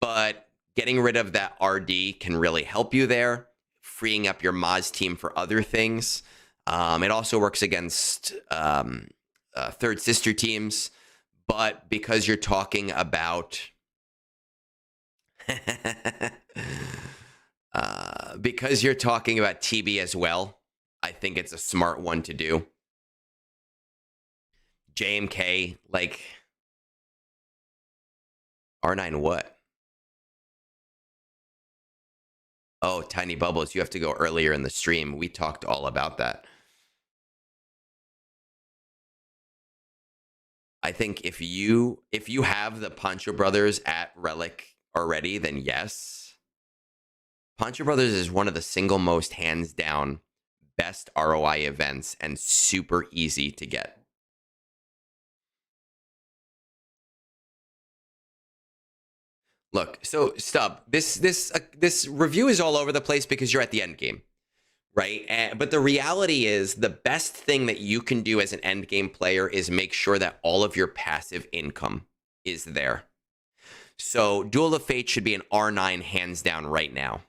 but getting rid of that RD can really help you there, freeing up your Maz team for other things. It also works against third sister teams, but because you're talking about because you're talking about TB as well, I think it's a smart one to do. JMK, like R9 what? Oh, Tiny Bubbles, you have to go earlier in the stream. We talked all about that. I think if you have the Pancho Brothers at Relic already, then yes. Pancho Brothers is one of the single most hands down best ROI events and super easy to get. Look, so Stub, this review is all over the place because you're at the end game, right? But the reality is the best thing that you can do as an end game player is make sure that all of your passive income is there. So Duel of Fate should be an R9 hands down right now.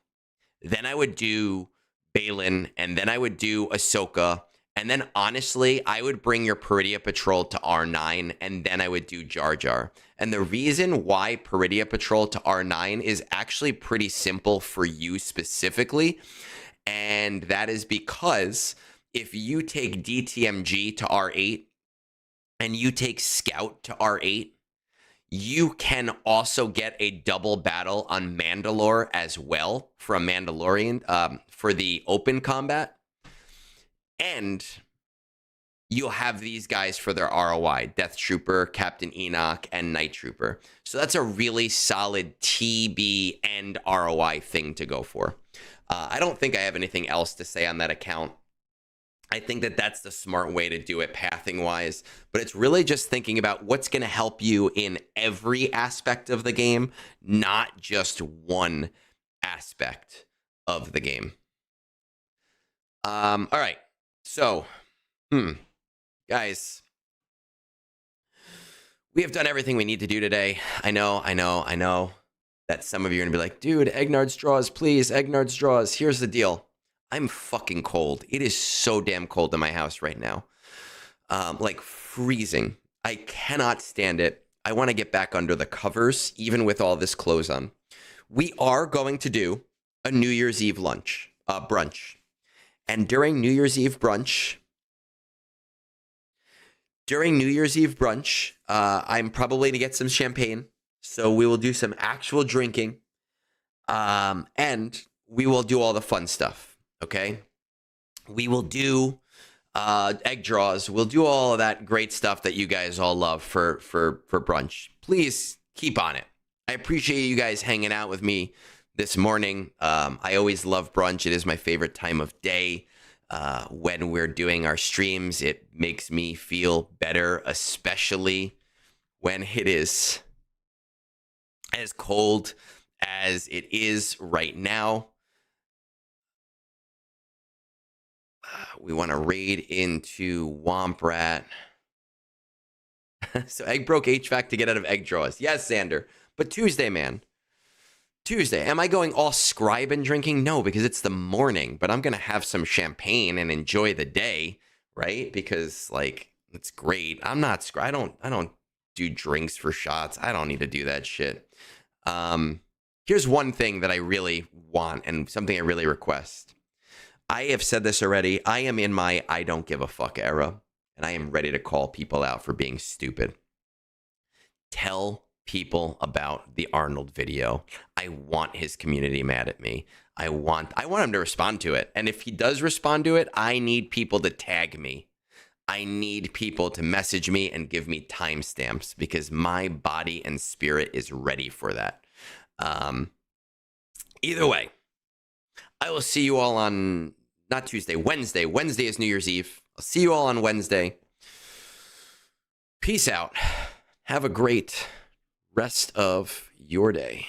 Then I would do Balin, and then I would do Ahsoka, and then honestly, I would bring your Peridia Patrol to R9, and then I would do Jar Jar. And the reason why Peridia Patrol to R9 is actually pretty simple for you specifically, and that is because if you take DTMG to R8 and you take Scout to R8, you can also get a double battle on Mandalore as well from Mandalorian for the open combat. And you'll have these guys for their ROI, Death Trooper, Captain Enoch, and Night Trooper. So that's a really solid TB and ROI thing to go for. I don't think I have anything else to say on that account. I think that that's the smart way to do it pathing-wise, but it's really just thinking about what's going to help you in every aspect of the game, not just one aspect of the game. All right, so, guys, we have done everything we need to do today. I know that some of you are going to be like, dude, Egnards draws, please, Egnards draws. Here's the deal. I'm fucking cold. It is so damn cold in my house right now. Like freezing. I cannot stand it. I want to get back under the covers, even with all this clothes on. We are going to do a New Year's Eve brunch. And during New Year's Eve brunch, I'm probably going to get some champagne. So we will do some actual drinking. And we will do all the fun stuff. Okay, we will do egg draws. We'll do all of that great stuff that you guys all love for brunch. Please keep on it. I appreciate you guys hanging out with me this morning. I always love brunch. It is my favorite time of day. When we're doing our streams, it makes me feel better, especially when it is as cold as it is right now. We want to raid into Womp Rat. So Egg broke HVAC to get out of egg draws. Yes, Xander. But Tuesday, man. Tuesday. Am I going all scribe and drinking? No, because it's the morning. But I'm going to have some champagne and enjoy the day, right? Because, like, it's great. I'm not scribe. I don't do drinks for shots. I don't need to do that shit. Here's one thing that I really want and something I really request. I have said this already. I am in my I don't give a fuck era, and I am ready to call people out for being stupid. Tell people about the Arnold video. I want his community mad at me. I want him to respond to it. And if he does respond to it, I need people to tag me. I need people to message me and give me timestamps because my body and spirit is ready for that. Either way, I will see you all on, not Tuesday, Wednesday. Wednesday is New Year's Eve. I'll see you all on Wednesday. Peace out. Have a great rest of your day.